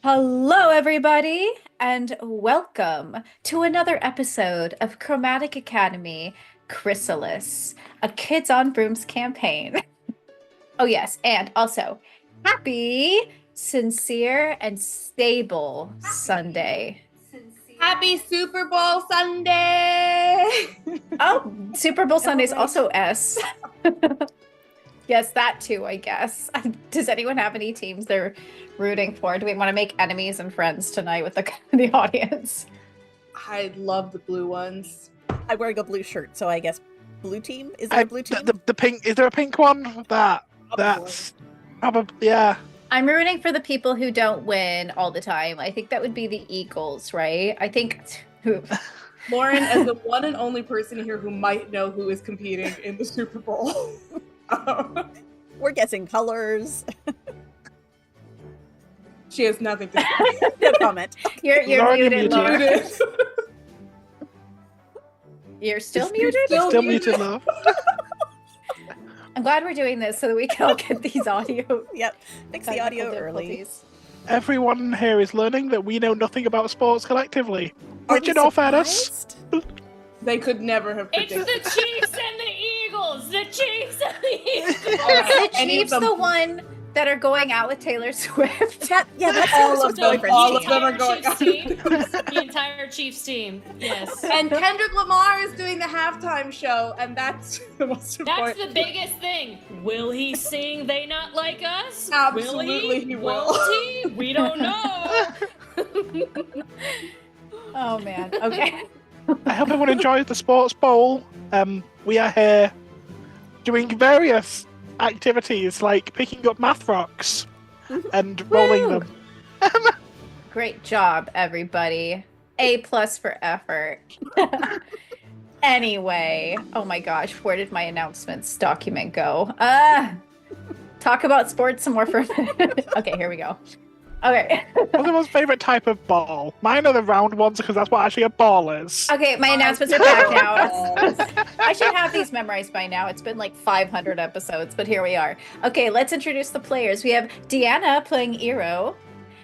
Hello, everybody, and welcome to another episode of Chromatic Academy Chrysalis, a Kids on Brooms campaign. Oh, yes, and also happy, sincere, and stable Sunday. Happy Super Bowl Sunday! Oh, Super Bowl Sunday is also S. Yes, that too, I guess. Does anyone have any teams they're rooting for? Do we want to make enemies and friends tonight with the audience? I love the blue ones. I'm wearing a blue shirt, so I guess blue team? Is there a blue team? The pink, is there a pink one? That's probably, yeah. I'm rooting for the people who don't win all the time. I think that would be the Eagles, right? I think... Lauren, as the one and only person here who might know who is competing in the Super Bowl. We're guessing colors. She has nothing to say. No comment. You're muted, Lauren. Muted. You're still muted? Still muted, love. I'm glad we're doing this so that we can all get these audio. Yep. Fix the audio early. Everyone here is learning that we know nothing about sports collectively. Are Which, we in all fairness, surprised? They could never have It's predicted. the Chiefs and the Eagles! The Chiefs and the Eagles! Is the Any of Chiefs them- the one that are going out with Taylor Swift? That's All Taylor of Swift's them, boyfriend. all of Gigi. them are going Chiefs team. The entire Chiefs team. Yes. And Kendrick Lamar is doing the halftime show, and that's the most That's important. the biggest thing. Will he sing They Not Like Us? Absolutely he will. Won't he? We don't know. Oh man. Okay. I hope everyone enjoys the sports bowl. We are here doing various activities like picking up math rocks and rolling Woo! them. Great job, everybody. A+ for effort. Anyway, oh my gosh, where did my announcements document go? Talk about sports some more for a minute. Okay, here we go. Okay. What's everyone's favorite type of ball? Mine are the round ones because that's what actually a ball is. Okay, my announcements are back now. I should have these memorized by now. It's been like 500 episodes, but here we are. Okay, let's introduce the players. We have Deanna playing Eero.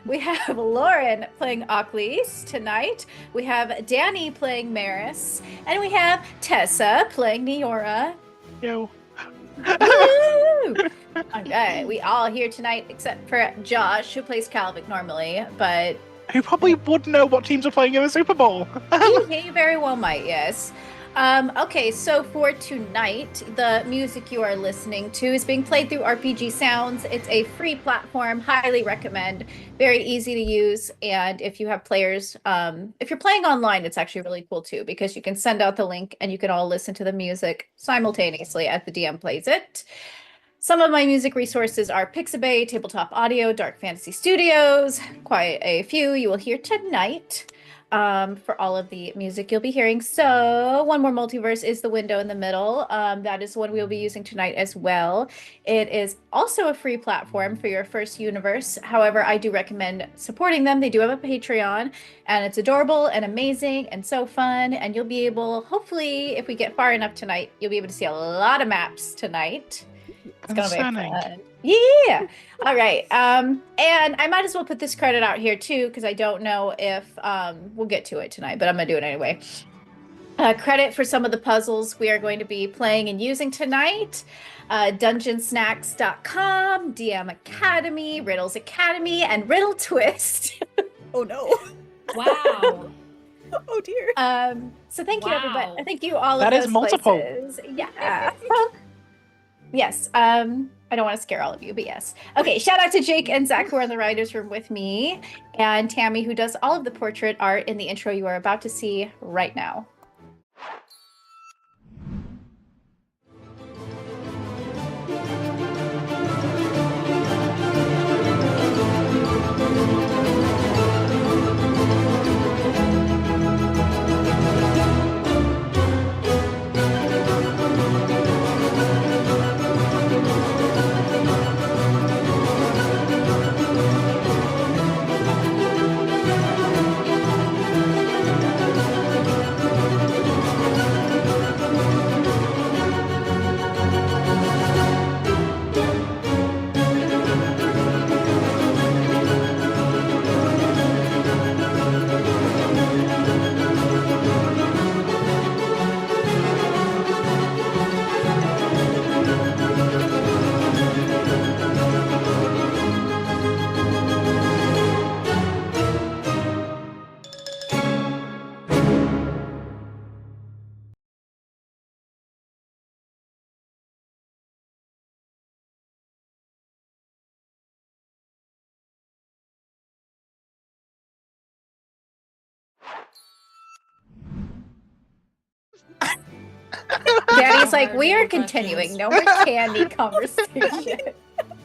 We have Lauren playing Ocklys tonight. We have Danny playing Maris. And we have Tessa playing Neora. Yo. Woo! Okay, we all here tonight except for Josh, who plays Calvic normally, but Who probably would know what teams are playing in the Super Bowl. he very well might, yes. Okay, so for tonight, the music you are listening to is being played through RPG Sounds. It's a free platform, highly recommend, very easy to use, and if you have players, if you're playing online, it's actually really cool too, because you can send out the link and you can all listen to the music simultaneously as the DM plays it. Some of my music resources are Pixabay, Tabletop Audio, Dark Fantasy Studios, quite a few you will hear tonight. For all of the music you'll be hearing. So One More Multiverse is the window in the middle. That is the one we'll be using tonight as well. It is also a free platform for your first universe. However, I do recommend supporting them. They do have a Patreon, and it's adorable and amazing and so fun. And you'll be able, hopefully, if we get far enough tonight, you'll be able to see a lot of maps tonight. It's gonna be fun. Yeah. All right. And I might as well put this credit out here too, because I don't know if we'll get to it tonight, but I'm gonna do it anyway. Credit for some of the puzzles we are going to be playing and using tonight. Dungeonsnacks.com, DM Academy, Riddles Academy, and Riddle Twist. Oh no. Wow. Oh dear. So thank you, Wow. everybody. Thank you all That of is those multiple. places. Yeah. Yes. I don't want to scare all of you, but yes. Okay, shout out to Jake and Zach, who are in the writer's room with me, and Tammy, who does all of the portrait art in the intro you are about to see right now. Daddy's like, Hard we are hitting continuing. questions. No more candy conversation.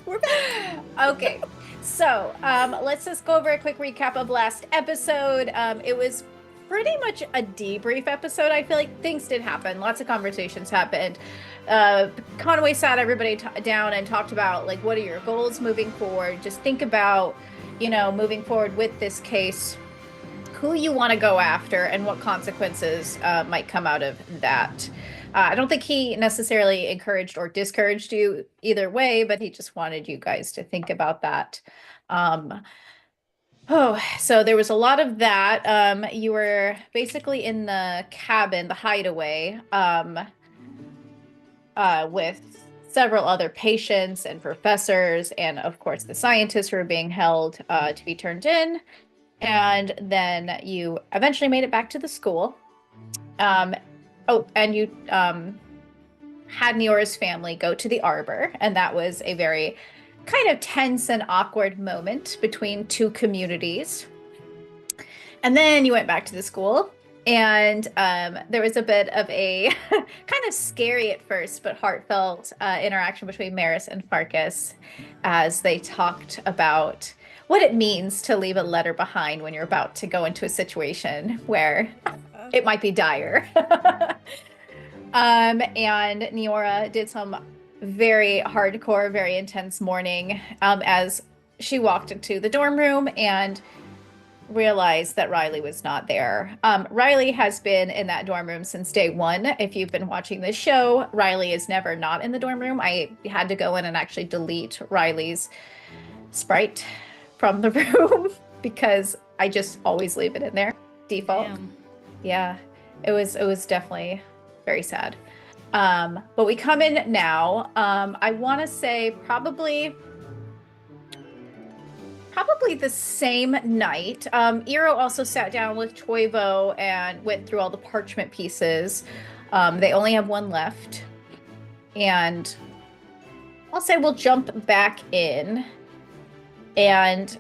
We're back. Okay, so let's just go over a quick recap of last episode. It was pretty much a debrief episode. I feel like things did happen. Lots of conversations happened. Conway sat everybody down and talked about, like, what are your goals moving forward? Just think about, moving forward with this case, who you want to go after and what consequences might come out of that. I don't think he necessarily encouraged or discouraged you either way, but he just wanted you guys to think about that. So there was a lot of that. You were basically in the cabin, the hideaway, with several other patients and professors, and of course the scientists who were being held to be turned in. And then you eventually made it back to the school. And you had Neora's family go to the arbor, and that was a very kind of tense and awkward moment between two communities. And then you went back to the school, and there was a bit of a kind of scary at first, but heartfelt interaction between Maris and Farkas as they talked about what it means to leave a letter behind when you're about to go into a situation where it might be dire. And Neora did some very hardcore, very intense mourning as she walked into the dorm room and realized that Riley was not there. Riley has been in that dorm room since day one. If you've been watching this show, Riley is never not in the dorm room. I had to go in and actually delete Riley's sprite from the room because I just always leave it in there, default. Damn. Yeah, it was definitely very sad. But we come in now. I want to say probably the same night. Eero also sat down with Toivo and went through all the parchment pieces. They only have one left. And I'll say we'll jump back in. And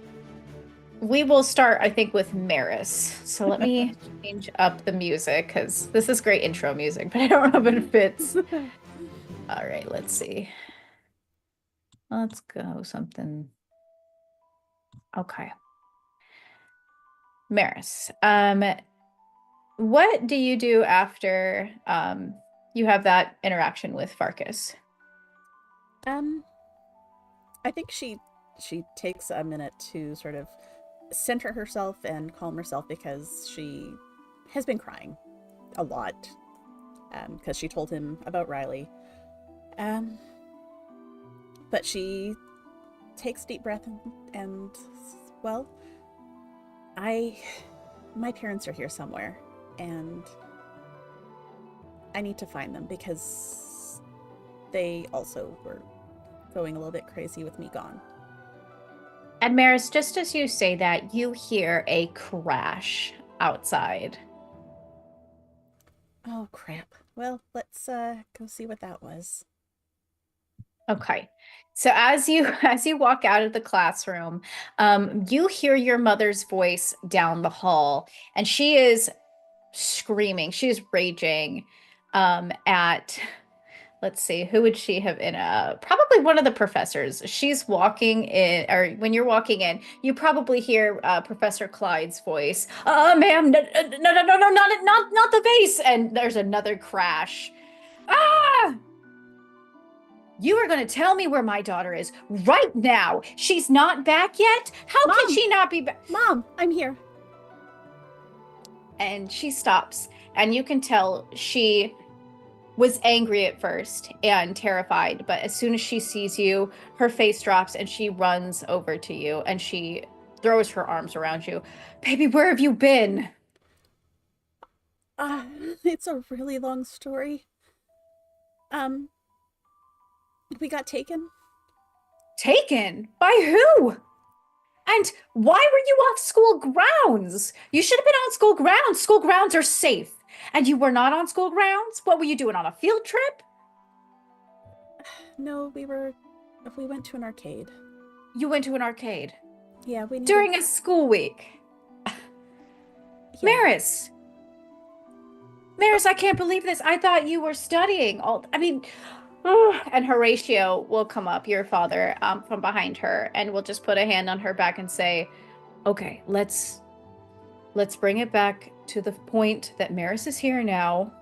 we will start, I think, with Maris. So let me change up the music, because this is great intro music, but I don't know if it fits. All right, let's see. Let's go something. Okay. Maris, what do you do after you have that interaction with Farkas? I think she takes a minute to sort of center herself and calm herself because she has been crying a lot because she told him about Riley. But she takes a deep breath and well, my parents are here somewhere and I need to find them because they also were going a little bit crazy with me gone. And Maris, just as you say that, you hear a crash outside. Oh, crap. Well, let's go see what that was. Okay. So as you walk out of the classroom, you hear your mother's voice down the hall, and she is screaming. She is raging at, let's see, who would she have in? Probably one of the professors. She's walking in, or when you're walking in, you probably hear Professor Clyde's voice. Ma'am, no, not the vase. And there's another crash. Ah! You are going to tell me where my daughter is right now. She's not back yet? How Mom! can she not be back? Mom, I'm here. And she stops, and you can tell she was angry at first and terrified, but as soon as she sees you, her face drops and she runs over to you and she throws her arms around you. Baby, where have you been? It's a really long story. We got taken. Taken? By who? And why were you off school grounds? You should have been on school grounds. School grounds are safe. And you were not on school grounds? What were you doing, on a field trip? No, we went to an arcade. You went to an arcade? Yeah, we needed... During a school week? Yeah. Maris! Maris, I can't believe this. I thought you were studying all. I mean, and Horatio will come up, your father, from behind her, and will just put a hand on her back and say, "Okay, let's bring it back to the point that Maris is here now.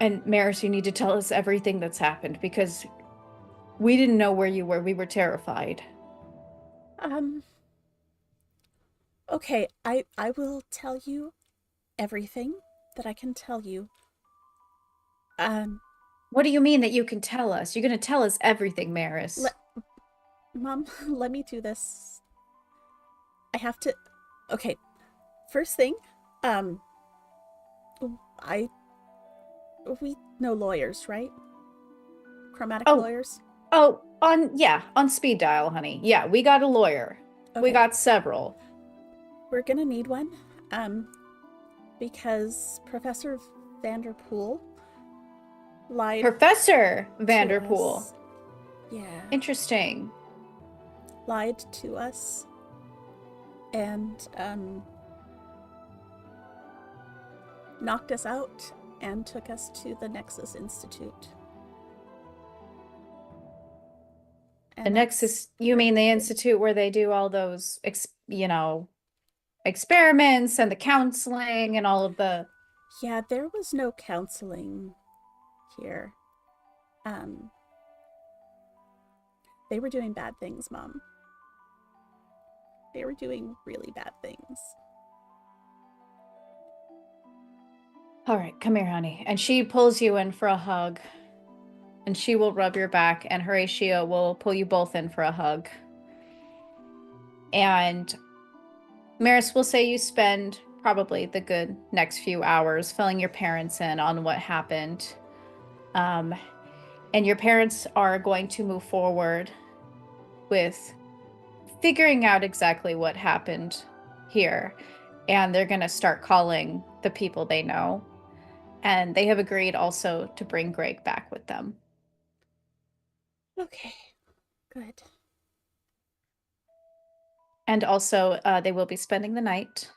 And Maris, you need to tell us everything that's happened because we didn't know where you were. We were terrified." Okay, I will tell you everything that I can tell you. What do you mean that you can tell us? You're going to tell us everything, Maris. Mom, let me do this. I have to. Okay, first thing, we know lawyers, right? Chromatic Oh. lawyers? Oh, on speed dial, honey. Yeah, we got a lawyer. Okay. We got several. We're gonna need one, because Professor Vanderpool lied. Professor to Vanderpool. us. Yeah. Interesting. Lied to us. And, knocked us out and took us to the Nexus Institute. And The Nexus, you mean the institute where they do all those, experiments and the counseling and all of the... Yeah, there was no counseling here. They were doing bad things, Mom. They were doing really bad things. All right, come here, honey. And she pulls you in for a hug. And she will rub your back, and Horatio will pull you both in for a hug. And Maris will say you spend probably the good next few hours filling your parents in on what happened. And your parents are going to move forward with figuring out exactly what happened here. And they're going to start calling the people they know. And they have agreed also to bring Greg back with them. Okay, good. And also, they will be spending the night.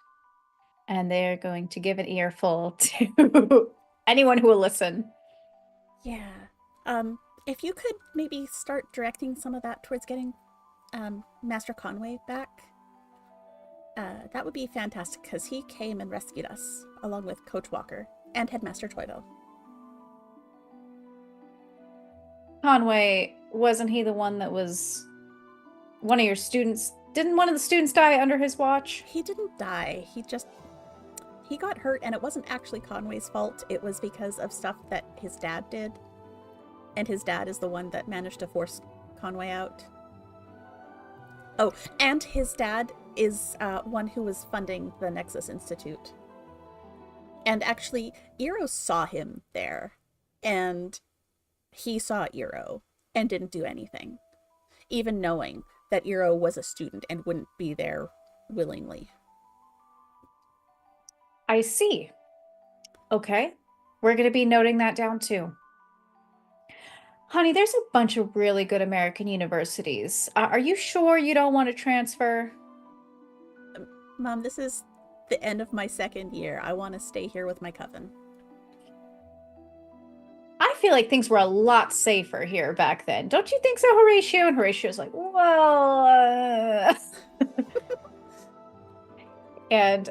And they're going to give an earful to anyone who will listen. Yeah. If you could maybe start directing some of that towards getting Master Conway back, that would be fantastic, because he came and rescued us, along with Coach Walker and Headmaster Toyville. Conway, wasn't he the one that was one of your students? Didn't one of the students die under his watch? He didn't die. He got hurt, and it wasn't actually Conway's fault. It was because of stuff that his dad did. And his dad is the one that managed to force Conway out. Oh, and his dad is one who was funding the Nexus Institute. And actually, Eero saw him there. And he saw Eero and didn't do anything. Even knowing that Eero was a student and wouldn't be there willingly. I see. Okay. We're going to be noting that down too. Honey, there's a bunch of really good American universities. Are you sure you don't want to transfer? Mom, this is the end of my second year. I want to stay here with my coven. I feel like things were a lot safer here back then. Don't you think so, Horatio? And Horatio's like, well, and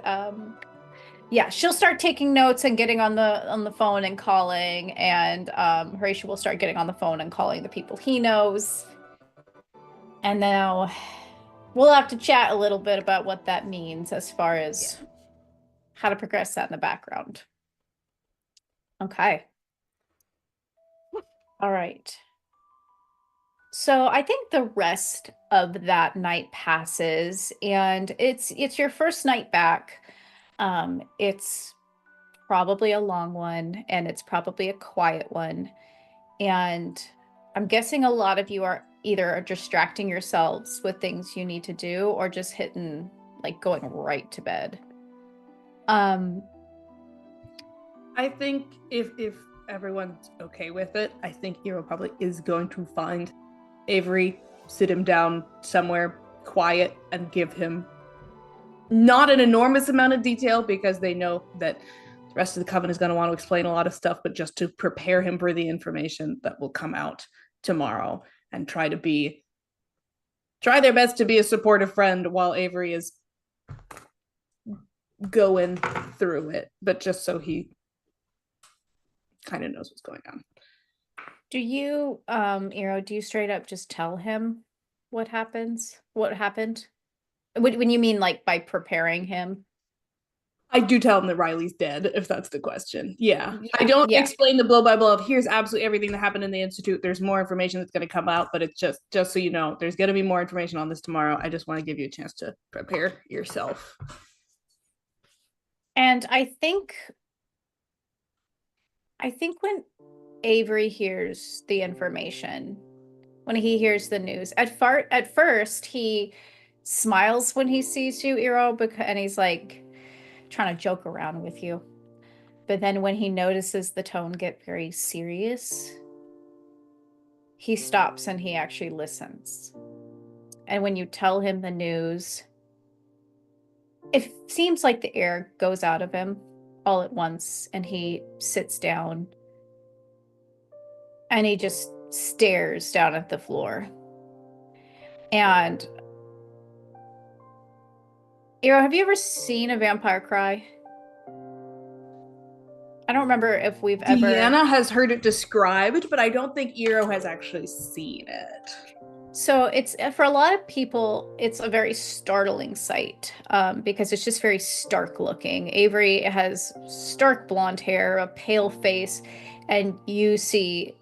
yeah, she'll start taking notes and getting on the phone and calling, and Horatio will start getting on the phone and calling the people he knows. And now we'll have to chat a little bit about what that means as far as how to progress that in the background. Okay. All right. So I think the rest of that night passes, and it's your first night back. It's probably a long one, and it's probably a quiet one. And I'm guessing a lot of you are either distracting yourselves with things you need to do or just going right to bed. I think if everyone's okay with it, I think Eero probably is going to find Avery, sit him down somewhere quiet, and give him not an enormous amount of detail, because they know that The rest of the coven is going to want to explain a lot of stuff, but just to prepare him for the information that will come out tomorrow, and try their best to be a supportive friend while Avery is going through it, but just so he kind of knows what's going on. Do you, Eero, do you straight up just tell him what happened? When you mean like by preparing him? I do tell him that Riley's dead, if that's the question. Yeah. Yeah, I don't yeah. explain the blow by blow of here's absolutely everything that happened in the Institute. There's more information that's going to come out, but it's just so you know, there's going to be more information on this tomorrow. I just want to give you a chance to prepare yourself. And I think when Avery hears the information, when he hears the news, at first he smiles when he sees you, Eero, and he's like trying to joke around with you. But then when he notices the tone get very serious, he stops and he actually listens. And when you tell him the news, it seems like the air goes out of him all at once, and he sits down and he just stares down at the floor. And Eero, have you ever seen a vampire cry? I don't remember if we've ever. Deanna has heard it described, but I don't think Eero has actually seen it. So it's, for a lot of people, it's a very startling sight, because it's just very stark looking. Avery has stark blonde hair, a pale face, and you see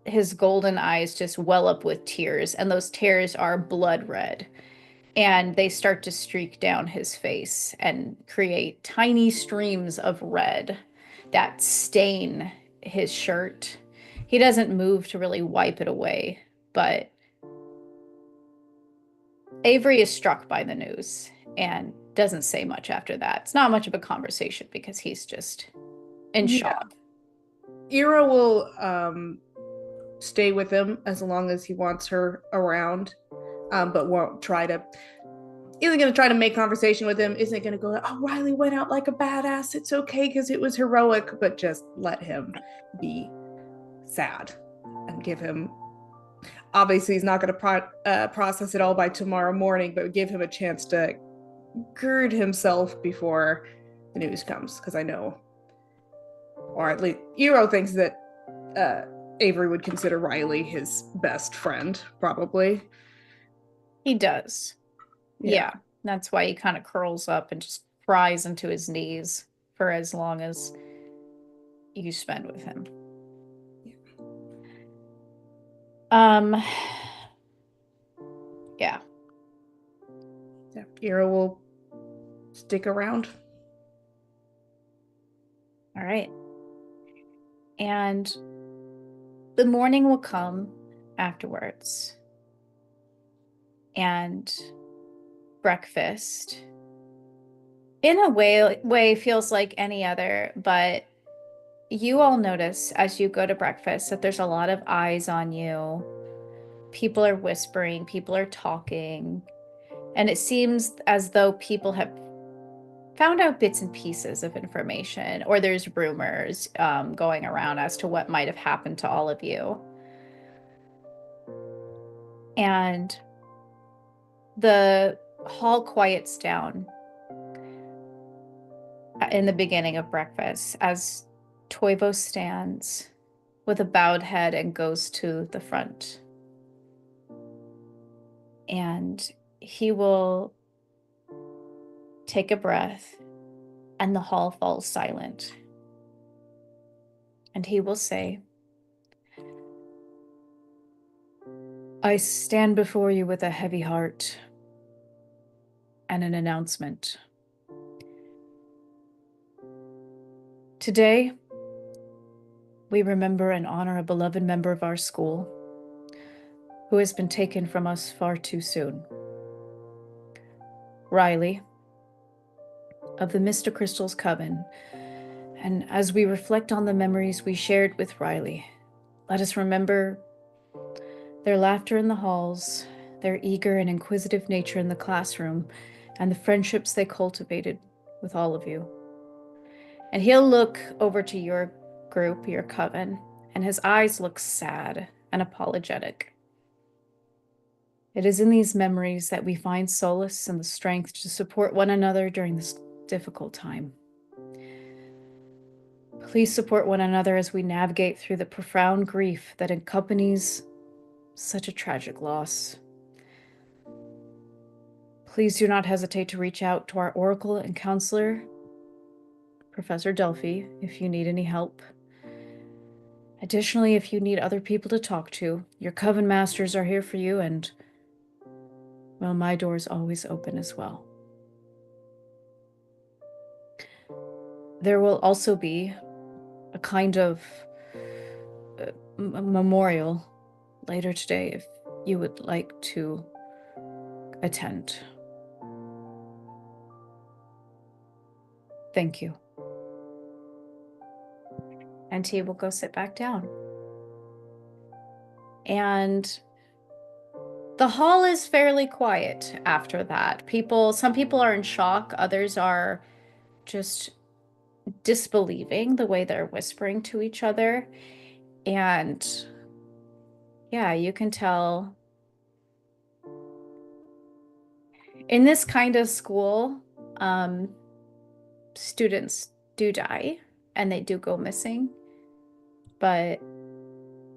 his golden eyes just well up with tears, and those tears are blood red. And they start to streak down his face and create tiny streams of red that stain his shirt. He doesn't move to really wipe it away, but Avery is struck by the news and doesn't say much after that. It's not much of a conversation because he's just in shock. Eero will stay with him as long as he wants her around, but won't try to. Isn't going to try to make conversation with him. Isn't going to go, oh, Riley went out like a badass. It's okay because it was heroic, but just let him be sad and give him. Obviously, he's not going to process it all by tomorrow morning, but give him a chance to gird himself before the news comes. Because I know, or at least Eero thinks that Avery would consider Riley his best friend, probably. He does. Yeah. That's why he kind of curls up and just cries into his knees for as long as you spend with him. Yeah. Eero will stick around. All right. And the morning will come afterwards. And breakfast, in a way feels like any other, but you all notice as you go to breakfast that there's a lot of eyes on you. People are whispering, people are talking, and it seems as though people have found out bits and pieces of information, or there's rumors going around as to what might have happened to all of you. And the hall quiets down in the beginning of breakfast as Toivo stands with a bowed head and goes to the front. And he will take a breath, and the hall falls silent. And he will say, I stand before you with a heavy heart and an announcement. Today, we remember and honor a beloved member of our school who has been taken from us far too soon. Riley, of the Mr. Crystal's Coven, and as we reflect on the memories we shared with Riley, let us remember their laughter in the halls, their eager and inquisitive nature in the classroom, and the friendships they cultivated with all of you. And he'll look over to your group, your coven, and his eyes look sad and apologetic. It is in these memories that we find solace and the strength to support one another during this difficult time. Please support one another as we navigate through the profound grief that accompanies such a tragic loss. Please do not hesitate to reach out to our oracle and counselor, Professor Delphi, if you need any help. Additionally, if you need other people to talk to, your coven masters are here for you, and, well, my door is always open as well. There will also be a kind of memorial later today if you would like to attend. Thank you. And he will go sit back down. And the hall is fairly quiet after that. Some people are in shock, others are just disbelieving the way they're whispering to each other. And yeah, you can tell in this kind of school, students do die and they do go missing, but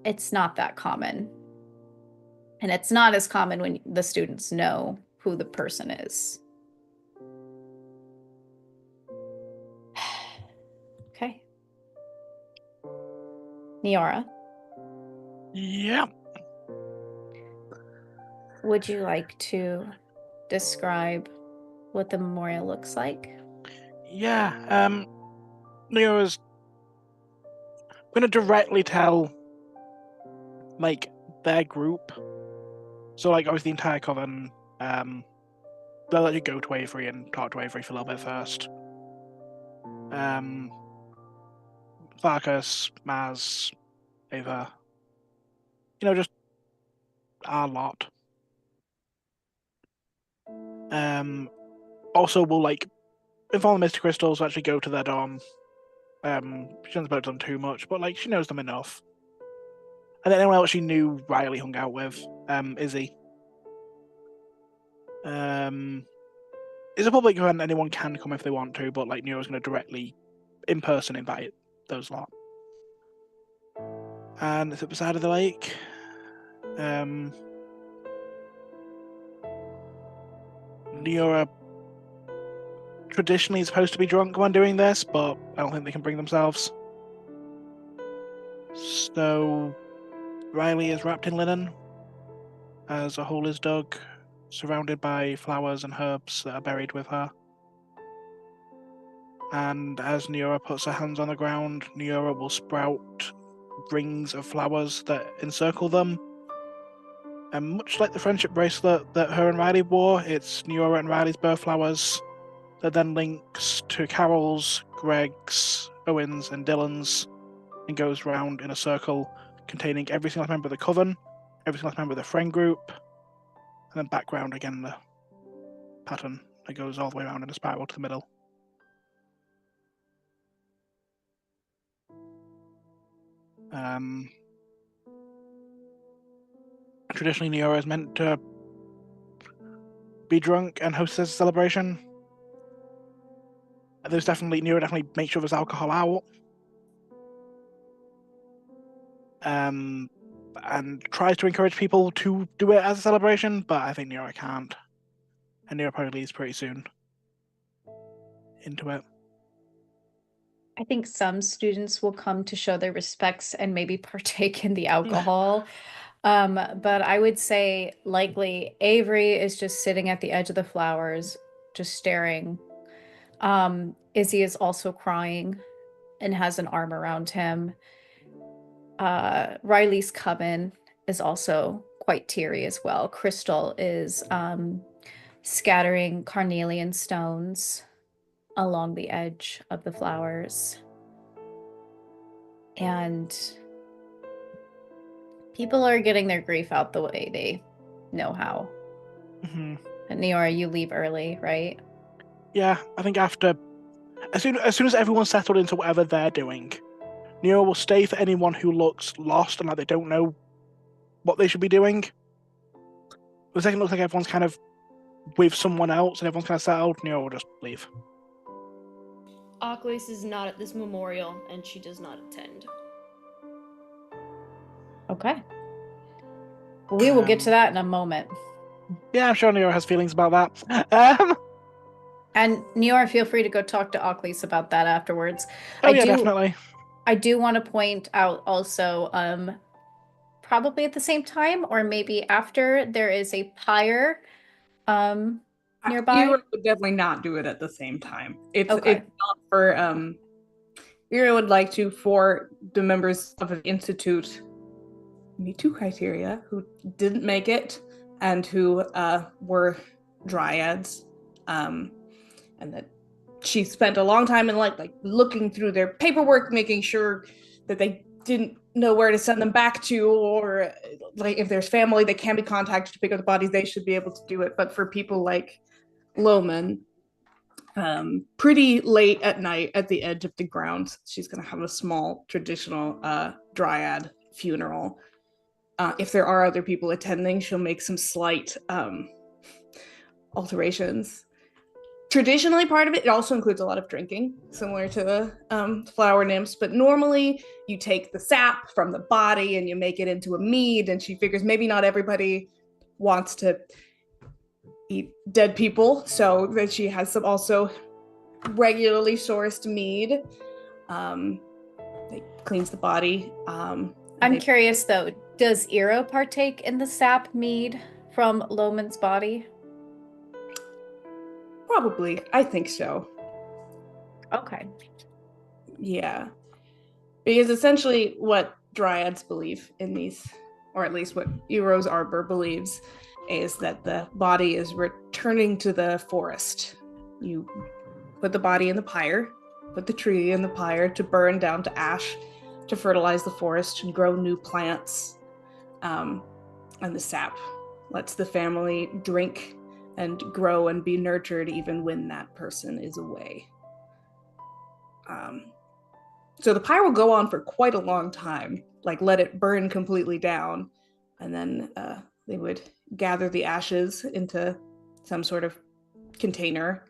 it's not that common. And it's not as common when the students know who the person is. Okay. Niora, Yeah. would you like to describe what the memorial looks like? Yeah. Neo's gonna directly tell, like, their group. So, like, obviously the entire coven, they'll let you go to Avery and talk to Avery for a little bit first. Farkas, Maz, Ava. Just our lot. Also, we'll, like, inform the Mr. Crystals to actually go to their dorm. She hasn't spoken to them too much, but, like, she knows them enough. And then anyone else she knew Riley hung out with, Izzy. It's a public event, anyone can come if they want to, but, like, Neo's going to directly, in person, invite those lot. And it's at the side of the lake. Neora traditionally is supposed to be drunk when doing this, but I don't think they can bring themselves. So Riley is wrapped in linen as a hole is dug, surrounded by flowers and herbs that are buried with her. And as Neora puts her hands on the ground, Neora will sprout rings of flowers that encircle them. And much like the friendship bracelet that her and Riley wore, it's Neora and Riley's birth flowers that then links to Carol's, Greg's, Owen's, and Dylan's, and goes round in a circle containing every single member of the coven, every single member of the friend group, and then back round again the pattern that goes all the way around in a spiral to the middle. Traditionally, Neora is meant to be drunk and host a celebration. Neora definitely makes sure there's alcohol out. And tries to encourage people to do it as a celebration, but I think Neora can't. And Neora probably leaves pretty soon into it. I think some students will come to show their respects and maybe partake in the alcohol. But I would say likely Avery is just sitting at the edge of the flowers, just staring. Izzy is also crying and has an arm around him. Riley's coven is also quite teary as well. Crystal is scattering carnelian stones along the edge of the flowers. And people are getting their grief out the way they know how. Mm-hmm. And Neora, you leave early, right? Yeah, I think after As soon as everyone's settled into whatever they're doing, Nero will stay for anyone who looks lost and like they don't know what they should be doing. The second it looks like everyone's kind of with someone else and everyone's kind of settled, Nero will just leave. Achilles is not at this memorial, and she does not attend. Okay. We will get to that in a moment. Yeah, I'm sure Nero has feelings about that. And Niora, feel free to go talk to Achilles about that afterwards. Definitely. I do want to point out also, probably at the same time or maybe after, there is a pyre nearby. You would definitely not do it at the same time. It's Okay. it's not for Ira would like to for the members of the institute meet 2 criteria who didn't make it and who were dryads, and that she spent a long time in like looking through their paperwork, making sure that they didn't know where to send them back to, or like if there's family that can be contacted to pick up the bodies, they should be able to do it. But for people like Loman, pretty late at night at the edge of the grounds, she's going to have a small traditional dryad funeral. If there are other people attending, she'll make some slight alterations. Traditionally, part of it also includes a lot of drinking, similar to the flower nymphs, but normally you take the sap from the body and you make it into a mead, and she figures maybe not everybody wants to eat dead people, so that she has some also regularly sourced mead. They cleans the body. I'm curious though, does Iro partake in the sap mead from Loman's body? Probably, I think so. Okay. Yeah, because essentially what dryads believe in these, or at least what Eros Arbor believes, is that the body is returning to the forest. You put the body in the pyre, put the tree in the pyre to burn down to ash, to fertilize the forest and grow new plants. And the sap lets the family drink and grow and be nurtured even when that person is away. So the pyre will go on for quite a long time, like let it burn completely down, and then they would gather the ashes into some sort of container.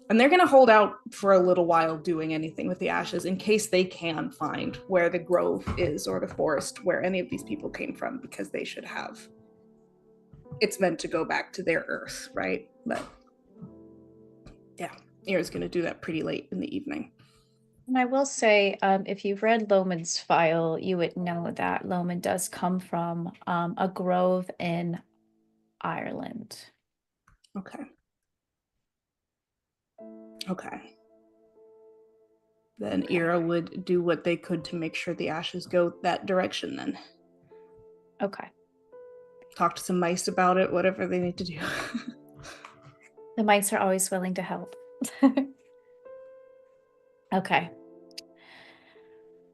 And they're going to hold out for a little while doing anything with the ashes in case they can find where the grove is or the forest where any of these people came from, because they should have. It's meant to go back to their earth, right? But yeah, Ira's going to do that pretty late in the evening. And I will say, if you've read Loman's file, you would know that Loman does come from a grove in Ireland. Okay. Then Ira would do what they could to make sure the ashes go that direction then. Okay. Talk to some mice about it, whatever they need to do. The mice are always willing to help. Okay.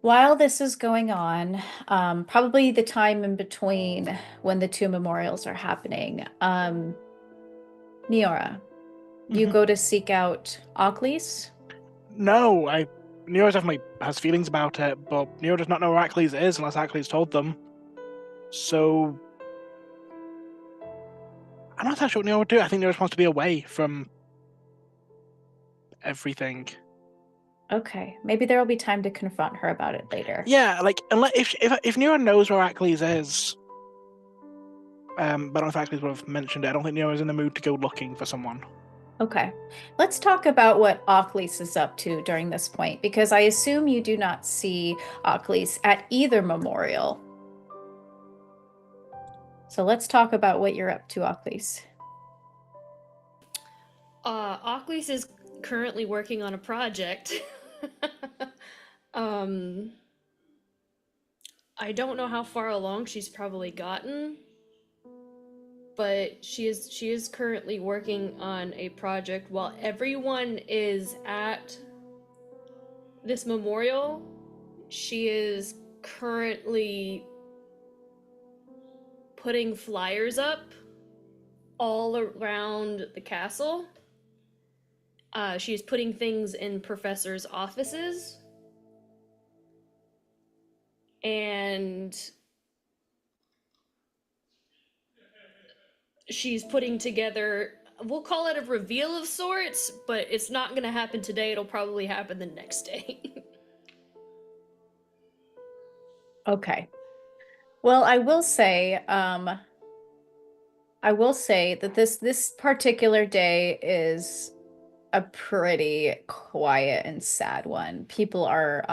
While this is going on, probably the time in between when the 2 memorials are happening, Niora, you go to seek out Achilles? No, Nero definitely has feelings about it, but Nero does not know where Achilles is unless Achilles told them. So I'm not that sure what Nero would do. I think Nero just wants to be away from everything. Okay, maybe there will be time to confront her about it later. Yeah, like unless if Nero knows where Achilles is, but I don't know if Achilles would have mentioned it. I don't think Nero is in the mood to go looking for someone. Okay, let's talk about what Achilles is up to during this point, because I assume you do not see Achilles at either memorial. So let's talk about what you're up to, Achilles. Achilles is currently working on a project. I don't know how far along she's probably gotten, but she is currently working on a project while everyone is at this memorial. She is currently putting flyers up all around the castle, She is putting things in professors' offices. And she's putting together, we'll call it a reveal of sorts, but it's not going to happen today. It'll probably happen the next day. Okay. Well, I will say that this particular day is a pretty quiet and sad one. People are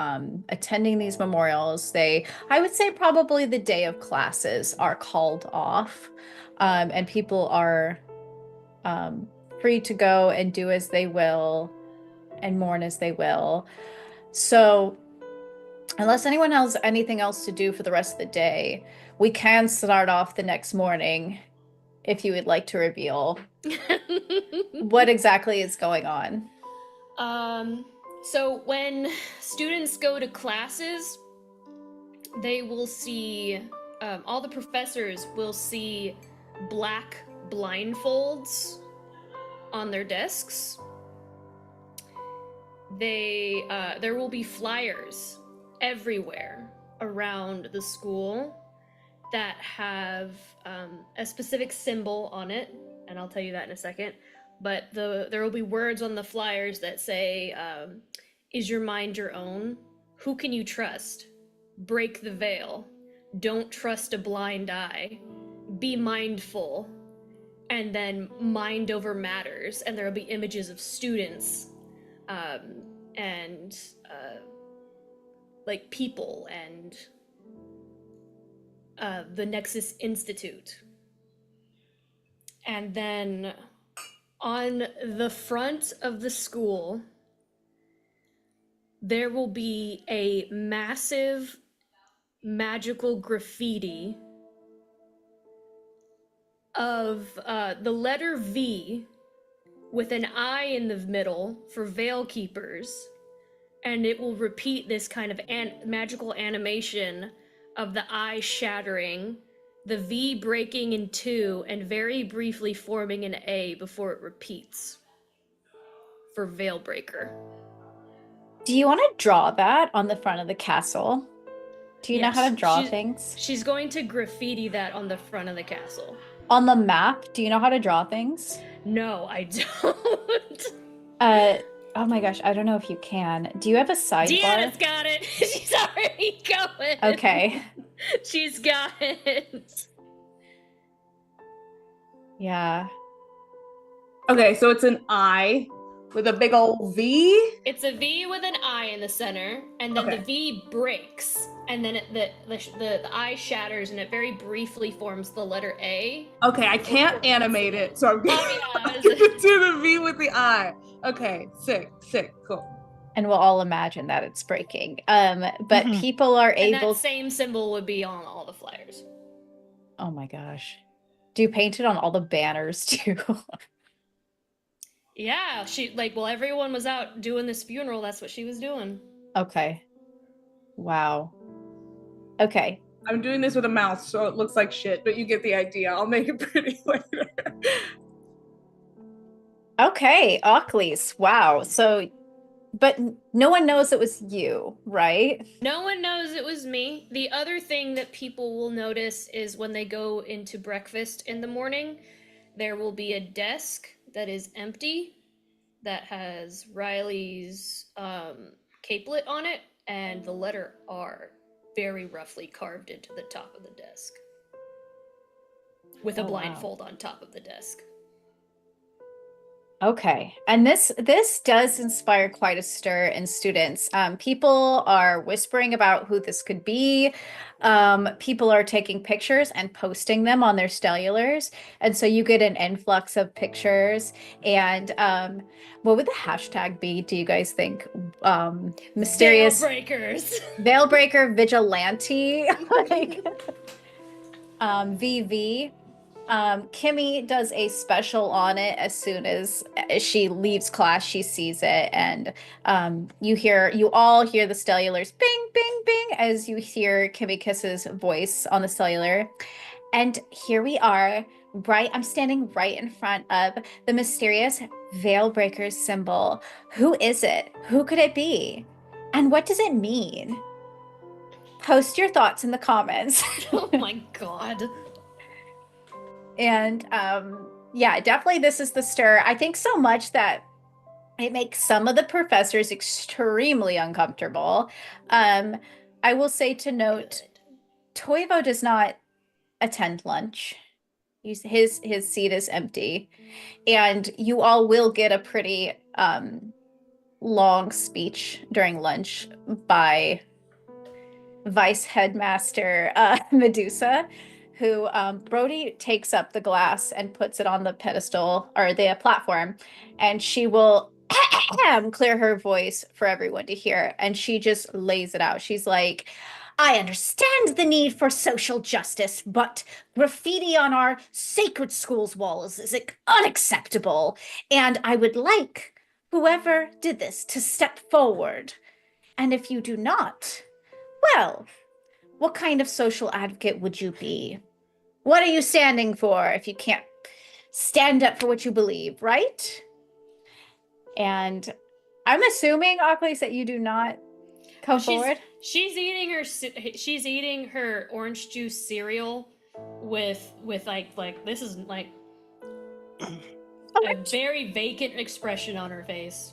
attending these memorials. I would say probably the day of classes are called off, and people are free to go and do as they will and mourn as they will. So, unless anyone has anything else to do for the rest of the day, we can start off the next morning if you would like to reveal what exactly is going on. So when students go to classes, they will see, all the professors will see black blindfolds on their desks. There will be flyers everywhere around the school that have a specific symbol on it, and I'll tell you that in a second. But there will be words on the flyers that say, "Is your mind your own? Who can you trust? Break the veil. Don't trust a blind eye. Be mindful." And then mind over matters, and there will be images of students and like people and the Nexus Institute. And then on the front of the school, there will be a massive magical graffiti of the letter V with an I in the middle for Veil Keepers, and it will repeat this kind of magical animation of the I shattering, the V breaking in two, and very briefly forming an A before it repeats for Veilbreaker. Do you want to draw that on the front of the castle? Do you know how to draw things? She's going to graffiti that on the front of the castle. On the map, do you know how to draw things? No, I don't. Oh my gosh, I don't know if you can. Do you have a sidebar? Deanna's got it. She's already going. Okay. She's got it. Yeah. Okay, so it's an I with a big old V. It's a V with an I in the center, and then Okay. the V breaks, and then the I shatters, and it very briefly forms the letter A. Okay, I can't animate it, so I'm gonna, Oh, yeah. I'm gonna do the V with the I. Okay, sick, cool. And we'll all imagine that it's breaking. But people are And able. that same symbol would be on all the flyers. Oh my gosh. Do you paint it on all the banners too? Yeah, while everyone was out doing this funeral, that's what she was doing. Okay. Wow. Okay. I'm doing this with a mouse, so it looks like shit, but you get the idea. I'll make it pretty later. Okay, Ockleys. Wow. So, but no one knows it was you, right? No one knows it was me. The other thing that people will notice is when they go into breakfast in the morning, there will be a desk that is empty that has Riley's capelet on it and the letter R very roughly carved into the top of the desk with a blindfold on top of the desk. Okay, and this does inspire quite a stir in students. People are whispering about who this could be. People are taking pictures and posting them on their cellulars, and so you get an influx of pictures. And what would the hashtag be? Do you guys think? Mysterious Veilbreaker vigilante, like VV. Kimmy does a special on it as soon as she leaves class. She sees it, and you all hear the cellulars bing, bing, bing as you hear Kimmy Kiss's voice on the cellular. And here we are, I'm standing right in front of the mysterious Veilbreaker's symbol. Who is it? Who could it be? And what does it mean? Post your thoughts in the comments. Oh my god. And yeah, definitely this is the stir. I think so much that it makes some of the professors extremely uncomfortable. I will say to note, Good. Toivo does not attend lunch. His seat is empty, and you all will get a pretty long speech during lunch by Vice Headmaster Medusa, who Brody takes up the glass and puts it on the pedestal or the platform, and she will clear her voice for everyone to hear. And she just lays it out. She's like, I understand the need for social justice, but graffiti on our sacred school's walls is unacceptable. And I would like whoever did this to step forward. And if you do not, well, what kind of social advocate would you be? What are you standing for if you can't stand up for what you believe, right? And I'm assuming, Oculus, that you do not come forward. She's eating her orange juice cereal with like this is like a very vacant expression on her face.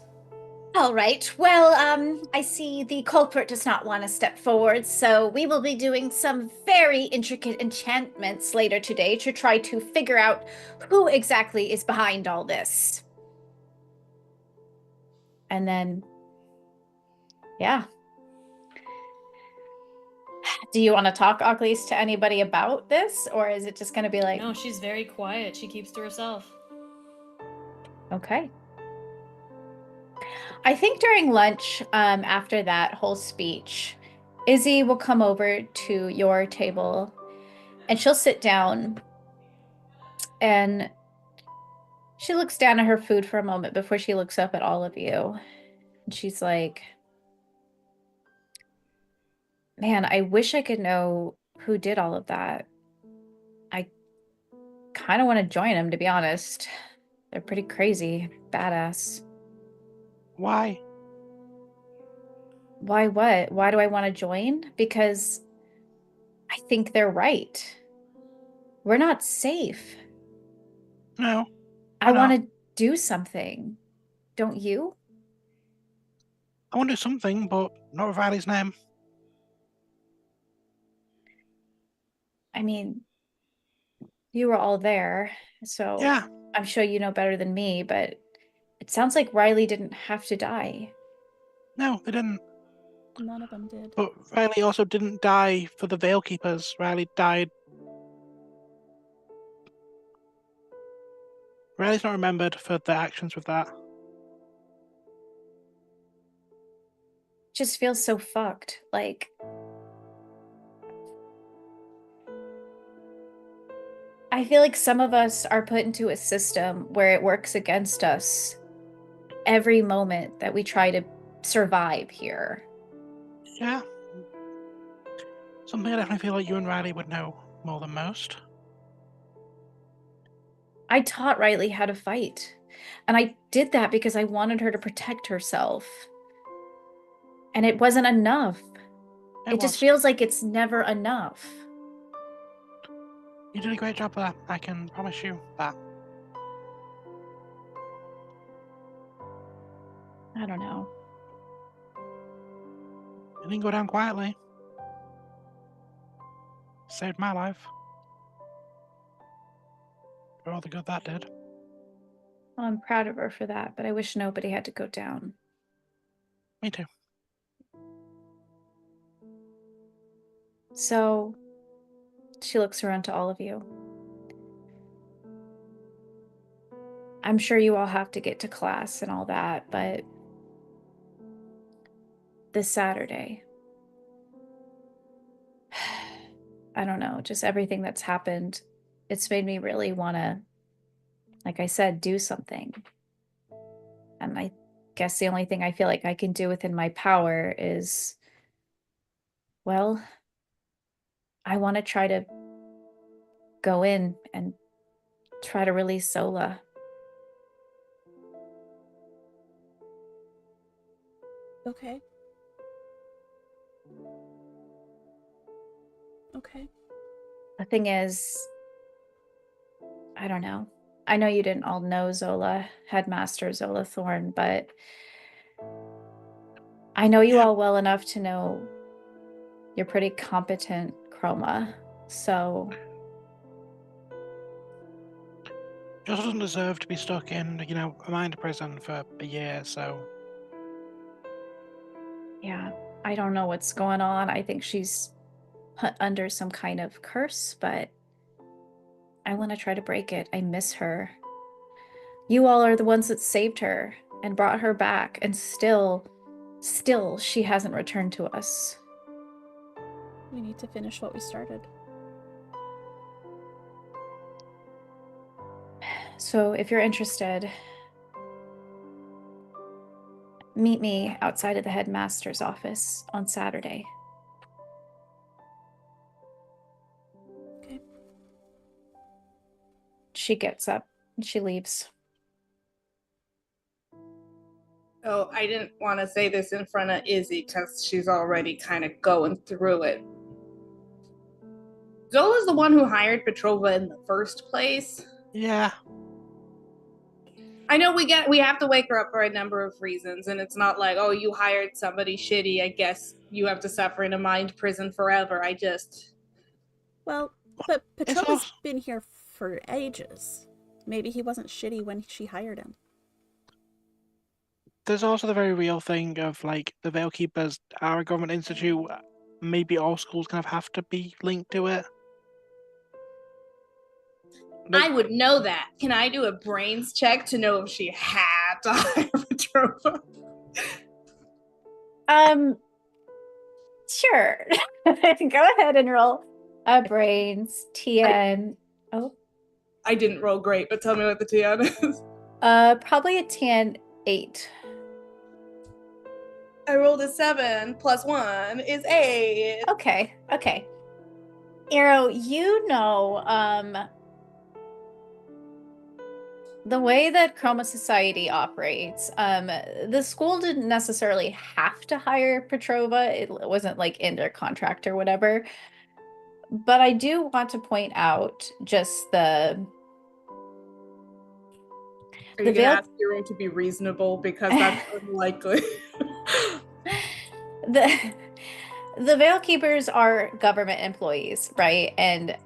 All right. Well, I see the culprit does not want to step forward, so we will be doing some very intricate enchantments later today to try to figure out who exactly is behind all this. And then, yeah. Do you want to talk, Oculus, to anybody about this, or is it just going to be like... No, she's very quiet. She keeps to herself. Okay. I think during lunch, after that whole speech, Izzy will come over to your table and she'll sit down and she looks down at her food for a moment before she looks up at all of you. And she's like, man, I wish I could know who did all of that. I kind of want to join them, to be honest. They're pretty crazy, badass. Why? Why what? Why do I want to join? Because I think they're right. We're not safe. No. I not. want to do something. Don't you? I want to do something, but not with Riley's name. I mean, you were all there, so Yeah. I'm sure you know better than me, but it sounds like Riley didn't have to die. No, they didn't. None of them did. But Riley also didn't die for the Veil Keepers. Riley's not remembered for their actions with that. Just feels so fucked. Like, I feel like some of us are put into a system where it works against us every moment that we try to survive here. Yeah. Something I definitely feel like you and Riley would know more than most. I taught Riley how to fight, and I did that because I wanted her to protect herself. And it wasn't enough. It just feels like it's never enough. You did a great job there. I can promise you that. I don't know. It didn't go down quietly. Saved my life. For all the good that did. Well, I'm proud of her for that, but I wish nobody had to go down. Me too. So she looks around to all of you. I'm sure you all have to get to class and all that, but this Saturday, I don't know, just everything that's happened, it's made me really want to, like I said, do something. And I guess the only thing I feel like I can do within my power is, well, I want to try to go in and try to release Zola. Okay. Okay. The thing is, I don't know. I know you didn't all know Zola, Headmaster Zola Thorne, but I know you all well enough to know you're pretty competent, Chroma. So, She also doesn't deserve to be stuck in, a mind prison for a year, so. yeah, I don't know what's going on. I think she's put under some kind of curse, but I want to try to break it. I miss her. You all are the ones that saved her and brought her back, and still she hasn't returned to us. We need to finish what we started. So if you're interested, meet me outside of the headmaster's office on Saturday. Okay. She gets up and she leaves. Oh, I didn't want to say this in front of Izzy because she's already kind of going through it. Zola's the one who hired Petrova in the first place. Yeah. I know we have to wake her up for a number of reasons, and it's not like, oh, you hired somebody shitty, I guess you have to suffer in a mind prison forever. Well, but It's Petrova's also, been here for ages. Maybe he wasn't shitty when she hired him. there's also the very real thing of, like, the Veilkeepers are a government institute. Maybe all schools kind of have to be linked to it. I would know that. Can I do a brains check to know if she had to hire Petrova? Sure. Go ahead and roll a brains TN. Oh, I didn't roll great, but tell me what the TN is. probably a TN 8. I rolled a 7 plus 1 is 8. Okay. Arrow, the way that Chroma Society operates, the school didn't necessarily have to hire Petrova. It wasn't like in their contract or whatever. But I do want to point out just Are you going to ask Hero to be reasonable? Because that's unlikely. the Veil Keepers are government employees, right? And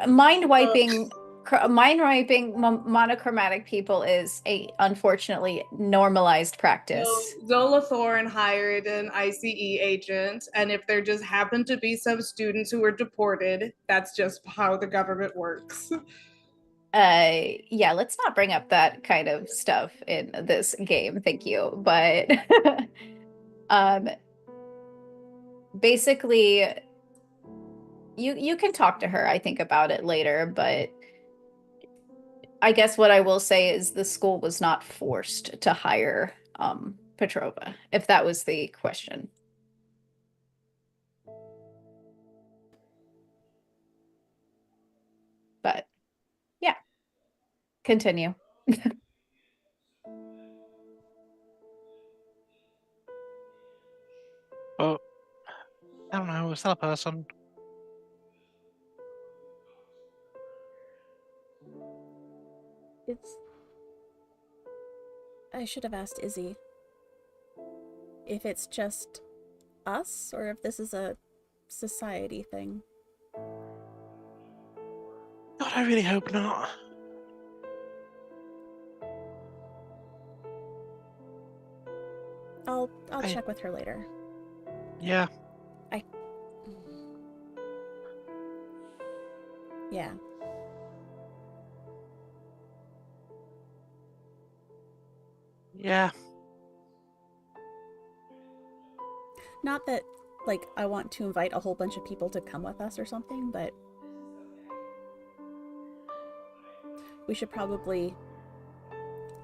mind wiping monochromatic people is a unfortunately normalized practice. So Zola Thorne hired an ICE agent, and if there just happen to be some students who were deported, that's just how the government works. Yeah, let's not bring up that kind of stuff in this game, thank you. But basically you can talk to her, I think, about it later, but I guess what I will say is the school was not forced to hire Petrova, if that was the question. But yeah, continue. But I don't know, it's not a person. I should have asked Izzy if it's just us or if this is a society thing. God, I really hope not. I'll check with her later. Yeah. Yeah. Yeah. Not that, like, I want to invite a whole bunch of people to come with us or something, but we should probably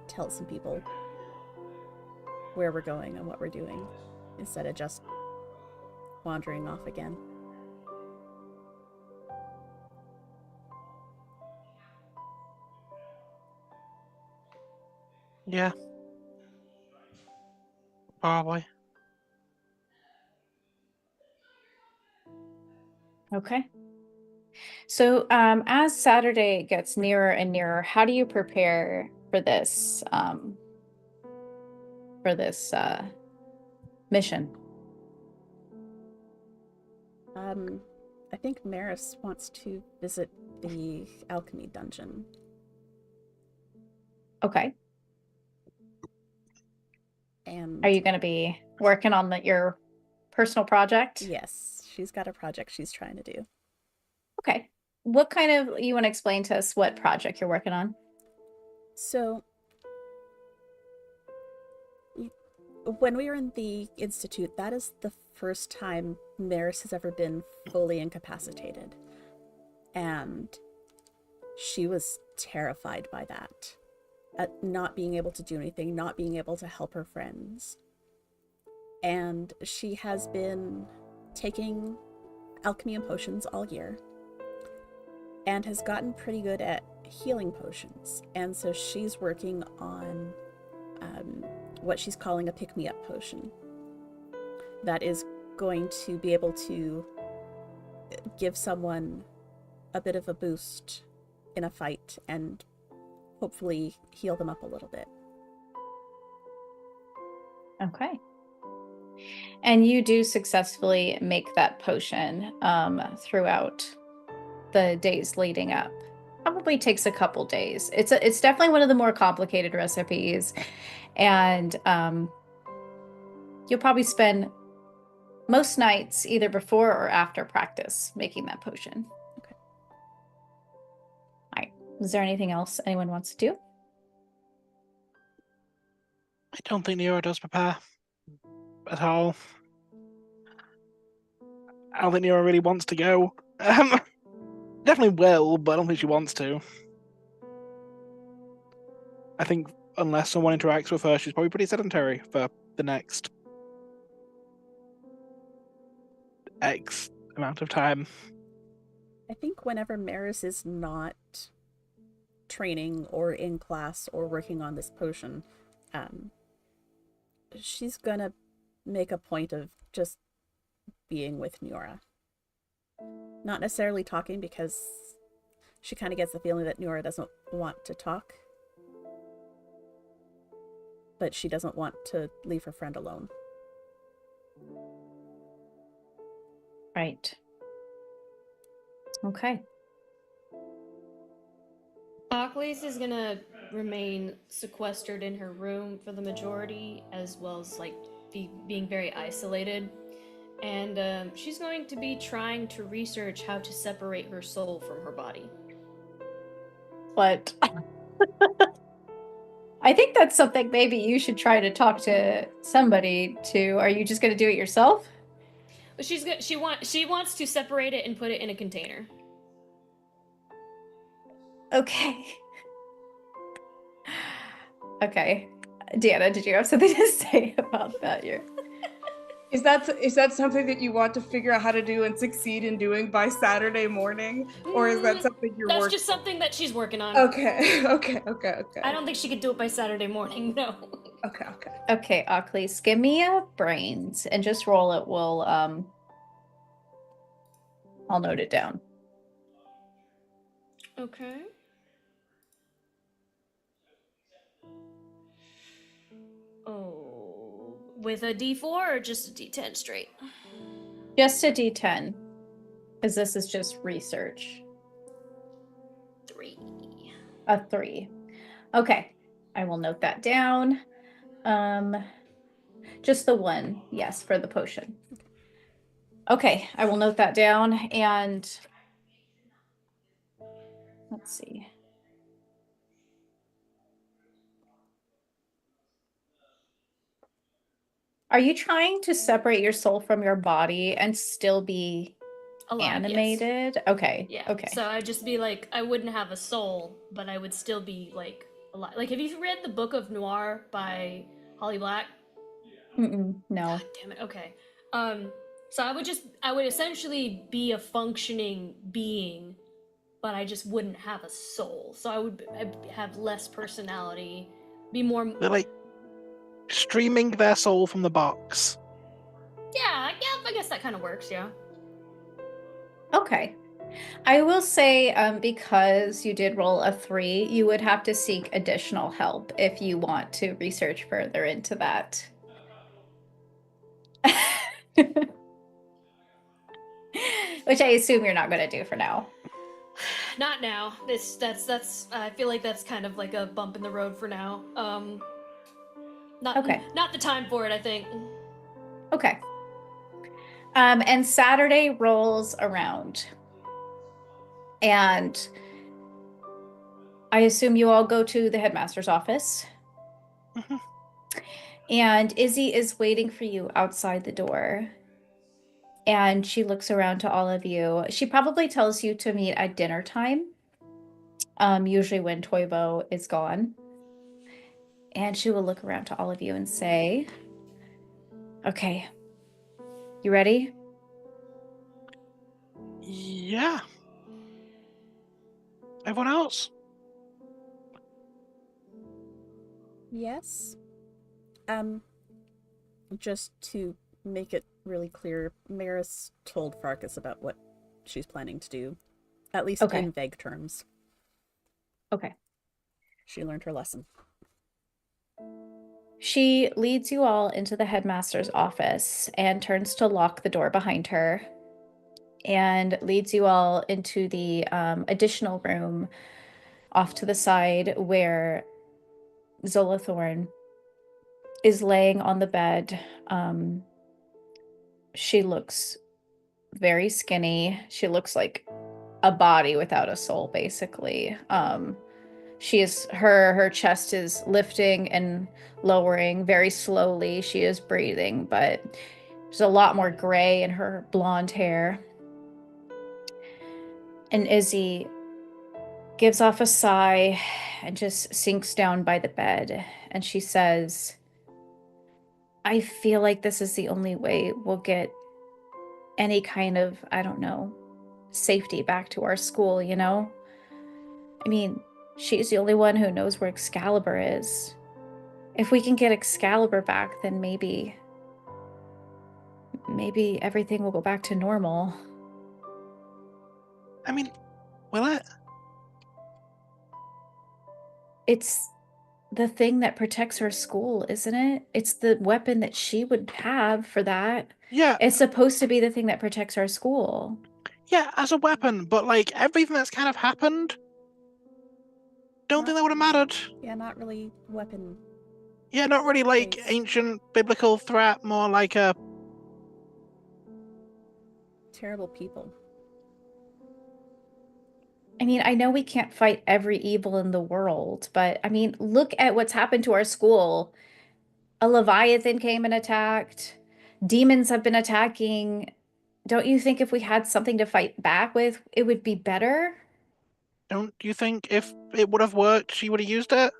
tell some people where we're going and what we're doing instead of just wandering off again. Yeah. Probably. Okay. So, as Saturday gets nearer and nearer, how do you prepare for this mission? I think Maris wants to visit the alchemy dungeon. Okay. And Are you going to be working on your personal project? yes, she's got a project she's trying to do. Okay. What kind of, you want to explain to us what project you're working on? So, when we were in the institute, that is the first time Maris has ever been fully incapacitated. And she was terrified by that. At not being able to do anything, not being able to help her friends. And she has been taking alchemy and potions all year and has gotten pretty good at healing potions. And so she's working on what she's calling a pick-me-up potion that is going to be able to give someone a bit of a boost in a fight and hopefully heal them up a little bit. Okay. And you do successfully make that potion throughout the days leading up. Probably takes a couple days. It's definitely one of the more complicated recipes, and you'll probably spend most nights either before or after practice making that potion. Okay. All right. Is there anything else anyone wants to do? I don't think Nero does prepare at all. I don't think Nero really wants to go. Definitely will, but I don't think she wants to. I think unless someone interacts with her, she's probably pretty sedentary for the next X amount of time. I think whenever Maris is not training or in class or working on this potion, she's gonna make a point of just being with Nora. Not necessarily talking, because she kind of gets the feeling that Nora doesn't want to talk, but she doesn't want to leave her friend alone. Right. Okay. Achilles is gonna remain sequestered in her room for the majority, as well as like being very isolated. And she's going to be trying to research how to separate her soul from her body. But I think that's something maybe you should try to talk to somebody to. Are you just going to do it yourself? But she wants to separate it and put it in a container. Okay. Okay. Deanna, did you have something to say about that? Is that something that you want to figure out how to do and succeed in doing by Saturday morning, or is that something you're That's working? just something that she's working on. Okay. I don't think she could do it by Saturday morning. No. Okay, Achilles, give me a brains and just roll it. We'll I'll note it down. Okay. Oh, with a D4 or just a D10 straight? Just a D10, because this is just research. 3. A 3. Okay, I will note that down. Just the 1, yes, for the potion. Okay, I will note that down, and let's see. Are you trying to separate your soul from your body and still be Alive, animated? yes. Okay. Yeah. Okay. So I'd just be like, I wouldn't have a soul, but I would still be like alive. Like, have you read the Book of Noir by Holly Black? No. God damn it. Okay. So I would essentially be a functioning being, but I just wouldn't have a soul. So I'd have less personality, be more. They're like streaming their soul from the box. Yeah, I guess that kind of works, yeah. Okay. I will say, because you did roll a 3, you would have to seek additional help if you want to research further into that. Which I assume you're not going to do for now. Not now. That's I feel like that's kind of like a bump in the road for now. Okay. Not the time for it, I think. Okay. And Saturday rolls around. And I assume you all go to the headmaster's office. Mhm. And Izzy is waiting for you outside the door. And she looks around to all of you. She probably tells you to meet at dinner time, usually when Toivo is gone. And she will look around to all of you and say, okay, you ready? Yeah. Everyone else? Yes. Just to make it really clear, Maris told Farkas about what she's planning to do, at least Okay. in vague terms. Okay. She learned her lesson. She leads you all into the headmaster's office and turns to lock the door behind her and leads you all into the additional room off to the side where Zola Thorne is laying on the bed. She looks very skinny. She looks like a body without a soul, basically. Her chest is lifting and lowering very slowly. She is breathing, but there's a lot more gray in her blonde hair. And Izzy gives off a sigh and just sinks down by the bed. And she says, I feel like this is the only way we'll get any kind of, I don't know, safety back to our school, you know? I mean, she's the only one who knows where Excalibur is. If we can get Excalibur back, then maybe everything will go back to normal. I mean, will it? It's the thing that protects our school, isn't it? It's the weapon that she would have for that. Yeah. It's supposed to be the thing that protects our school. Yeah, as a weapon, but like everything that's kind of happened, don't think that would have mattered. Yeah, not really weapon. Yeah, not really like Based. ancient biblical threat, more like a Terrible people. I mean, I know we can't fight every evil in the world, but I mean, look at what's happened to our school. A Leviathan came and attacked. Demons have been attacking. Don't you think if we had something to fight back with, it would be better? Don't you think if it would have worked, she would have used it?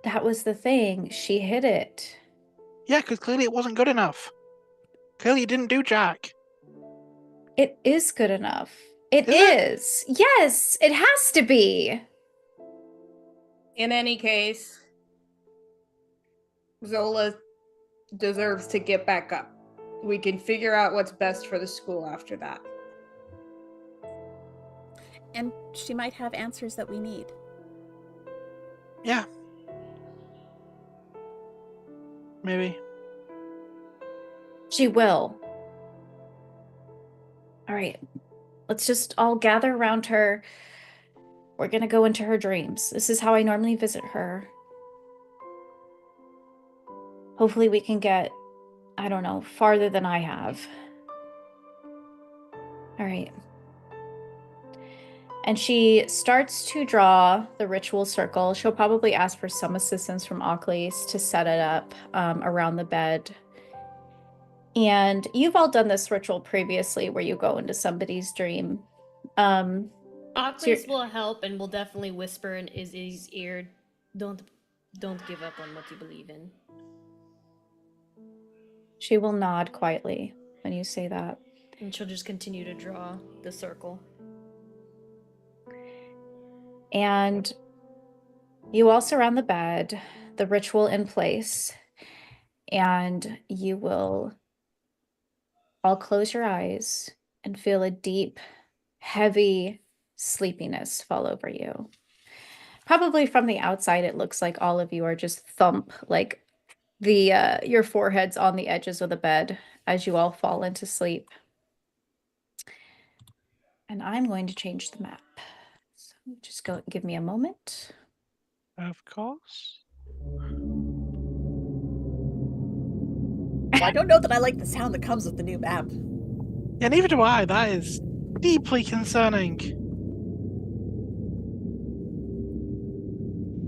That was the thing. She hid it. Yeah, because clearly it wasn't good enough. Clearly it didn't do jack. It is good enough. It Is it? is. Yes, it has to be. In any case, Zola deserves to get back up. We can figure out what's best for the school after that. And she might have answers that we need. Yeah. Maybe. She will. All right. Let's just all gather around her. We're going to go into her dreams. This is how I normally visit her. Hopefully we can get, I don't know, farther than I have. All right. And she starts to draw the ritual circle. She'll probably ask for some assistance from Ockley's to set it up around the bed. And you've all done this ritual previously where you go into somebody's dream. Oakley's will help and will definitely whisper in Izzy's ear, don't give up on what you believe in. She will nod quietly when you say that. And she'll just continue to draw the circle. And You all surround the bed, the ritual in place, and you will all close your eyes and feel a deep, heavy sleepiness fall over you. Probably from the outside, it looks like all of you are just thump, like the your foreheads on the edges of the bed as you all fall into sleep. And I'm going to change the map. So just go give me a moment. Of course. Well, I don't know that I like the sound that comes with the new map. Yeah, neither do I. That is deeply concerning.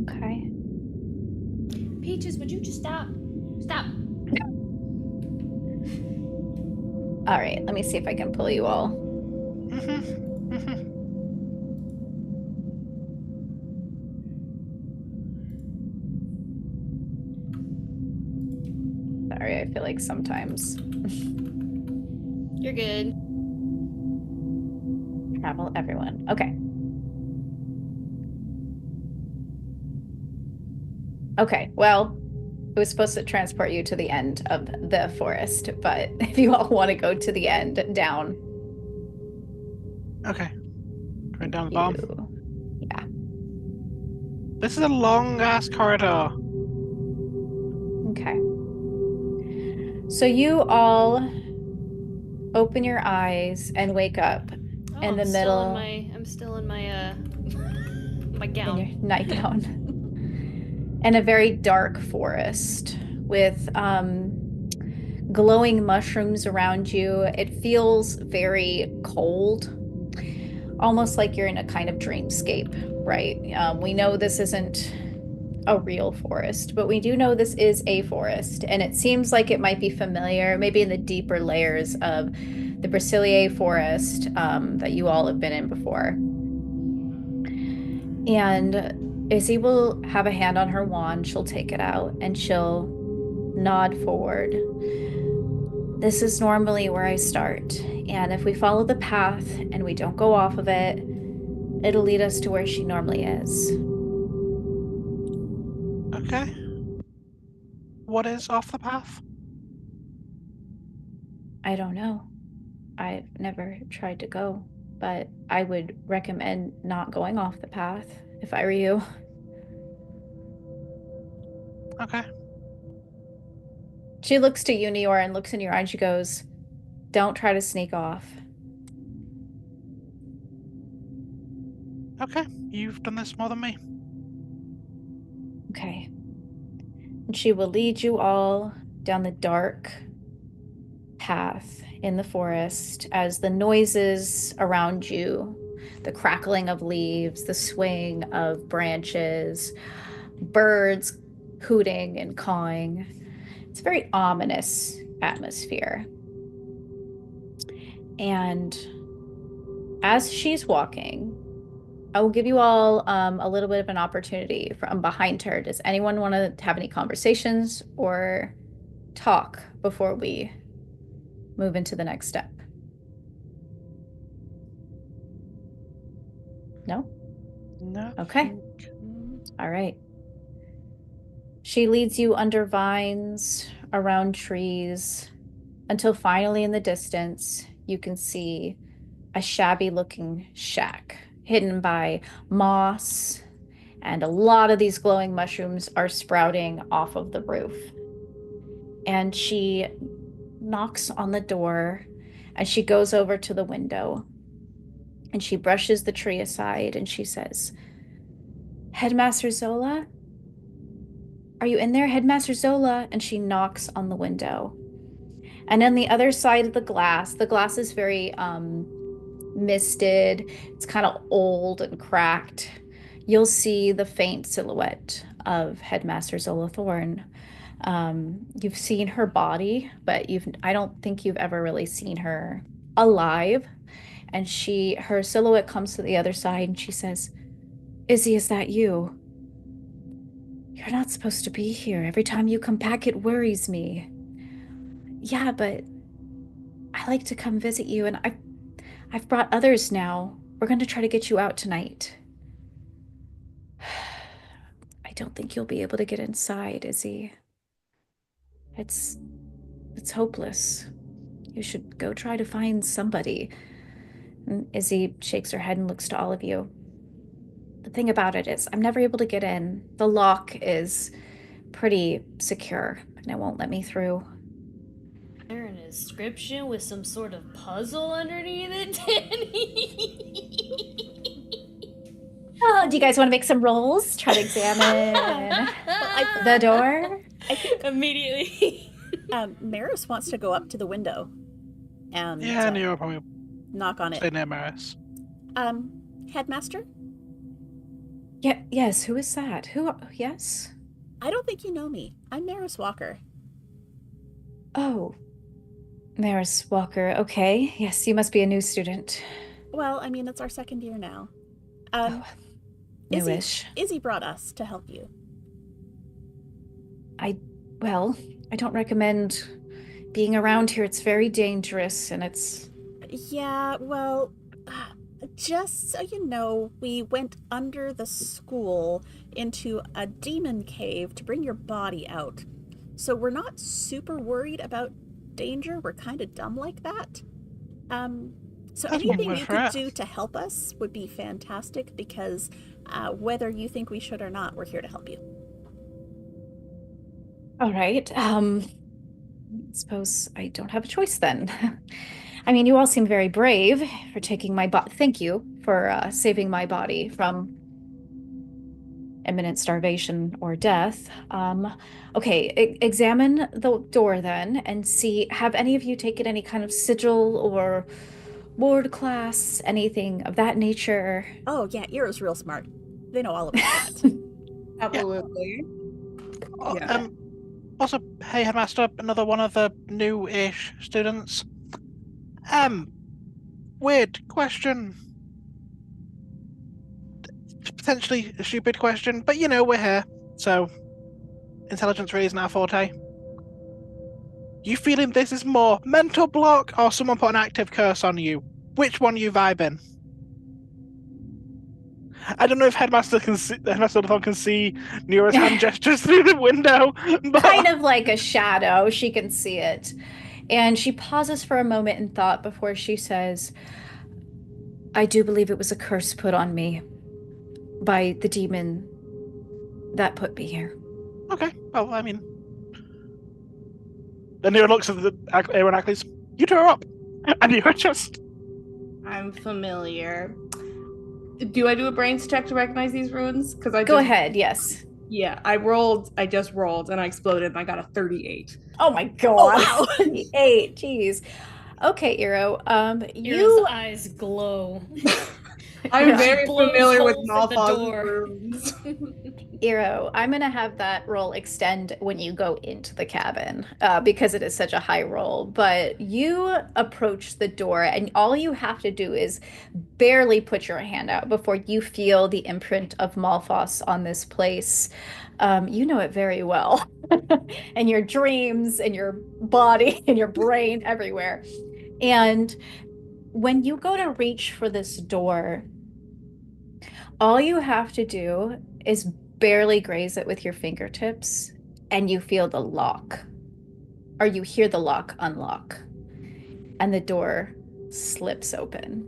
Okay. Peaches, would you just stop? Stop. All right, let me see if I can pull you all. Sorry, I feel like sometimes You're good. travel everyone. Okay. Okay, well, it was supposed to transport you to the end of the forest, but if you all want to go to the end, down. Okay. Going down the bottom. Yeah. This is a long ass corridor. Okay. So you all open your eyes and wake up Oh, in the I'm middle I'm still in my my in gown. your nightgown in a very dark forest with glowing mushrooms around you. It feels very cold, almost like you're in a kind of dreamscape, right? We know this isn't a real forest, but we do know this is a forest, and it seems like it might be familiar, maybe in the deeper layers of the Brasilia forest that you all have been in before. And Izzy will have a hand on her wand. She'll take it out and she'll nod forward. This is normally where I start. And if we follow the path and we don't go off of it, it'll lead us to where she normally is. Okay. What is off the path? I don't know. I've never tried to go, but I would recommend not going off the path if I were you. Okay. She looks to you, Niora, and looks in your eyes. And she goes, "Don't try to sneak off." Okay. You've done this more than me. Okay. And she will lead you all down the dark path in the forest as the noises around you, the crackling of leaves, the swaying of branches, birds hooting and cawing. It's a very ominous atmosphere. And as she's walking, I will give you all a little bit of an opportunity from behind her. Does anyone want to have any conversations or talk before we move into the next step? No? No. Okay. All right. She leads you under vines, around trees, until finally in the distance, you can see a shabby looking shack hidden by moss, and a lot of these glowing mushrooms are sprouting off of the roof. And she knocks on the door and she goes over to the window and she brushes the tree aside and she says, "Headmaster Zola? Are you in there, Headmaster Zola?" And she knocks on the window. And on the other side of the glass is very misted. It's kind of old and cracked. You'll see the faint silhouette of Headmaster Zola Thorne. You've seen her body, but I don't think you've ever really seen her alive. And her silhouette comes to the other side and she says, "Izzy, is that you? You're not supposed to be here. Every time you come back, it worries me." "Yeah, but I like to come visit you, and I've brought others now. We're going to try to get you out tonight." don't think you'll be able to get inside, Izzy. It's hopeless. You should go try to find somebody. And Izzy shakes her head and looks to all of you. The thing about it is, I'm never able to get in. The lock is pretty secure, and it won't let me through. Is there an inscription with some sort of puzzle underneath it, Danny? Oh, do you guys want to make some rolls? Try to examine the door? I think Immediately. Maris wants to go up to the window and Yeah, Nero probably knock on stay it. near Maris. Headmaster? Yeah, yes, who is that? Yes? I don't think you know me. I'm Maris Walker. Oh, Maris Walker. Okay, yes, you must be a new student. Well, I mean, it's our second year now. Newish. Izzy brought us to help you. Well, I don't recommend being around here. It's very dangerous, and it's... Yeah, well, just so you know, we went under the school into a demon cave to bring your body out. So we're not super worried about danger. We're kind of dumb like that. So That's anything one you word for could us. do to help us would be fantastic, because whether you think we should or not, we're here to help you. All right. Suppose I don't have a choice then. I mean, you all seem very brave for taking my body. Thank you for saving my body from imminent starvation or death. Okay, examine the door then and see, have any of you taken any kind of sigil or ward class, anything of that nature? Oh, yeah, Ero's real smart. They know all about that. Absolutely. Oh, Yeah. Also, hey, Headmaster, another one of the new-ish students. Weird question. Potentially a stupid question, but we're here, so intelligence really isn't our forte. You feeling this is more mental block or someone put an active curse on you? Which one are you vibing? I don't know if Headmaster Thorn can see Neura's hand gestures through the window, but Kind of like a shadow. She can see it. And she pauses for a moment in thought before she says, I do believe it was a curse put on me by the demon that put me here. Okay, well, I mean... Then Neura looks at the Aaron Ackley's, you two are up! And you are just... I'm familiar. Do I do a brains check to recognize these runes? Because Go ahead, yes. Yeah, I just rolled and I exploded and I got a 38. Oh my god. Oh, wow. 38, jeez. Okay, Eero, Ero's you... eyes glow. I'm Yeah. very Blows familiar with holes in the Malfoy's door. runes. Eero, I'm gonna have that roll extend when you go into the cabin, because it is such a high roll. But you approach the door, and all you have to do is barely put your hand out before you feel the imprint of Malphos on this place. You know it very well, and your dreams, and your body, and your brain, everywhere. And when you go to reach for this door, all you have to do is barely graze it with your fingertips, and you feel the lock, or you hear the lock unlock, and the door slips open.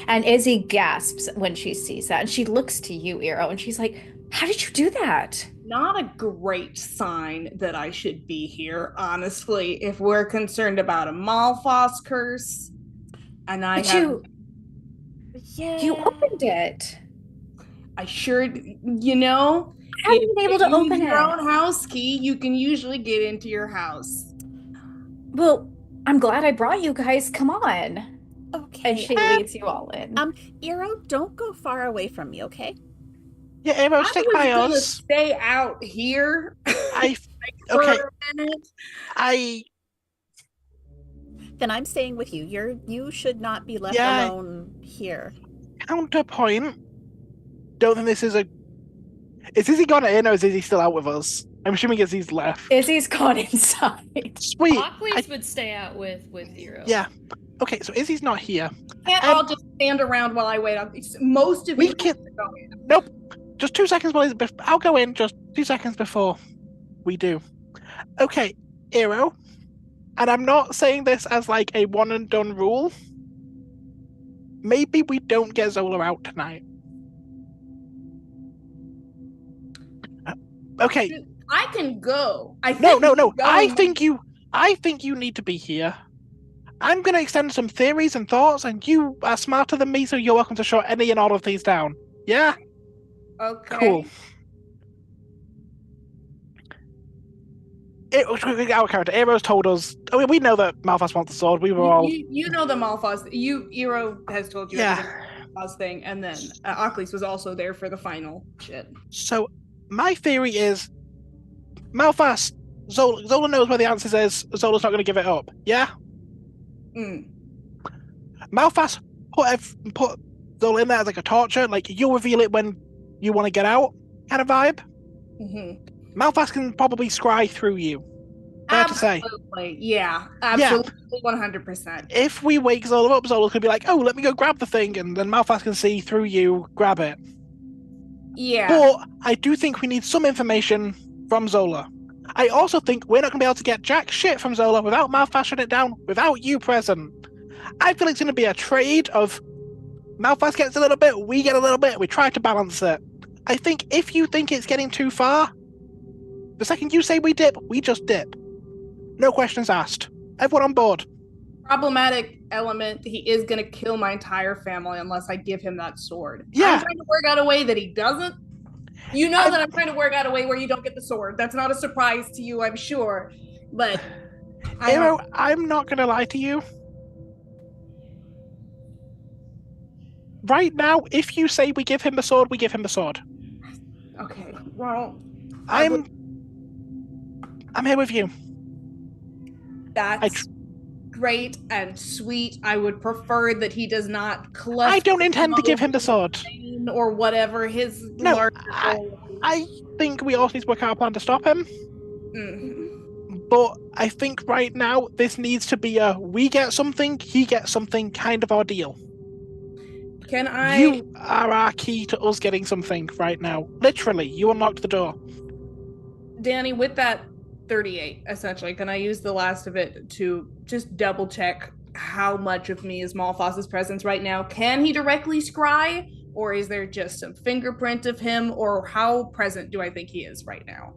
And Izzy gasps when she sees that, and she looks to you, Eero, and she's like, how did you do that? Not a great sign that I should be here, honestly, if we're concerned about a Malphos curse. And I But have... Yeah. you opened it. I sure, you know, How have you been able to if you open use your it? own house key, you can usually get into your house. Well, I'm glad I brought you guys. Come on. Okay. And she leads you all in. Eero, don't go far away from me, okay? Yeah, Aaron, I stick was by gonna us. stay out here I... for Okay, a minute. I... Then I'm staying with you. You should not be left Yeah. alone here. Counterpoint. Don't think this is a... Is Izzy gone in or is Izzy still out with us? I'm assuming Izzy's left. Izzy's gone inside. Sweet. Hawkleys would stay out with Eero. Yeah. Okay, so Izzy's not here. Can't all just stand around while I wait on most of We you can... have to go in. Nope. Just 2 seconds, please. I'll go in just 2 seconds before we do. Okay, Eero. And I'm not saying this as like a one and done rule. Maybe we don't get Zola out tonight. Okay. I can go. No. I think you need to be here. I'm going to extend some theories and thoughts, and you are smarter than me, so you're welcome to shut any and all of these down. Yeah? Okay. Cool. Our character, Eero's told us. I mean, we know that Malphas wants the sword. We were all. You know the Malphas. Eero has told you Yeah. the Malphas thing, and then Ocles was also there for the final shit. So, my theory is Malphas, Zola knows where the answer is. Zola's not going to give it up. Yeah? Malphas put Zola in there as like a torture. Like, you'll reveal it when you want to get out kind of vibe. Mm-hmm. Malphas can probably scry through you. Fair to say. Absolutely. Yeah. Absolutely. 100%. If we wake Zola up, Zola could be like, oh, let me go grab the thing. And then Malphas can see through you, grab it. Yeah. But I do think we need some information from Zola. I also think we're not going to be able to get jack shit from Zola without Malphas shutting it down, without you present. I feel it's going to be a trade of Malphas gets a little bit, we get a little bit, we try to balance it. I think if you think it's getting too far, the second you say we dip, we just dip. No questions asked. Everyone on board. Problematic element, he is going to kill my entire family unless I give him that sword. Yeah. I'm trying to work out a way that he doesn't. You know that I'm trying to work out a way where you don't get the sword. That's not a surprise to you, I'm sure. But Eero, I'm not going to lie to you. Right now, if you say we give him the sword, we give him the sword. Okay, well... I'm here with you. That's great and sweet. I would prefer that he does not cleft... I don't intend to give him the sword. Or whatever his No, I think we also need to work out a plan to stop him. Mm-hmm. But I think right now, this needs to be a we get something, he gets something kind of ordeal. Can I... You are our key to us getting something right now. Literally, you unlocked the door. Danny, with that 38, essentially, can I use the last of it to just double check how much of me is Malphas's presence right now? Can he directly scry? Or is there just some fingerprint of him? Or how present do I think he is right now?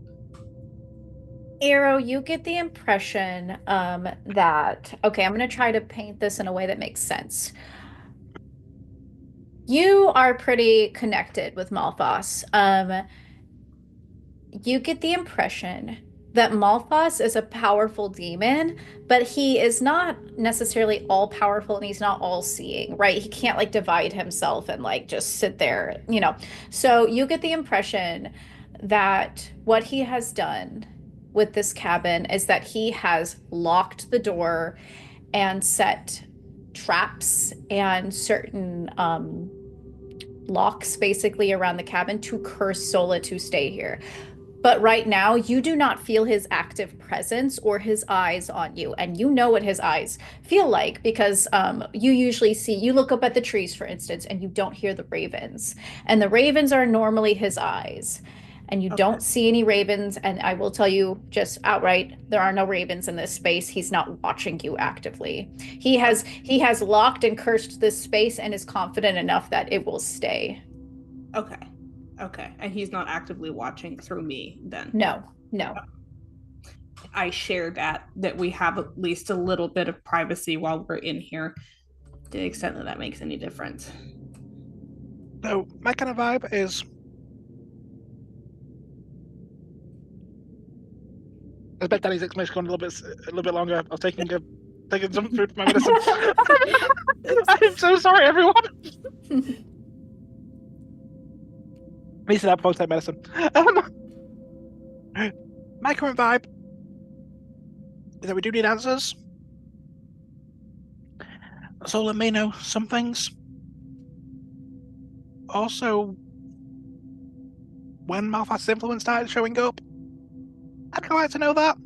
Eero, you get the impression that... Okay, I'm going to try to paint this in a way that makes sense. You are pretty connected with Malphas. You get the impression that Malphas is a powerful demon, but he is not necessarily all powerful and he's not all seeing, right? He can't like divide himself and like just sit there, you know. So you get the impression that what he has done with this cabin is that he has locked the door and set traps and certain locks basically around the cabin to curse Zola to stay here. But right now, you do not feel his active presence or his eyes on you. And you know what his eyes feel like because you usually you look up at the trees, for instance, and you don't hear the ravens. And the ravens are normally his eyes. And you don't see any ravens. And I will tell you just outright, there are no ravens in this space. He's not watching you actively. He has locked and cursed this space and is confident enough that it will stay. Okay. And he's not actively watching through me then? No. I share that we have at least a little bit of privacy while we're in here, to the extent that makes any difference. So, my kind of vibe is... I bet Danny's explanation going a little bit longer. I was taking some food for my medicine. I'm so sorry, everyone. At least that folks take medicine. My current vibe is that we do need answers. Zola may know some things. Also, when Malphas's influence started showing up, I'd kind of like to know that.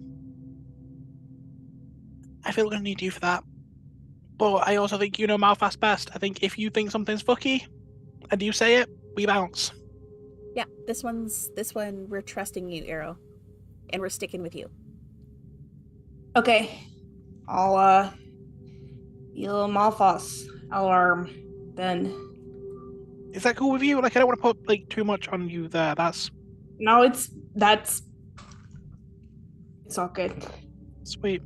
I feel we're going to need you for that. But I also think you know Malphas best. I think if you think something's fucky and you say it, we bounce. Yeah, this one we're trusting you, Arrow. And we're sticking with you. Okay. I'll heal Malphos alarm then. Is that cool with you? Like, I don't want to put like too much on you there. That's No, it's all good. sweet.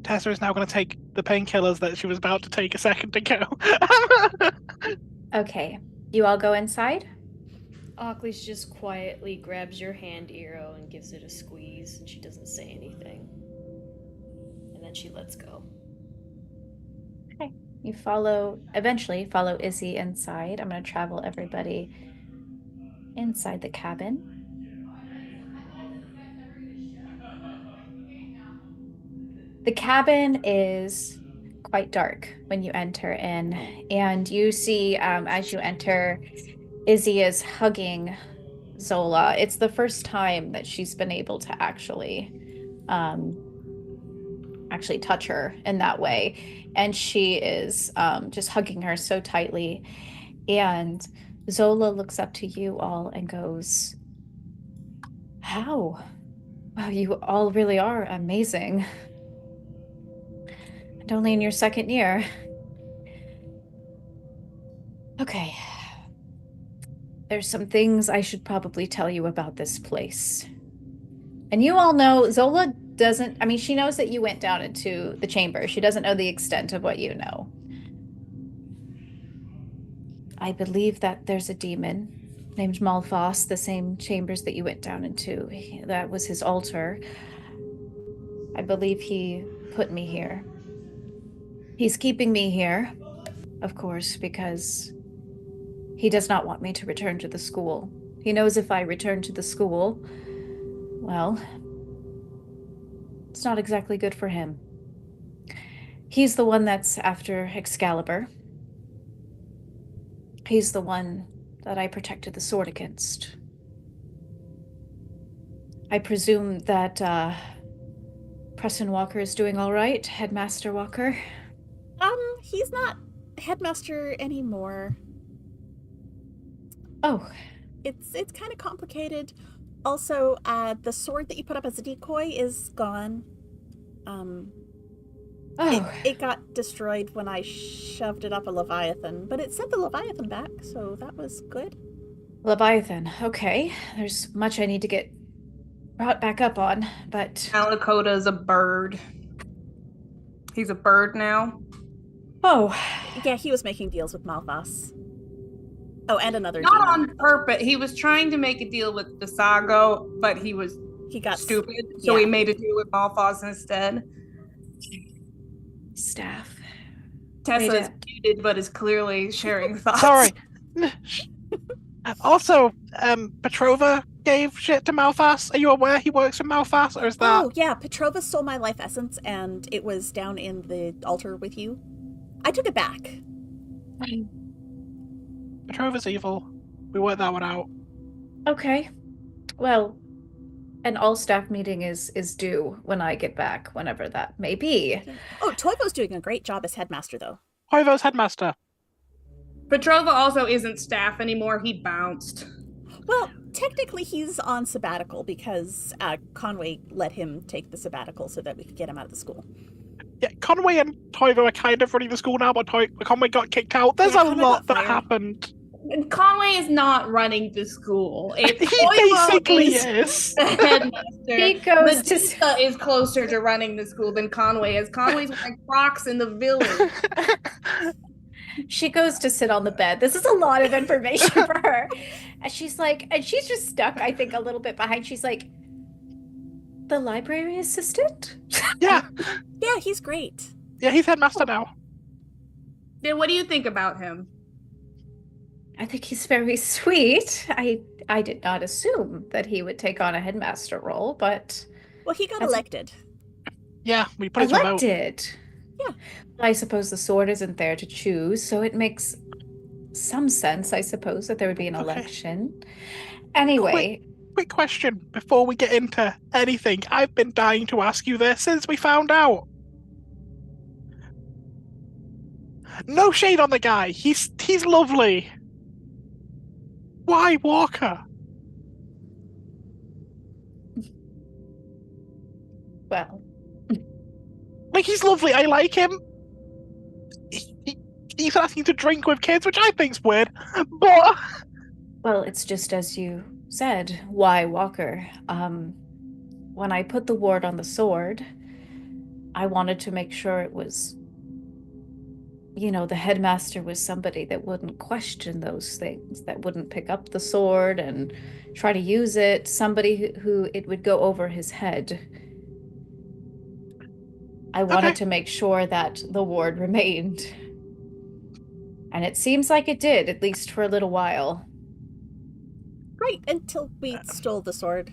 Tessa is now going to take the painkillers that she was about to take a second ago. Okay. You all go inside? Ockley's just quietly grabs your hand, Eero, and gives it a squeeze, and she doesn't say anything. And then she lets go. Okay. You eventually follow Izzy inside. I'm going to travel everybody inside the cabin. The cabin is quite dark when you enter in, and you see as you enter, Izzy is hugging Zola. It's the first time that she's been able to actually touch her in that way, and she is just hugging her so tightly. And Zola looks up to you all and goes, "How? Wow, you all really are amazing. And only in your second year." Okay. There's some things I should probably tell you about this place. And you all know Zola doesn't, I mean, she knows that you went down into the chamber. She doesn't know the extent of what you know. I believe that there's a demon named Malphos, the same chambers that you went down into. That was his altar. I believe he put me here. He's keeping me here, of course, because he does not want me to return to the school. He knows if I return to the school, well, it's not exactly good for him. He's the one that's after Excalibur. He's the one that I protected the sword against. I presume that Preston Walker is doing all right, Headmaster Walker? He's not headmaster anymore. Oh. It's kind of complicated. Also, the sword that you put up as a decoy is gone. It got destroyed when I shoved it up a Leviathan, but it sent the Leviathan back, so that was good. Leviathan, okay. There's much I need to get brought back up on, but... Malakota's a bird. He's a bird now. Oh. Yeah, he was making deals with Malphos. Oh, and another Not demon. on purpose. He was trying to make a deal with Desago, but he got stupid, so he made a deal with Malphos instead. Staff. Tessa is muted, but is clearly sharing thoughts. Sorry. Also, Petrova gave shit to Malphas. Are you aware he works with Malphas, or is that... Oh, yeah, Petrova stole my life essence, and it was down in the altar with you. I took it back. Petrova's evil. We worked that one out. Okay. Well, an all-staff meeting is due when I get back, whenever that may be. Oh, Toivo's doing a great job as headmaster, though. Toivo's headmaster. Petrova also isn't staff anymore. He bounced. Well, technically he's on sabbatical because Conway let him take the sabbatical so that we could get him out of the school. Yeah, Conway and Toivo are kind of running the school now, but Conway got kicked out. There's a lot that happened. And Conway is not running the school. He basically is. The headmaster. He goes Medusa is closer to running the school than Conway is. Conway's like Crocs in the village. She goes to sit on the bed. This is a lot of information for her. And she's like, and she's just stuck, I think, a little bit behind. She's like, the library assistant? Yeah. Yeah, he's great. Yeah, he's headmaster now. Then what do you think about him? I think he's very sweet. I did not assume that he would take on a headmaster role, but... Well, he got elected. Yeah, we put it to a vote. Elected? Yeah. I suppose the sword isn't there to choose, so it makes some sense, I suppose, that there would be an election. Anyway... Quick question before we get into anything. I've been dying to ask you this since we found out. No shade on the guy. He's lovely. Why Walker? Well, Like, he's lovely. I like him. He's asking to drink with kids, which I think's weird. But well, it's just as you said, why Walker? When I put the ward on the sword, I wanted to make sure it was, the headmaster was somebody that wouldn't question those things, that wouldn't pick up the sword and try to use it, somebody who it would go over his head. I wanted Okay. to make sure that the ward remained. And it seems like it did, at least for a little while. Right, until we stole the sword.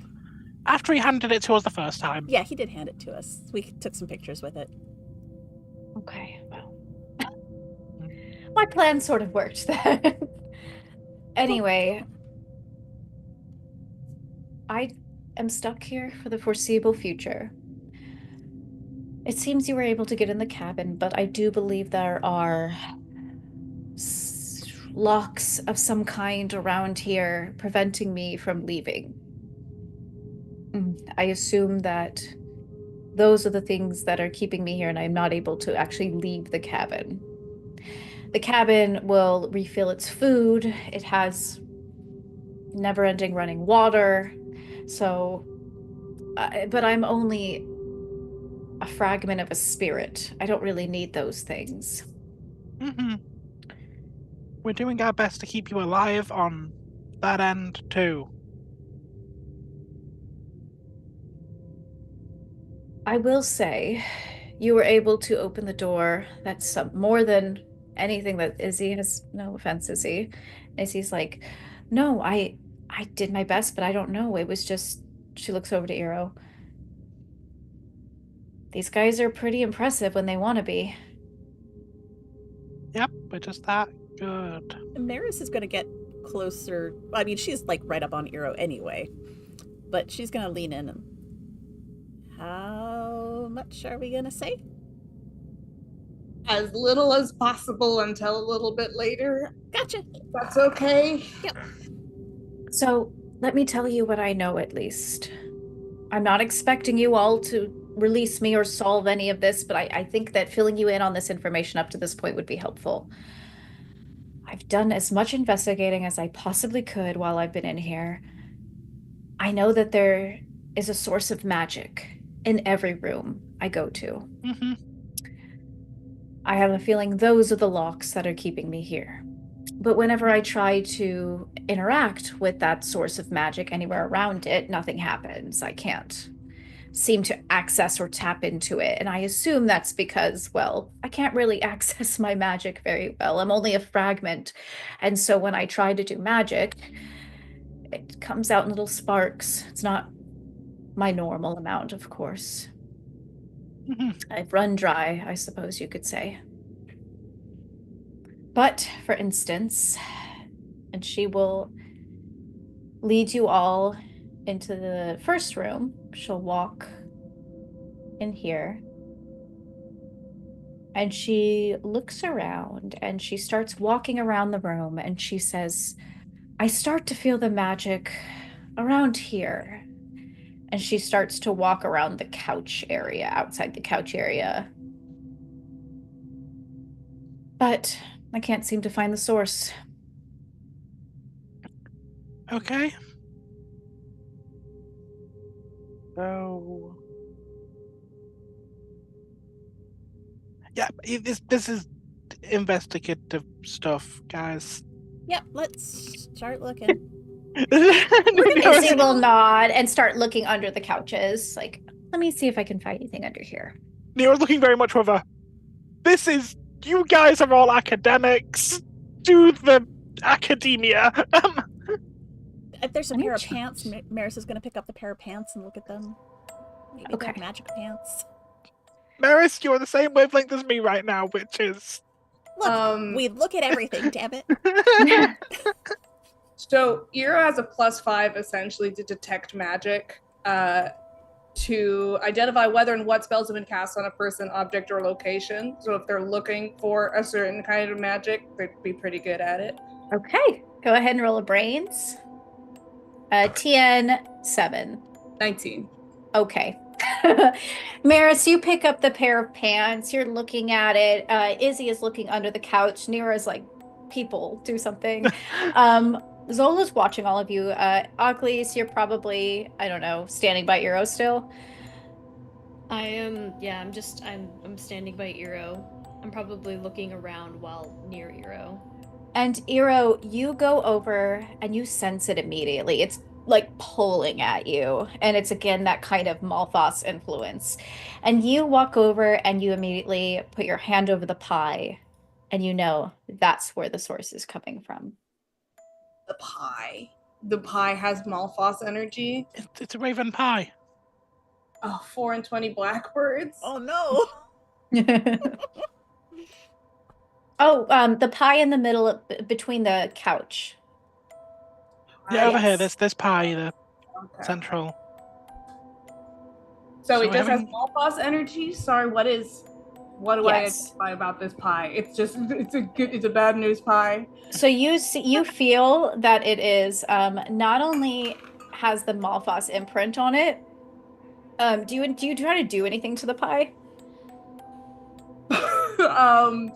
After he handed it to us the first time. Yeah, he did hand it to us. We took some pictures with it. Okay, well. My plan sort of worked then. Anyway, I am stuck here for the foreseeable future. It seems you were able to get in the cabin, but I do believe there are locks of some kind around here preventing me from leaving. I assume that those are the things that are keeping me here, and I'm not able to actually leave the cabin. The cabin will refill its food. It has never-ending running water. So, but I'm only a fragment of a spirit. I don't really need those things. Mm-hmm. We're doing our best to keep you alive on that end, too. I will say, you were able to open the door. That's more than anything that Izzy has. No offense, Izzy. Izzy's like, no, I did my best, but I don't know. It was just. She looks over to Eero. These guys are pretty impressive when they want to be. Yep, we're just that good. Maris is going to get closer. I mean, she's like right up on Eero anyway. But she's going to lean in and... How much are we going to say? As little as possible until a little bit later. Gotcha. That's okay. Yep. So, let me tell you what I know at least. I'm not expecting you all to release me or solve any of this, but I think that filling you in on this information up to this point would be helpful. I've done as much investigating as I possibly could while I've been in here. I know that there is a source of magic in every room I go to. Mm-hmm. I have a feeling those are the locks that are keeping me here. But whenever I try to interact with that source of magic anywhere around it, nothing happens. I can't seem to access or tap into it. And I assume that's because, well, I can't really access my magic very well. I'm only a fragment. And so when I try to do magic, it comes out in little sparks. It's not my normal amount, of course. Mm-hmm. I've run dry, I suppose you could say. But, for instance, and she will lead you all into the first room. She'll walk in here. And she looks around and she starts walking around the room and she says, I start to feel the magic around here. And she starts to walk around the couch area, outside the couch area. But I can't seem to find the source. Okay. So... yeah, this is investigative stuff, guys. Yep, let's start looking. Izzy will nod and start looking under the couches. Like, let me see if I can find anything under here. Nero's looking very much with a, this is, you guys are all academics. Do the academia. If there's a Let me pair of check. pants, Maris is going to pick up the pair of pants and look at them. Maybe Okay. they're magic pants. Maris, you're the same wavelength as me right now, which is... Look, we look at everything, damn it. So Eero has a +5 essentially to detect magic, to identify whether and what spells have been cast on a person, object, or location. So if they're looking for a certain kind of magic, they'd be pretty good at it. Okay, Go ahead and roll a brains. TN 7. 19. Okay. Maris, you pick up the pair of pants. You're looking at it. Izzy is looking under the couch. Nira's like, people, do something. Zola's watching all of you. Oglis, you're probably, I don't know, standing by Eero still. I am, yeah, I'm standing by Eero. I'm probably looking around while near Eero. And Eero, you go over and you sense it immediately. It's like pulling at you. And it's again that kind of Malphas influence. And you walk over and you immediately put your hand over the pie. And you know that's where the source is coming from. The pie. The pie has Malphas energy. It's a raven pie. Oh, 4 and 20 blackbirds. Oh no! Oh, the pie in the middle between the couch. Yeah, over here. Yes. There's pie, the Okay. central. So So it just has having- Malphas energy. Sorry, what do I Yes. identify about this pie? It's a bad news pie. So you feel that it is not only has the Malphas imprint on it. Do you try to do anything to the pie? I'm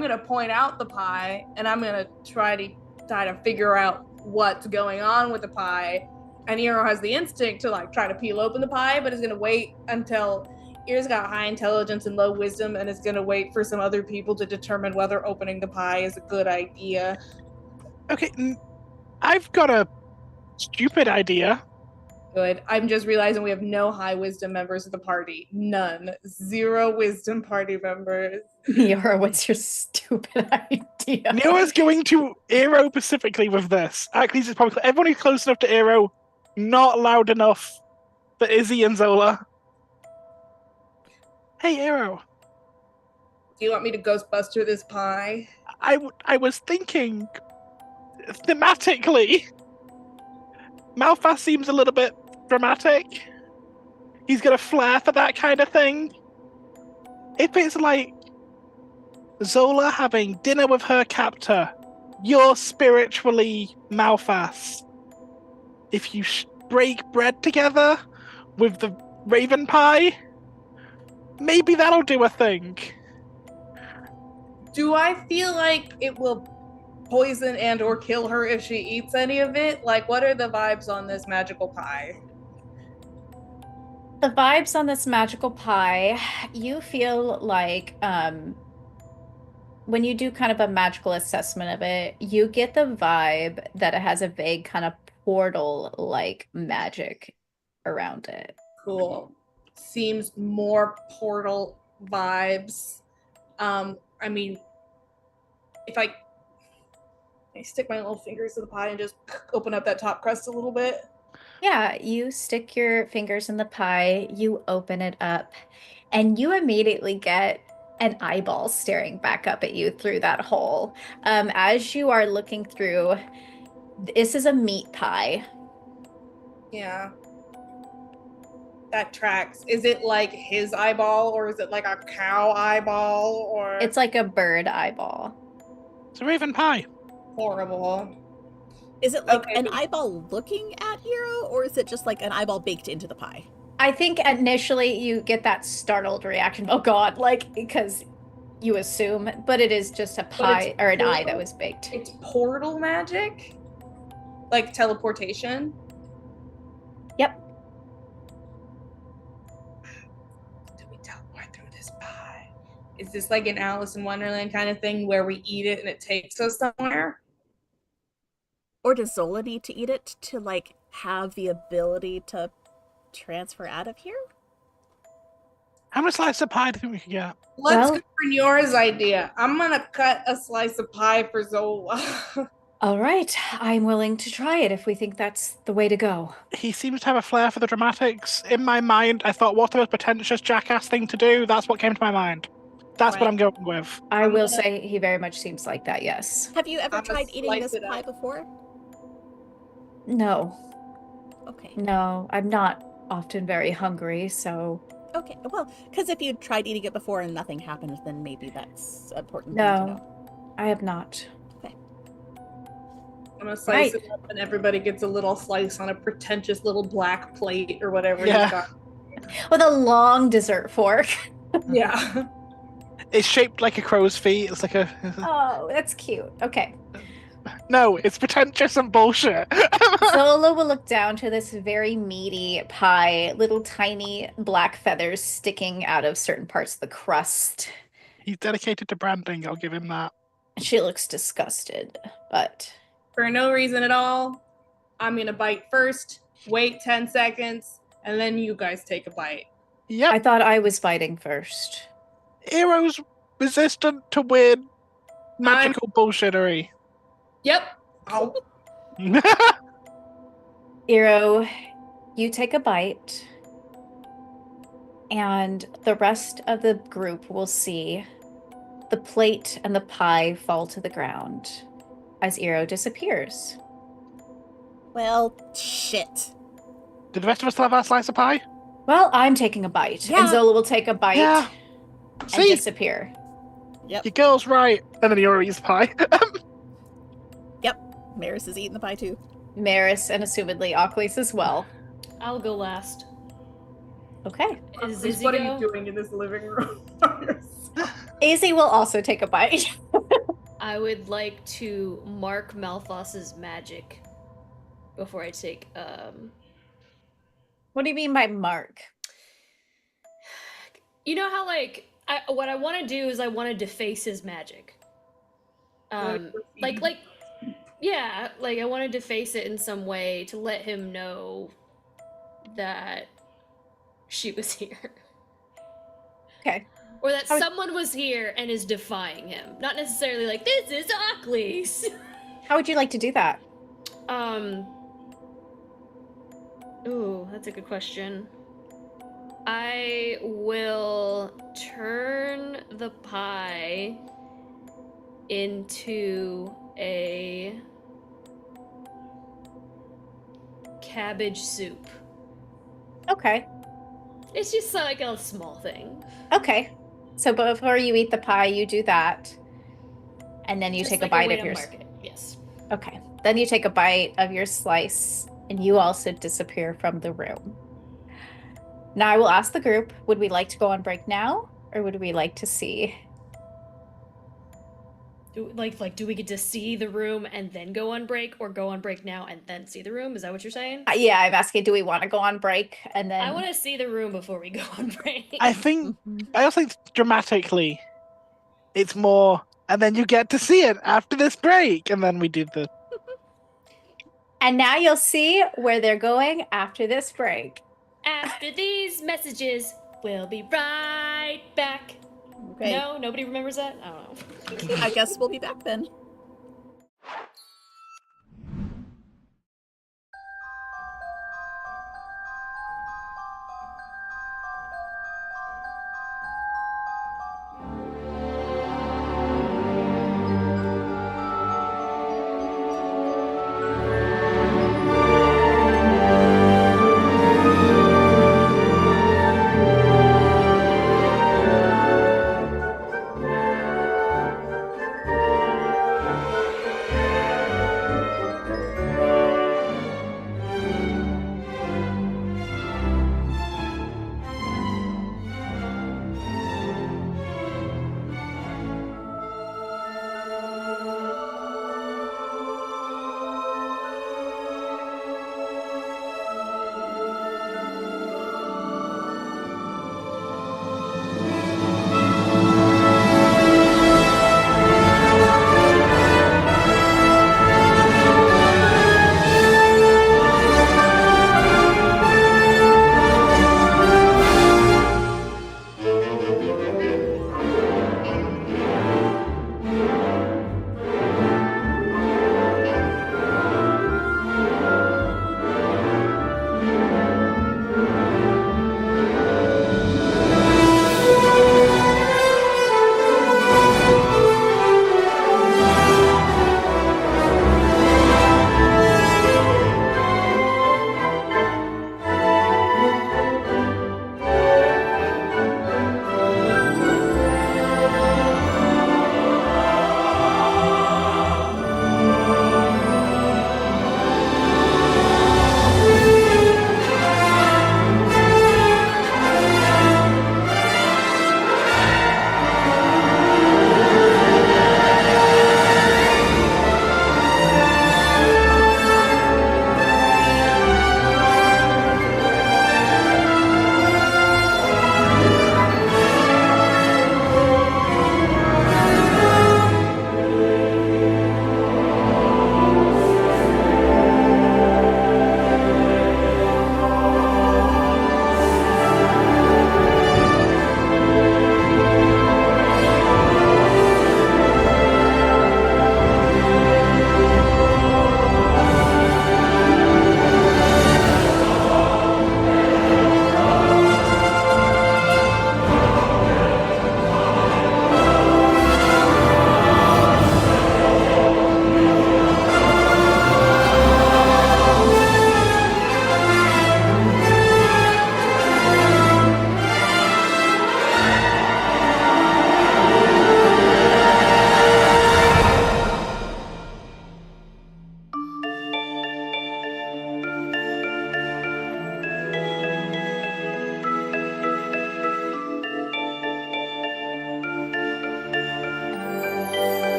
gonna point out the pie, and I'm gonna try to figure out what's going on with the pie. And Eero has the instinct to like try to peel open the pie, but is gonna wait until Eero's got high intelligence and low wisdom, and is gonna wait for some other people to determine whether opening the pie is a good idea. Okay, I've got a stupid idea. Good. I'm just realizing we have no high wisdom members of the party. None. 0 wisdom party members. Yara, what's your stupid idea? Neo's going to Eero specifically with this. Actually, this is probably everyone who's close enough to Eero, not loud enough for Izzy and Zola. Hey, Eero. Do you want me to Ghostbuster this pie? I was thinking, thematically, Malphas seems a little bit dramatic. He's got a flair for that kind of thing. If it's like Zola having dinner with her captor, you're spiritually Malphas. If you break bread together with the raven pie, maybe that'll do a thing. Do I feel like it will poison and or kill her if she eats any of it? Like, what are the vibes on this magical pie? The vibes on this magical pie, you feel like when you do kind of a magical assessment of it, you get the vibe that it has a vague kind of portal-like magic around it. Cool. Seems more portal vibes. I mean, if I stick my little fingers in the pie and just open up that top crust a little bit. Yeah, you stick your fingers in the pie, you open it up, and you immediately get an eyeball staring back up at you through that hole. As you are looking through, this is a meat pie. Yeah. That tracks. Is it like his eyeball, or is it like a cow eyeball, or It's like a bird eyeball. It's a raven pie. horrible? Is it like Okay. an eyeball looking at Eero, or is it just like an eyeball baked into the pie? I think initially you get that startled reaction. Oh God, like because you assume, but it is just a pie or an eye that was baked. It's portal magic? Like teleportation? Yep. Do we teleport through this pie? Is this like an Alice in Wonderland kind of thing where we eat it and it takes us somewhere? Or does Zola need to eat it to like have the ability to transfer out of here? How many slices of pie do you think we could get? Let's Well- go for yours idea. I'm gonna cut a slice of pie for Zola. All right, I'm willing to try it if we think that's the way to go. He seems to have a flair for the dramatics. In my mind, I thought, what the most pretentious jackass thing to do? That's what came to my mind. That's what Right. I'm going with. I will gonna- say he very much seems like that, yes. Have you ever I'm gonna tried eating slice this it pie up. before? No, Okay. no, I'm not often very hungry, so Okay. Well, because if you tried eating it before and nothing happened, then maybe that's an important thing to no, know. I have not. I'm gonna slice it up, and everybody gets a little slice on a pretentious little black plate or whatever he's got. With a long dessert fork. Yeah. It's shaped like a crow's feet. It's like a. Oh, that's cute. Okay. No, it's pretentious and bullshit. Zola will look down to this very meaty pie, little tiny black feathers sticking out of certain parts of the crust. He's dedicated to branding. I'll give him that. She looks disgusted, but For no reason at all, I'm gonna bite first, wait 10 seconds, and then you guys take a bite. Yep. I thought I was biting first. Heroes resistant to weird magical bullshittery. Yep. Oh. Iro, you take a bite, and the rest of the group will see the plate and the pie fall to the ground as Iro disappears. Well, shit. Did the rest of us have our slice of pie? Well, I'm taking a bite, and Zola will take a bite and See? disappear. Yep. Your girl's right. And then Yuri eats pie. Yep. Maris is eating the pie too. Maris and assumedly Ocklys as well. I'll go last. Okay. Is Liz, Izzy what go? are you doing in this living room? Izzy will also take a bite. I would like to mark Malphos's magic before I take What do you mean by mark? You know how what I want to do is I want to deface his magic. Yeah, like I want to deface it in some way to let him know that she was here. Okay. Or that someone was here and is defying him. Not necessarily like, this is Ocklys! How would you like to do that? Ooh, that's a good question. I will turn the pie into a cabbage soup. Okay. It's just like a small thing. Okay. So before you eat the pie, you do that. And then you Just take like a bite way of to yours. mark it. Yes. Okay. Then you take a bite of your slice and you also disappear from the room. Now I will ask the group, would we like to go on break now or would we like to see? Do we get to see the room and then go on break, or go on break now and then see the room? Is that what you're saying? Yeah, I'm asking, do we want to go on break and then... I want to see the room before we go on break. I also think dramatically, it's more, and then you get to see it after this break, and then we do the... And now you'll see where they're going after this break. After these messages, we'll be right back. Okay. No, nobody remembers that? I don't know. I guess we'll be back then.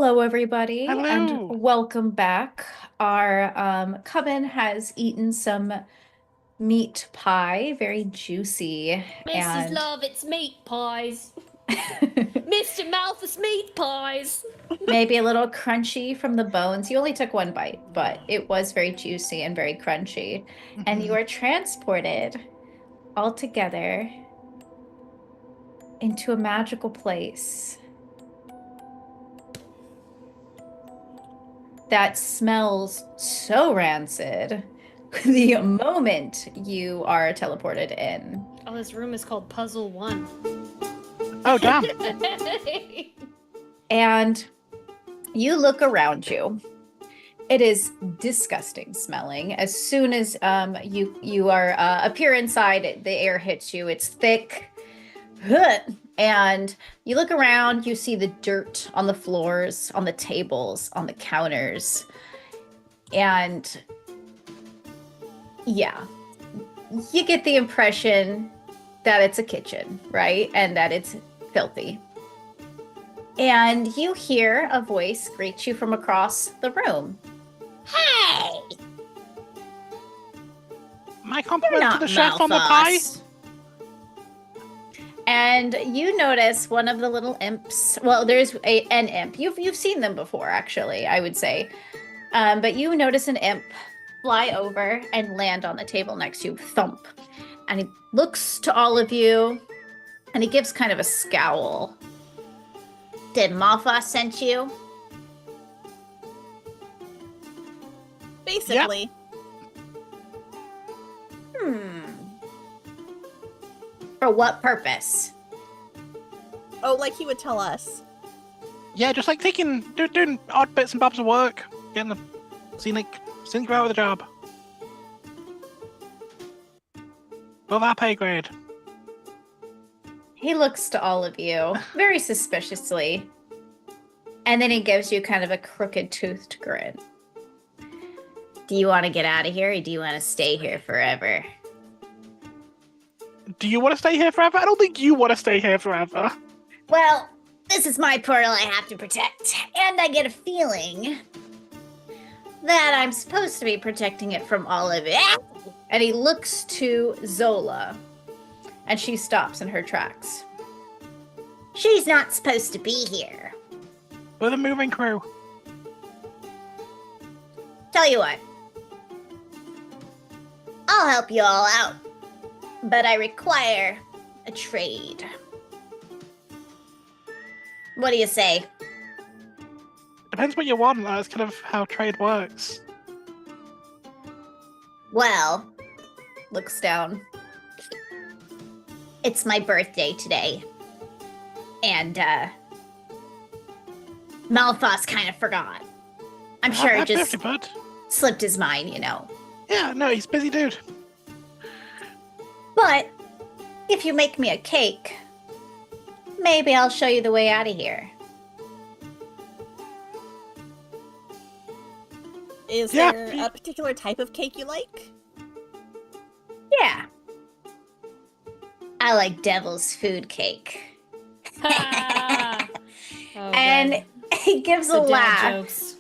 Hello, everybody, Hello. and welcome back. Our Coven has eaten some meat pie, very juicy, Mrs. and Love, it's meat pies. Mr. Malthus meat pies. maybe a little crunchy from the bones. You only took one bite, but it was very juicy and very crunchy. And you are transported all together into a magical place that smells so rancid the moment you are teleported in. Oh, this room is called Puzzle 1. Oh, damn. And you look around you. It is disgusting smelling. As soon as you are appear inside, the air hits you. It's thick. And you look around, you see the dirt on the floors, on the tables, on the counters. And yeah, you get the impression that it's a kitchen, right? And that it's filthy. And you hear a voice greet you from across the room. Hey! My You're compliment to not the chef on the pie. Malphas. And you notice one of the little imps. Well, there's an imp. You've seen them before, actually, I would say. But you notice an imp fly over and land on the table next to you, thump. And he looks to all of you, and he gives kind of a scowl. Did Malphas send you? Basically. For what purpose? Oh, like he would tell us. Yeah, just like doing odd bits and bobs of work, getting the scenic out of the job. Above our pay grade. He looks to all of you very suspiciously, and then he gives you kind of a crooked-toothed grin. Do you want to get out of here, or do you want to stay here forever? Do you want to stay here forever? I don't think you want to stay here forever. Well, this is my portal I have to protect, and I get a feeling that I'm supposed to be protecting it from all of it. And he looks to Zola, and she stops in her tracks. She's not supposed to be here. We're the moving crew. Tell you what, I'll help you all out, but I require a trade. What do you say? Depends what you want. That's kind of how trade works. Well, looks down. It's my birthday today. And, Malphas kind of forgot. I'm sure it Happy just birthday, bud. slipped his mind, you know. Yeah, no, he's a busy dude. But, if you make me a cake, maybe I'll show you the way out of here. Is Yeah, there a particular type of cake you like? Yeah. I like devil's food cake. Oh, And good. he gives The a dad laugh. jokes.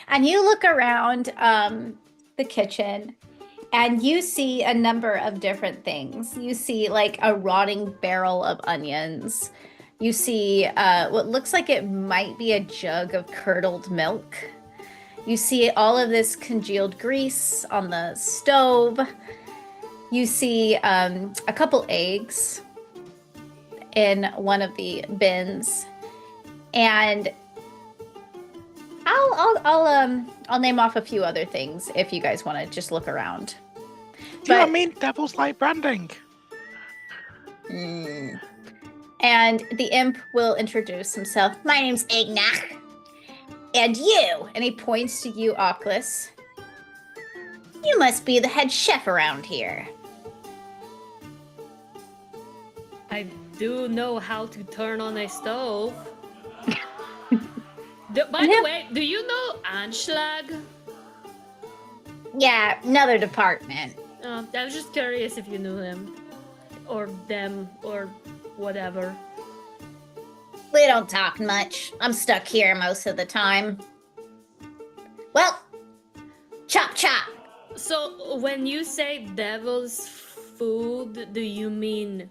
And you look around the kitchen and you see a number of different things. You see like a rotting barrel of onions. You see what looks like it might be a jug of curdled milk. You see all of this congealed grease on the stove. You see a couple eggs in one of the bins. And I'll name off a few other things if you guys want to just look around. Do you know what I mean? Devil's light branding. And the imp will introduce himself. My name's Ignach. And you, and he points to you, Oculus. You must be the head chef around here. I do know how to turn on a stove. By the way, do you know Anschlag? Yeah, another department. I was just curious if you knew him. Or them, or whatever. We don't talk much. I'm stuck here most of the time. Well, chop chop. So, when you say devil's food, do you mean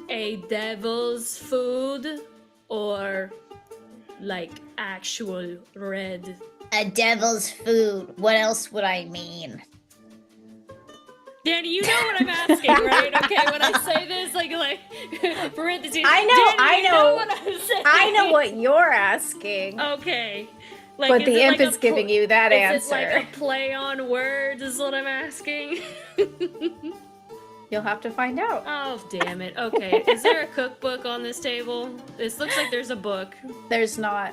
a devil's food? Or like actual red? A devil's food. What else would I mean? Danny, you know what I'm asking, right? Okay, when I say this, like parentheses. I know, Danny, I you know. what I'm saying. I know what you're asking. Okay. But is the it imp like is giving you that Is it answer. like a play on words is what I'm asking? You'll have to find out. Oh, damn it. Okay. Is there a cookbook on this table? This looks like there's a book. There's not.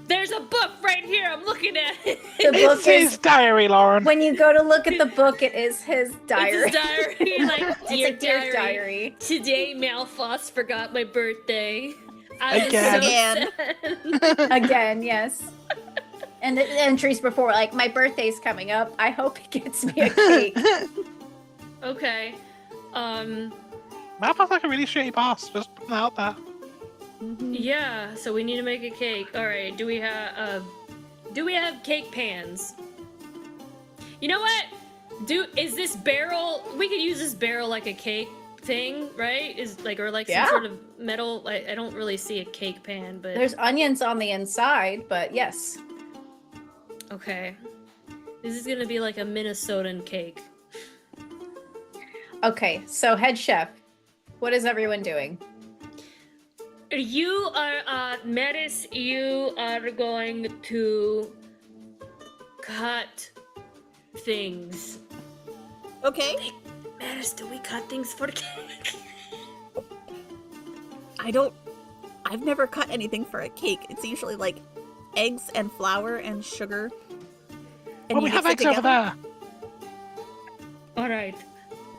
There's a book right here. I'm looking at it. The book It's his is. diary, Lauren. When you go to look at the book, it is his diary. It's his diary. Like, It's dear a dear diary. Today, Malfoss forgot my birthday. I was Again. so sad. Again, yes. And the entries before, like, my birthday's coming up. I hope he gets me a cake. Okay. Malfoy's like a really shitty boss. Just putting it out there. Yeah, so we need to make a cake. Alright, do we have cake pans? You know what? Is this barrel, we could use this barrel like a cake thing, right? Is like, or like Yeah. some sort of metal, I don't really see a cake pan, but There's onions on the inside, but yes. okay. This is gonna be like a Minnesotan cake. Okay, so head chef, what is everyone doing? You are, Metis, you are going to cut things. Okay. Metis, do we cut things for cake? I've never cut anything for a cake. It's usually like eggs and flour and sugar. And Well, we you have mix eggs it over together. There. Alright.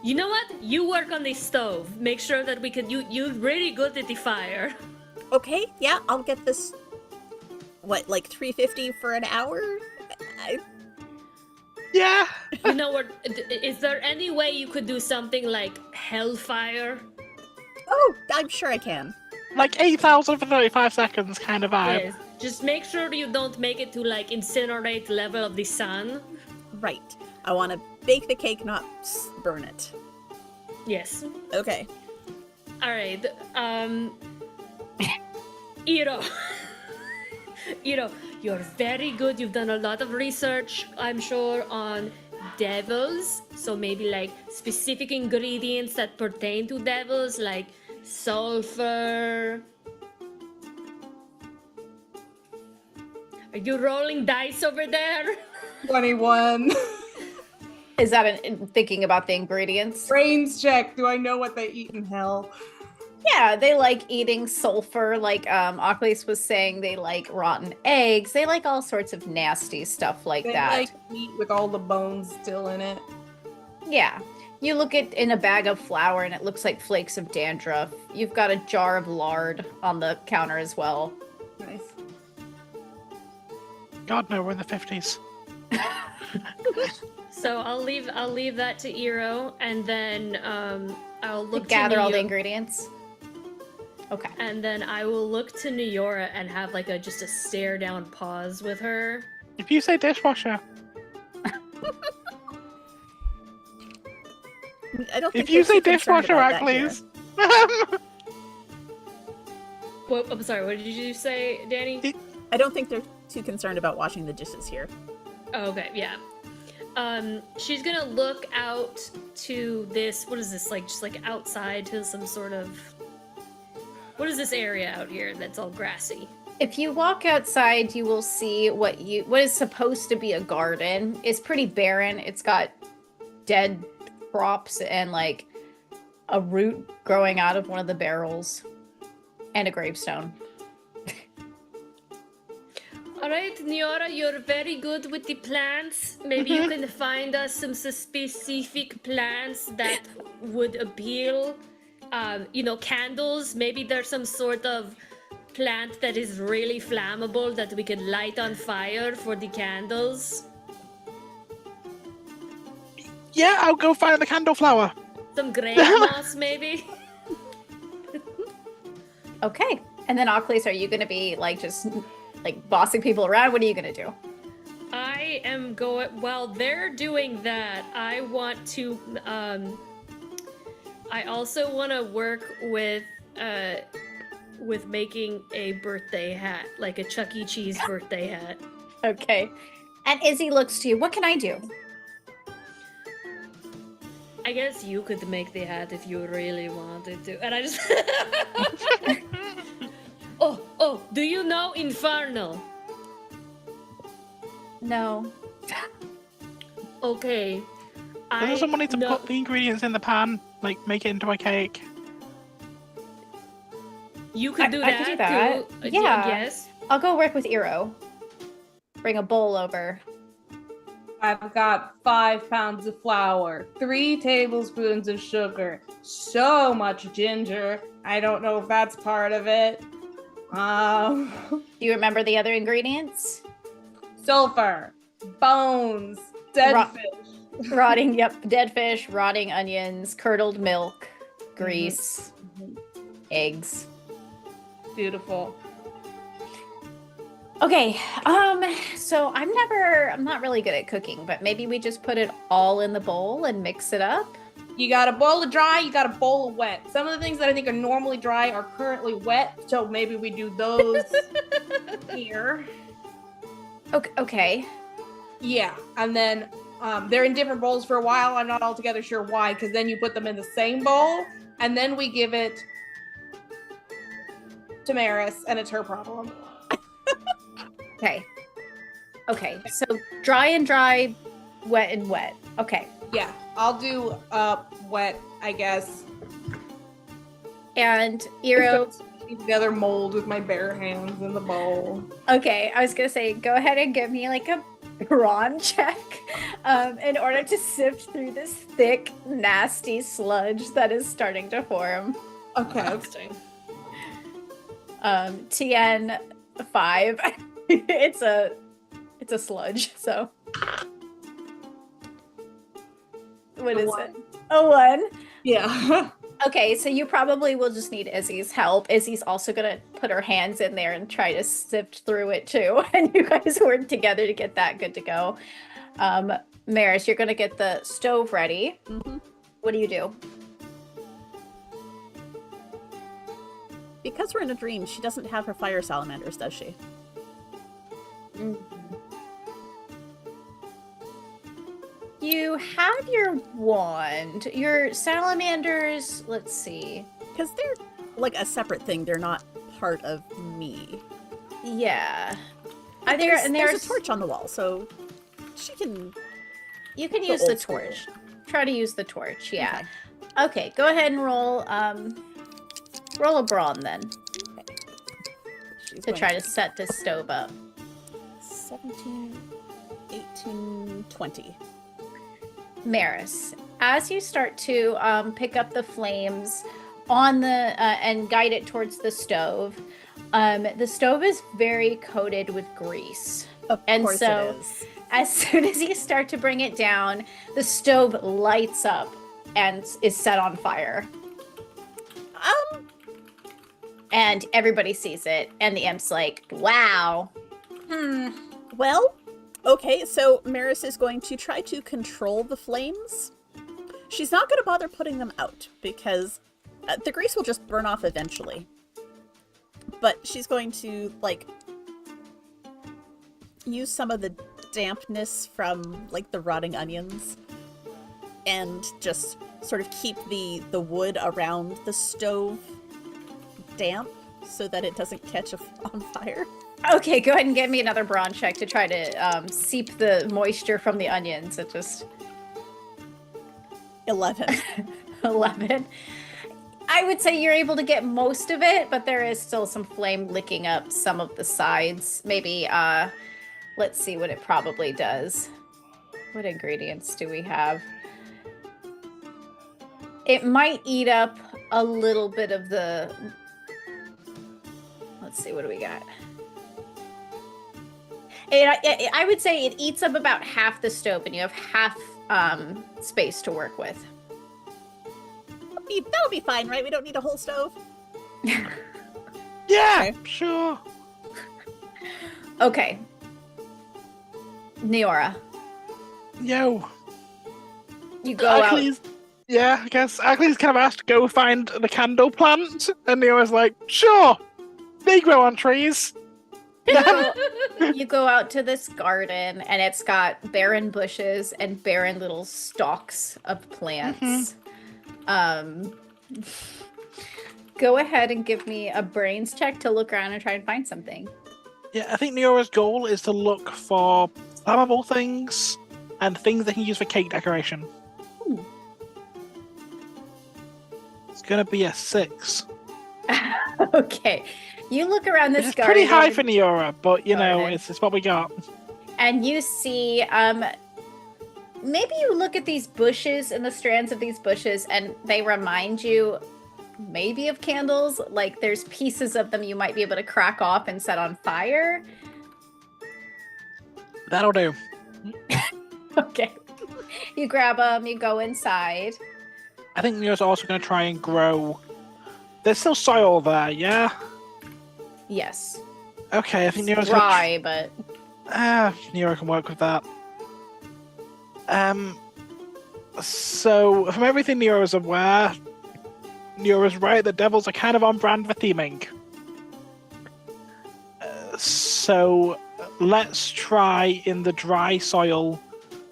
You know what? You work on the stove. Make sure that we can. You're really good at the fire. Okay, yeah, I'll get this. What, like $3.50 for an hour? Yeah. You know what? Is there any way you could do something like hellfire? Oh, I'm sure I can. Like 8,000 for 35 seconds kind of vibe. Yes. Just make sure you don't make it to like incinerate level of the sun. Right. I want to bake the cake, not burn it. Yes. Okay. All right. Iro. Iro, you're very good. You've done a lot of research, I'm sure, on devils. So maybe like specific ingredients that pertain to devils, like sulfur. Are you rolling dice over there? 21. Is that thinking about the ingredients? Brains check. Do I know what they eat in hell? Yeah, they like eating sulfur, like Ocleus was saying, they like rotten eggs, they like all sorts of nasty stuff like They that. like meat with all the bones still in it. Yeah. You look at in a bag of flour and it looks like flakes of dandruff. You've got a jar of lard on the counter as well. Nice. God, no, we're in the 50s. So I'll leave that to Iro, and then I'll To look gather to all the Neo- ingredients. Okay. and then I will look to Neora and have like just a stare down pause with her. If you say dishwasher, I don't think if you they're say too concerned dishwasher, about act, that here. please. Well, I'm sorry. What did you say, Danny? I don't think they're too concerned about washing the dishes here. Oh, okay, yeah. She's gonna look out to this. What is this like? Just like outside to some sort of. What is this area out here that's all grassy? If you walk outside, you will see what is supposed to be a garden. It's pretty barren. It's got dead crops and like a root growing out of one of the barrels and a gravestone. All right, Neora, you're very good with the plants. Maybe you can find us some specific plants that would appeal. Candles. Maybe there's some sort of plant that is really flammable that we could light on fire for the candles. Yeah, I'll go find the candle flower. Some grey moss, maybe. Okay. And then Ocles, are you going to be like just like bossing people around? What are you going to do? I am going. While they're doing that, I want to. I also want to work with making a birthday hat, like a Chuck E. Cheese birthday hat. Okay. And Izzy looks to you. What can I do? I guess you could make the hat if you really wanted to. And I just. Oh, do you know Infernal? No. Okay. Doesn't someone need to know- put the ingredients in the pan, like make it into a cake? You could do I that, could do that. too. Yeah. Yes. I'll go work with Eero. Bring a bowl over. I've got 5 pounds of flour, 3 tablespoons of sugar, so much ginger. I don't know if that's part of it. Do you remember the other ingredients? Sulfur, bones, dead Ro- fish. Rotting, dead fish, rotting onions, curdled milk, grease, eggs. Beautiful. Okay, so I'm not really good at cooking, but maybe we just put it all in the bowl and mix it up. You got a bowl of dry, you got a bowl of wet. Some of the things that I think are normally dry are currently wet, so maybe we do those here. Okay. Yeah, and then they're in different bowls for a while. I'm not altogether sure why, because then you put them in the same bowl, and then we give it to Maris, and it's her problem. Okay, so dry and dry, wet and wet. Okay. Yeah, I'll do wet, I guess. And Eero, Together mold with my bare hands in the bowl. okay, I was gonna say, go ahead and give me like a brawn check in order to sift through this thick, nasty sludge that is starting to form. Okay. Interesting. TN 5. It's a sludge, so. What is it? A 1. Yeah. Okay, so you probably will just need Izzy's help. Izzy's also gonna put her hands in there and try to sift through it too. And you guys work together to get that good to go. Maris, you're gonna get the stove ready. Mm-hmm. What do you do? Because we're in a dream, she doesn't have her fire salamanders, does she? You have your wand. Your salamanders, let's see. Because they're like a separate thing. They're not part of me. Yeah. But There's there's a torch on the wall, so she can... You can The use the old school. torch. Try to use the torch, yeah. Okay. Okay, go ahead and roll a brawn then She's to going try to set this stove up. 17, 18, 20. Maris, as you start to pick up the flames on the and guide it towards the stove is very coated with grease. Of And course so- it is. As soon as you start to bring it down, the stove lights up and is set on fire. And everybody sees it, and the imp's like, wow. Well, okay, so Maris is going to try to control the flames. She's not going to bother putting them out, because the grease will just burn off eventually. But she's going to, like, use some of the dampness from, like, the rotting onions and just sort of keep the wood around the stove damp so that it doesn't catch on fire. Okay, go ahead and give me another brawn check to try to seep the moisture from the onions. It just 11. 11. I would say you're able to get most of it, but there is still some flame licking up some of the sides. Maybe, let's see what it probably does. What ingredients do we have? It might eat up a little bit of the... Let's see, what do we got? I would say it eats up about half the stove, and you have half space to work with. That'll be fine, right? We don't need a whole stove. Yeah, Okay. sure. Okay. Neora, Yo. you go out. Achilles. Yeah, I guess Achilles kind of asked to go find the candle plant, and Neo's like, sure, they grow on trees. You go out to this garden, and it's got barren bushes and barren little stalks of plants. Go ahead and give me a brains check to look around and try and find something. Yeah, I think Neora's goal is to look for flammable things and things they can use for cake decoration. Ooh. It's gonna be a 6. Okay. You look around this It's garden. pretty high for Neora, but you know, Garden. it's what we got. And you see, maybe you look at these bushes and the strands of these bushes, and they remind you maybe of candles. Like there's pieces of them you might be able to crack off and set on fire. That'll do. Okay. You grab them, you go inside. I think Neo's also gonna try and grow. There's still soil there, yeah? Yes. Okay, I think Neo's Dry, but Nero can work with that. So from everything Nero is aware, Nero's right that devils are kind of on brand for theming. So let's try in the dry soil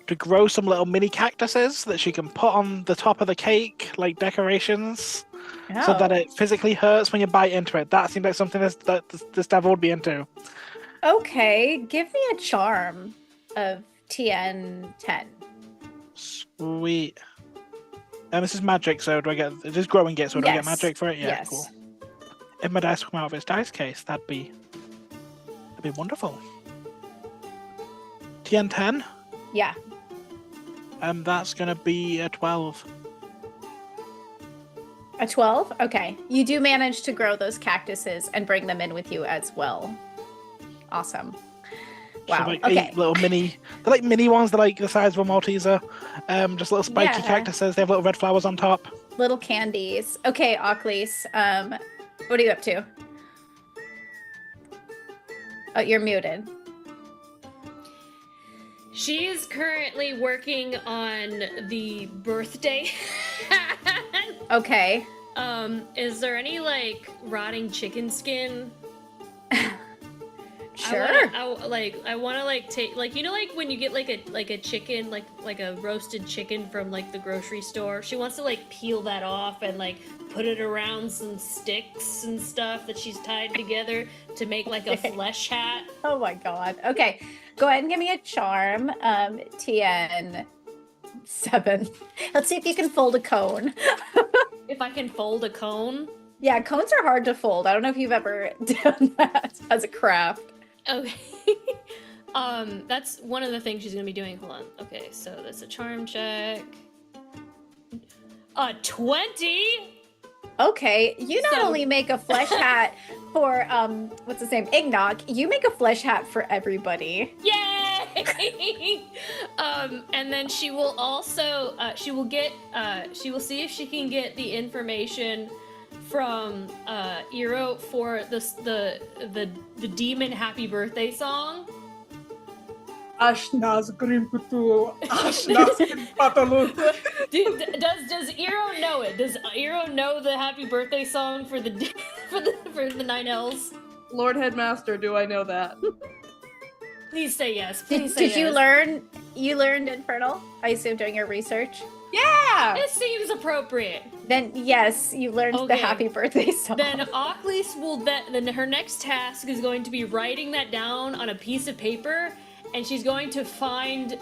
to grow some little mini cactuses that she can put on the top of the cake, like decorations, so that it physically hurts when you bite into it. That seems like something this devil would be into. Okay, give me a charm of TN 10. Sweet. And this is magic, so do I get... It is growing it, so do I get Yes. magic for it? Yeah, Yes. cool. If my dice come out of its dice case, that'd be wonderful. TN 10? Yeah. That's gonna be a 12. A 12? Okay. You do manage to grow those cactuses and bring them in with you as well. Awesome. Wow. So like Okay. 8 little mini... They're like mini ones, they're like the size of a Malteser. Just little spiky Yeah. cactuses, they have little red flowers on top. Little candies. Okay, Achilles. What are you up to? Oh, you're muted. She is currently working on the birthday. Okay. Is there any like rotting chicken skin? Sure. I want to like take like, you know, like when you get like a chicken, like a roasted chicken from like the grocery store. She wants to like peel that off and like put it around some sticks and stuff that she's tied together to make like a flesh hat. Oh my god. Okay. Go ahead and give me a charm. TN 7. Let's see if you can fold a cone. If I can fold a cone. Yeah, cones are hard to fold. I don't know if you've ever done that as a craft. Okay. That's one of the things she's gonna be doing. Hold on. Okay, so that's a charm check. 20. Okay, you not So- only make a flesh hat for what's his name, Ignog, you make a flesh hat for everybody. Yay! And then she will also she will see if she can get the information from Iro for the demon happy birthday song. Ashnaz Grimputu, Ashnaz Grimpatalu. Does Iro know it? Does Iro know the happy birthday song for the for the 9 L's? Lord Headmaster, do I know that? Please say yes. Please say Did you yes. learn? You learned Infernal, I assume, during your research. Yeah! It seems appropriate. Then yes, you learned the Okay. happy birthday song. Then Achilles will then her next task is going to be writing that down on a piece of paper, and she's going to find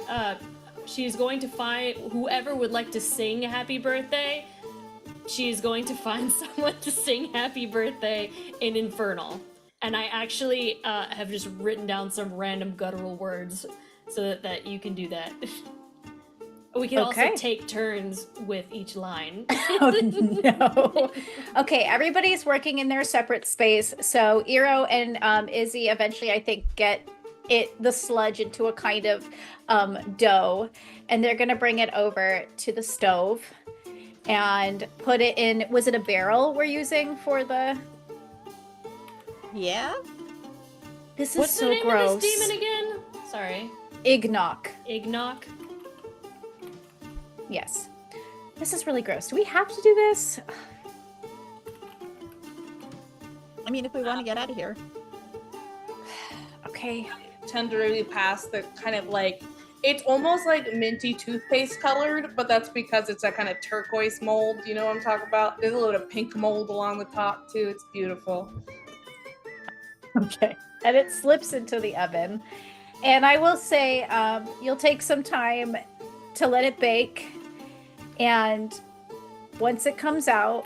whoever would like to sing happy birthday. She's going to find someone to sing happy birthday in Infernal. And I actually have just written down some random guttural words so that you can do that. We can Okay. also take turns with each line. Oh no. Okay, everybody's working in their separate space. So Iro and Izzy eventually, I think, get the sludge into a kind of dough, and they're gonna bring it over to the stove and put it in. Was it a barrel we're using for the? Yeah? This is What's so the name gross. of this demon again? Sorry. Ignock. Ignock. Yes. This is really gross. Do we have to do this? I mean, if we want to get out of here. Okay. Tenderly past the kind of like, it's almost like minty toothpaste colored, but that's because it's that kind of turquoise mold. You know what I'm talking about? There's a little bit of pink mold along the top too. It's beautiful. Okay. And it slips into the oven. And I will say, you'll take some time to let it bake. And once it comes out,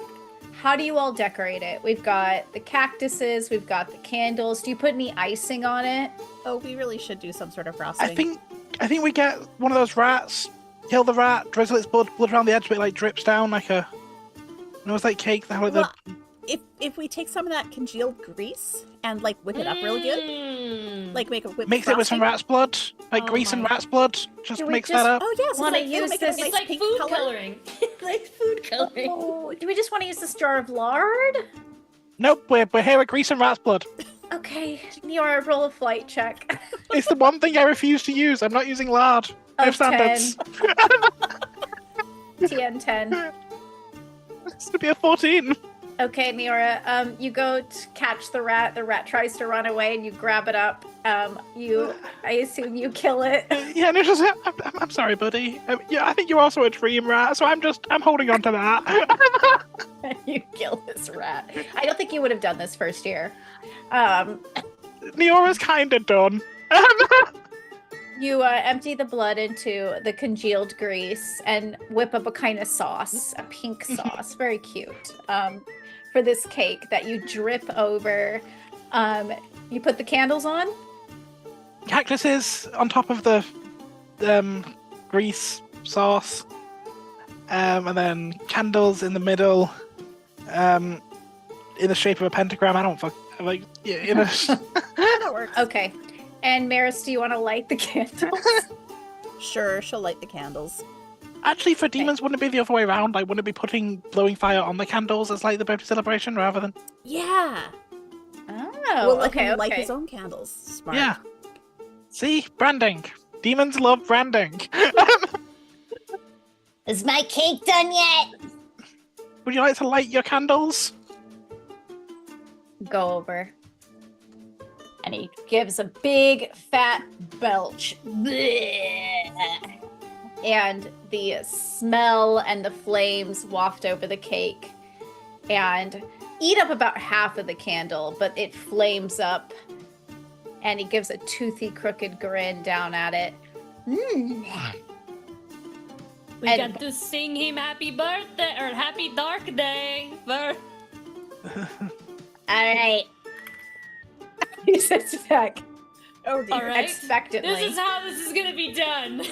how do you all decorate it? We've got the cactuses, we've got the candles. Do you put any icing on it? Oh, we really should do some sort of frosting. I think we get one of those rats, kill the rat, drizzle its blood around the edge, but it like drips down like a. You know, it's like cake. Like Well, if we take some of that congealed grease and like whip it up real good, Mm. like make a whipped mix it with some frosting. rat's blood, like Oh grease and my- rat's blood. Just Do we mix just- that up. Oh yeah, so Wanna it'll use make it a this- nice It's like pink food color. coloring. like food coloring. Oh, do we just want to use this jar of lard? Nope, we're here with grease and rat's blood. Okay, Niora, roll a flight check. It's the one thing I refuse to use. I'm not using lard. I have Of 10. standards. TN 10. It's gonna be a 14. Okay, Niora, you go to catch the rat. The rat tries to run away, and you grab it up. I assume you kill it. Yeah, no, just I'm sorry, buddy. Yeah, I think you're also a dream rat, so I'm holding on to that. You kill this rat. I don't think you would have done this first year. Neora's kind of done. You empty the blood into the congealed grease and whip up a kind of sauce, a pink sauce, very cute, for this cake that you drip over. You put the candles on. Cactuses on top of the grease sauce, and then candles in the middle, in the shape of a pentagram. I don't like in a. That works. Okay. And Maris, do you want to light the candles? Sure, she'll light the candles. Actually, for demons, wouldn't it be the other way around? Like, wouldn't it be putting blowing fire on the candles as like the birthday celebration rather than? Yeah. Oh, We'll let okay, him light okay. his own candles. Smart. Yeah. See, branding. Demons love branding. Is my cake done yet? Would you like to light your candles? Go over. And he gives a big fat belch. Bleh. And the smell and the flames waft over the cake and eat up about half of the candle, but it flames up. And he gives a toothy, crooked grin down at it. Mm. We And- got to sing him happy birthday or happy dark day. All right. He sits back Oh dear. All right. expectantly. This is how this is gonna be done.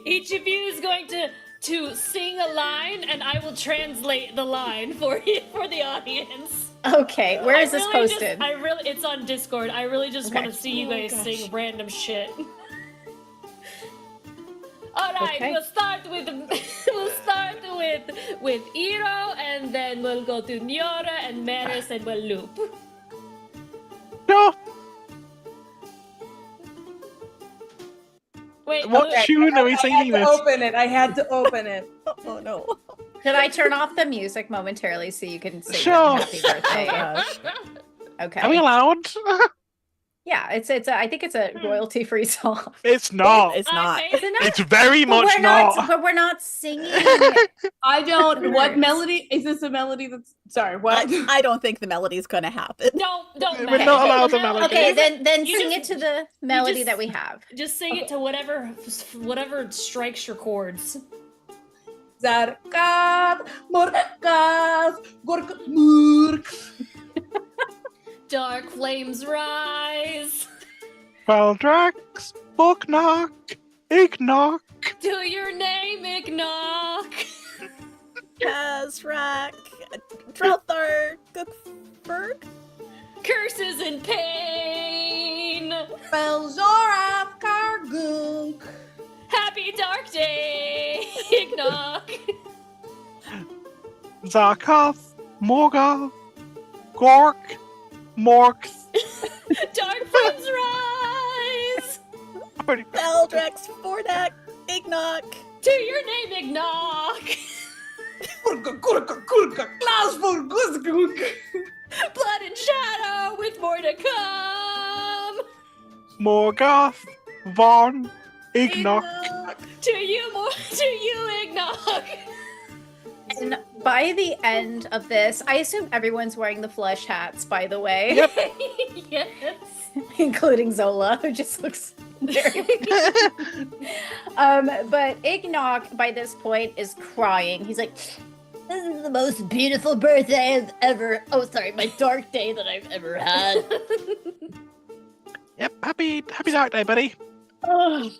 Each of you is going to sing a line, and I will translate the line for you for the audience. Okay, where is this really posted? it's on Discord. I really just Okay. want to see you Oh, guys gosh. sing random shit. All right, Okay. we'll start with with Iro, and then we'll go to Nyora and Maris, and we'll loop. No. Wait, What loop. tune are we singing this? I had to open it. Oh no. Should I turn off the music momentarily so you can sing Sure. happy birthday? Oh gosh. Okay. Are we allowed? Yeah, I think it's a royalty-free song. It's not. It's not. Is it not? It's very But much we're not. But we're not singing. I don't. What Words. melody is this? A melody that's sorry. What? I don't think the melody's gonna happen. Don't We're not allowed the melody. Okay, then You sing just- it to the melody just- that we have. Just sing it to whatever strikes your chords. Zarkat, morkas, gork, murk. Dark flames rise. Valdrax, Bognock, Ignock. Do your name, Ignock. Kazrak, Drelthar, Gookberg. Curses and pain. Belzoraf, Kargunk. Happy dark day, Ignock. Zarkov, Morgoth, Gork, Mork. Dark flames rise! Beldrex, Fordak, Ignock. To your name, Ignock! Blood and shadow with more to come! Morgoth, Vaughn, Ignock. To you, Ignock! And by the end of this, I assume everyone's wearing the flesh hats, by the way. Yep. Yes. Including Zola, who just looks very but Ignock by this point is crying. He's like, this is the most beautiful birthday I've ever my dark day that I've ever had. Yep, happy Dark Day, buddy. Oh,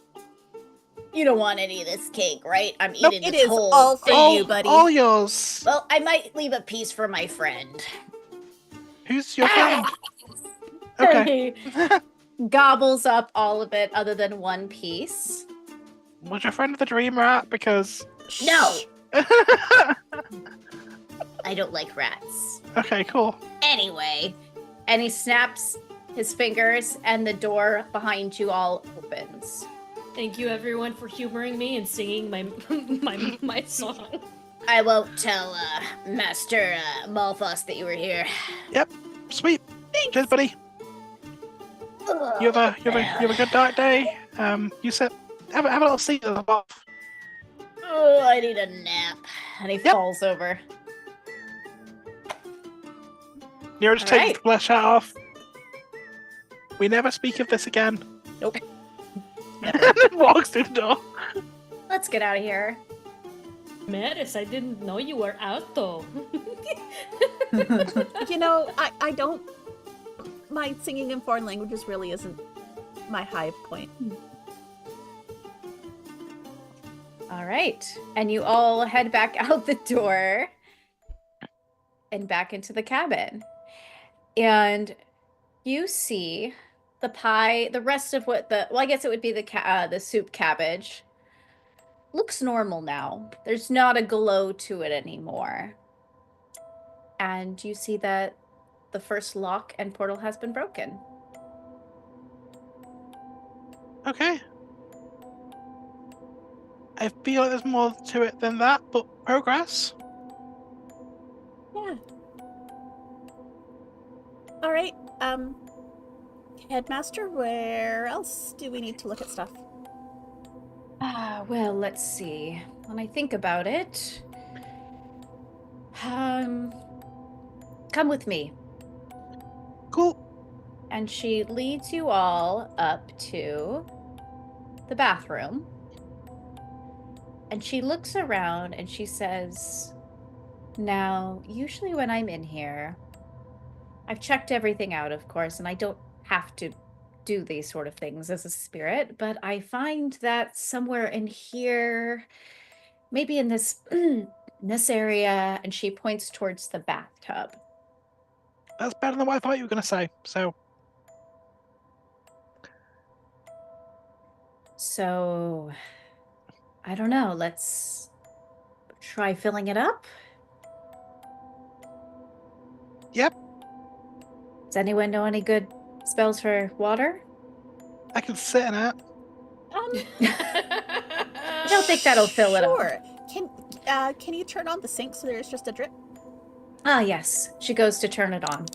you don't want any of this cake, right? I'm Nope, eating it this is whole all for thing. you, buddy. All yours. Well, I might leave a piece for my friend. Who's your friend? Okay. He gobbles up all of it other than one piece. Was your friend the dream rat? Because No, I don't like rats. okay, cool. Anyway, and he snaps his fingers and the door behind you all opens. Thank you, everyone, for humoring me and singing my song. I won't tell Master Malphus that you were here. Sweet. Cheers, buddy. You have a good dark day. You said have a little seat at the bottom. Oh, I need a nap. And he falls over. Nero just All takes right. the flesh hat off. We never speak of this again. Nope. And then walks through the door. Let's get out of here. Maris, I didn't know you were out, though. You know, I don't. My singing in foreign languages really isn't my high point. All right. And you all head back out the door and back into the cabin. And you see the pie, the rest of what I guess it would be the soup cabbage. Looks normal now. There's not a glow to it anymore. And you see that the first lock and portal has been broken. Okay. I feel like there's more to it than that, but progress. Yeah. All right. Headmaster, where else do we need to look at stuff? Well, let's see. When I think about it, come with me. Cool. And she leads you all up to the bathroom. And she looks around and she says, now, usually when I'm in here, I've checked everything out, of course, and I don't have to do these sort of things as a spirit, but I find that somewhere in here, maybe in this this area, and she points towards the bathtub. That's better than what I thought you were going to say. So, I don't know, let's try filling it up? Yep. Does anyone know any good spells for water? I can sit in it. I don't think that'll fill it up. Sure. Can you turn on the sink so there's just a drip? Ah, yes. She goes to turn it on.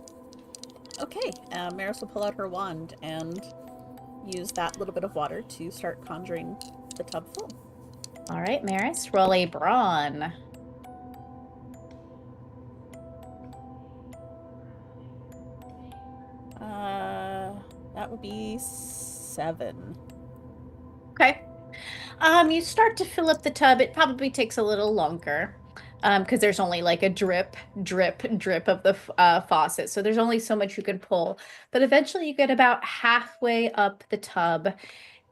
Okay. Maris will pull out her wand and use that little bit of water to start conjuring the tub full. All right, Maris, roll a brawn. That would be 7. Okay. You start to fill up the tub. It probably takes a little longer because there's only like a drip of the faucet. So there's only so much you can pull. But eventually you get about halfway up the tub.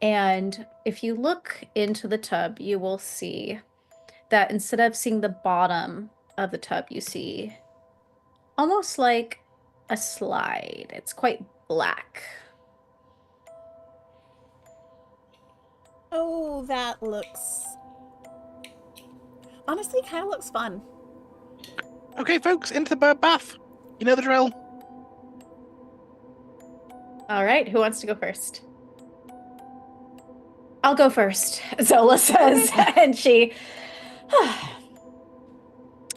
And if you look into the tub, you will see that instead of seeing the bottom of the tub, you see almost like a slide. It's quite black. Oh, that looks... honestly, kind of looks fun. Okay, folks, into the bird bath. You know the drill. All right, who wants to go first? I'll go first, Zola says, and she.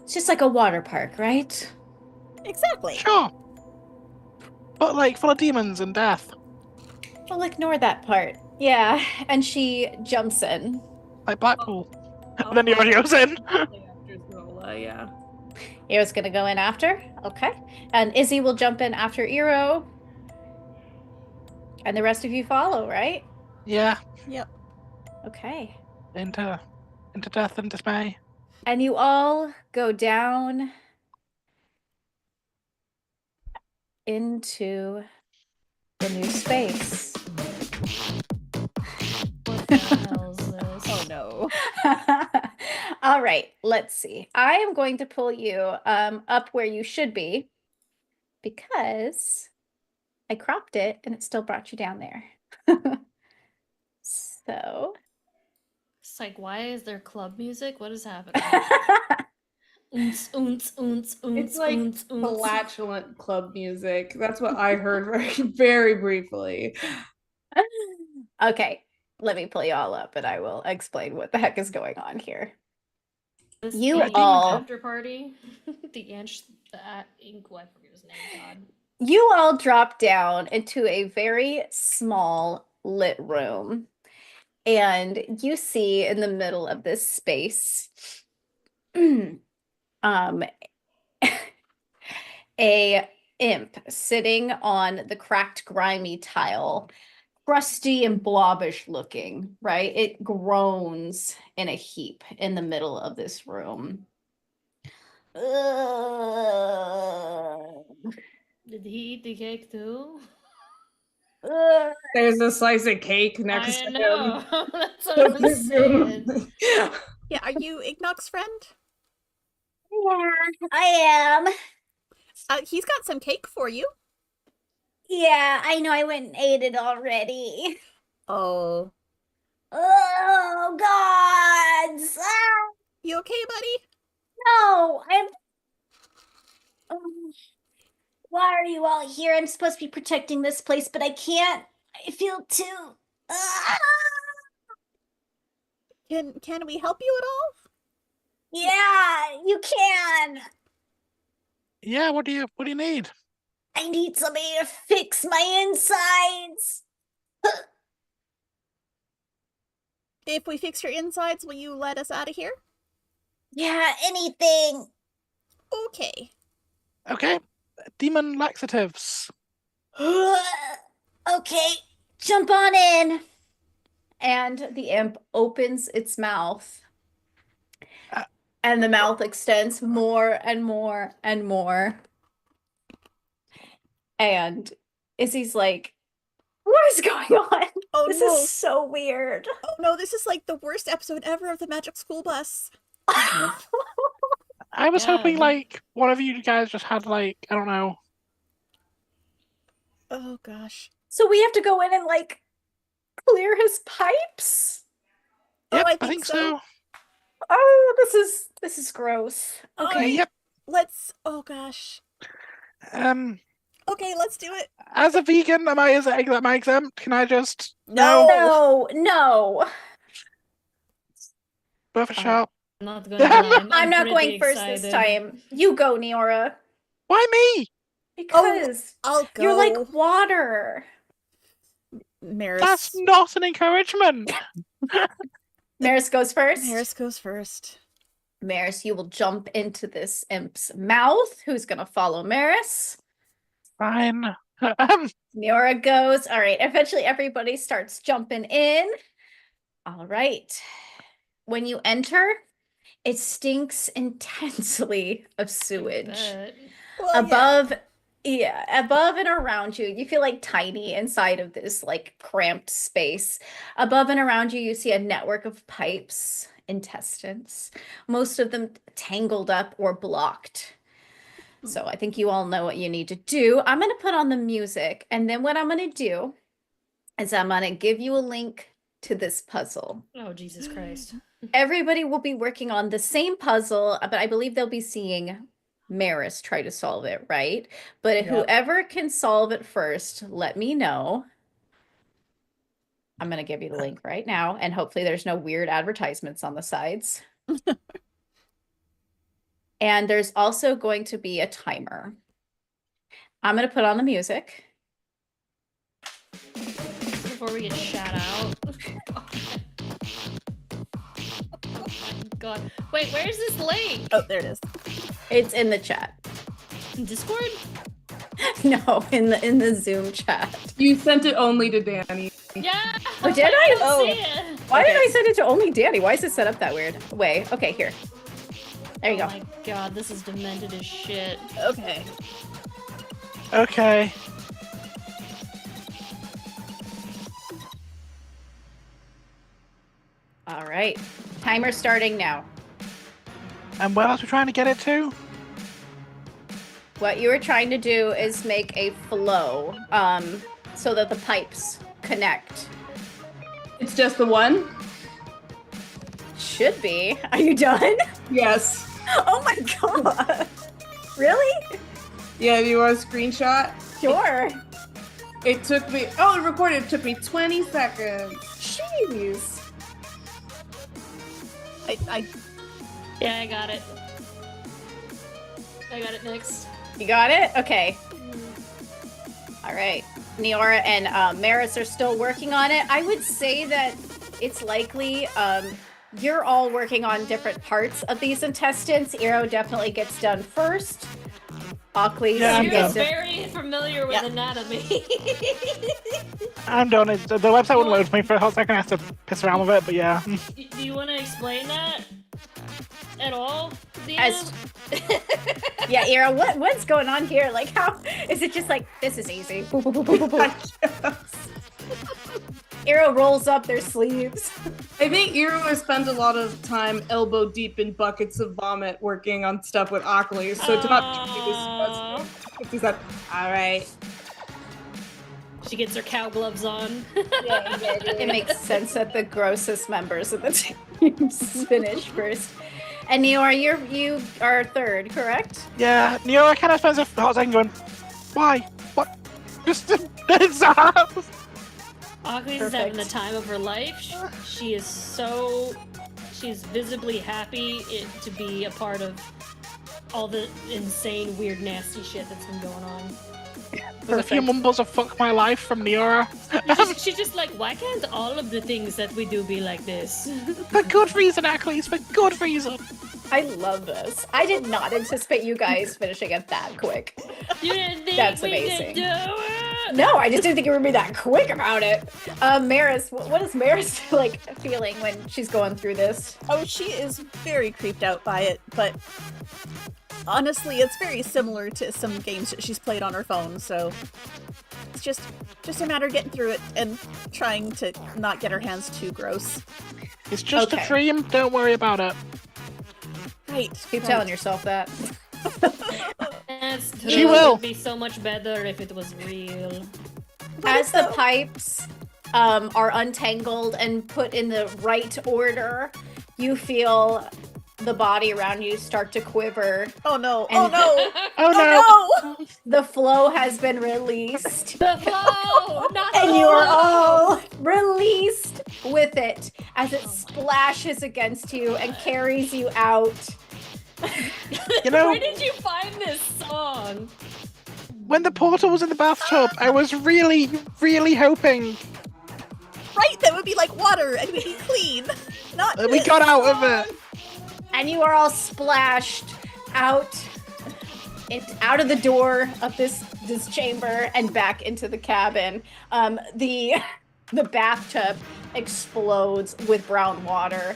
It's just like a water park, right? Exactly. Sure. But like full of demons and death. We'll ignore that part. Yeah, and she jumps in. Like Blackpool. And then Yori goes in. After Zola, yeah. Eero's gonna go in after. Okay. And Izzy will jump in after Eero. And the rest of you follow, right? Yeah. Yep. Okay. Into death and dismay. And you all go down into the new space. What the hell's this? Oh no. All right, let's see. I am going to pull you up where you should be because I cropped it and it still brought you down there. So It's like, why is there club music? What is happening? Oons, oons, oons, oons, It's like oons, oons. flatulent club music. That's what I heard very briefly. Okay, let me pull you all up and I will explain what the heck is going on here. This You the all- after party. the Anch, the ink. I forget his name. God. You all drop down into a very small lit room, and you see in the middle of this space a imp sitting on the cracked, grimy tile, crusty and blobbish looking, right? It groans in a heap in the middle of this room. Did he eat the cake too? There's a slice of cake next I to know. him. That's what I'm saying. Yeah, are you Ignoc's friend? Yeah, I am. He's got some cake for you. Yeah, I know I went and ate it already. Oh. Oh, gods! Ah, You okay, buddy? no, I'm. Oh, why are you all here? I'm supposed to be protecting this place, but I can't. I feel too. Ah! Can we help you at all? Yeah, you can. Yeah, what do you need? I need somebody to fix my insides. If we fix your insides, will you let us out of here? Yeah, anything. Okay. Okay. Demon laxatives. Okay, jump on in. And the imp opens its mouth. Uh, And the mouth extends more and more and more. And Izzy's like, what is going on? Oh This no. is so weird. Oh no, this is like the worst episode ever of the Magic School Bus. I was hoping Yeah. like one of you guys just had like, I don't know. Oh gosh. So we have to go in and like clear his pipes? Yep, I I think think so. so. Oh, this is gross. Okay. Alright. Yep. Let's oh gosh. Okay, let's do it. As a vegan, am I exempt? Can I just No. No. Buff a shot? I'm not gonna lie. I'm not pretty going first this excited. time. You go, Neora. Why me? Because I'll go. you're like water. Maris. That's not an encouragement. Maris goes first. Maris goes first. Maris, you will jump into this imp's mouth. Who's gonna follow Maris? Fine. Neora goes. All right. Eventually, everybody starts jumping in. All right. When you enter, it stinks intensely of sewage. Bet. Well, Above and around you, you feel like tiny inside of this like cramped space. Above and around you, you see a network of pipes, intestines, most of them tangled up or blocked. So I think you all know what you need to do. I'm going to put on the music, and then what I'm going to do is I'm going to give you a link to this puzzle. Oh, Jesus Christ. Everybody will be working on the same puzzle, but I believe they'll be seeing Maris try to solve it, right? But Yeah. whoever can solve it first, let me know. I'm going to give you the link right now, and hopefully there's no weird advertisements on the sides. And there's also going to be a timer. I'm going to put on the music. Before we get shot out. Oh my god. Wait, where's this link? Oh, there it is. It's in the chat. In Discord? No, in the Zoom chat. You sent it only to Danny. Yeah! Oh, did I? don't Oh. see it. Why did Okay. I send it to only Danny? Why is it set up that weird way? Okay, here. There you Oh go. my god, this is demented as shit. Okay. Okay. All right. Timer starting now. And where else are we trying to get it to? What you were trying to do is make a flow, so that the pipes connect. It's just the one? Should be. Are you done? Yes. Oh my god. Really? Yeah, you want a screenshot? Sure. It took me, oh, it recorded. It took me 20 seconds. Jeez. I Yeah, I got it. I got it next. You got it? Okay. All right. Neora and Maris are still working on it. I would say that it's likely you're all working on different parts of these intestines. Eero definitely gets done first. Ockley, Yeah, I'm You're done. very familiar with Yeah. anatomy. I'm done. The website wouldn't load for me for a hot second. I have to piss around with it, but yeah. Do you want to explain that at all, Dina? As- Yeah, Eero, what's going on here? Like, how is it just like this is easy? Boop, boop, boop, boop, boop, boop. Eero rolls up their sleeves. I think Iro has spent a lot of time elbow deep in buckets of vomit working on stuff with Ockley, so to not Aw. he said, all right. She gets her cow gloves on. It makes sense that the grossest members of the team finish first. And Neora, you are third, correct? Yeah, Neo kind of spends a hot second going, why? What? Just it's up. Ockley's is having the time of her life. She's visibly happy to be a part of all the insane, weird, nasty shit that's been going on. There's a few mumbles of "fuck my life" from Neora. She's just like, why can't all of the things that we do be like this? For good reason, Achilles, for good reason. I love this. I did not anticipate you guys finishing it that quick. You didn't think That's we amazing. could do it? No, I just didn't think you were gonna be that quick about it. Maris, what is Maris like feeling when she's going through this? Oh, she is very creeped out by it, but honestly, it's very similar to some games that she's played on her phone, so it's just a matter of getting through it and trying to not get her hands too gross. It's just Okay. a dream. Don't worry about it. Right. Keep right. telling yourself that. It's She will. It'd be so much better if it was real. As the pipes are untangled and put in the right order, you feel the body around you start to quiver. Oh no! And- Oh no! Oh no! Oh no! The flow has been released. The flow, not And the you are flow. all released with it as it splashes against you and carries you out. You know, Where did you find this song? when the portal was in the bathtub, I was really, really hoping Right, that would be like water and we'd be clean. Not that we this got out of song. it. And you are all splashed out out of the door of this chamber and back into the cabin. The bathtub explodes with brown water,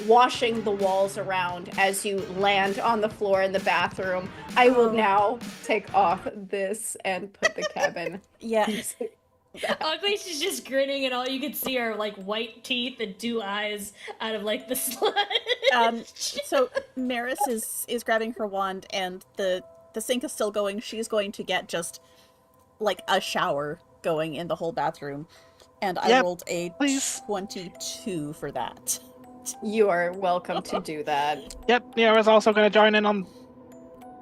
washing the walls around as you land on the floor in the bathroom. I will now take off this and put the cabin. Yeah. Ugly, she's just grinning, and all you can see are like white teeth and two eyes out of like the sludge. So Maris is grabbing her wand, and the sink is still going. She's going to get just like a shower going in the whole bathroom, and I Yep, rolled a please. 22 for that. You are welcome to do that. Yep, Neora's also going to join in on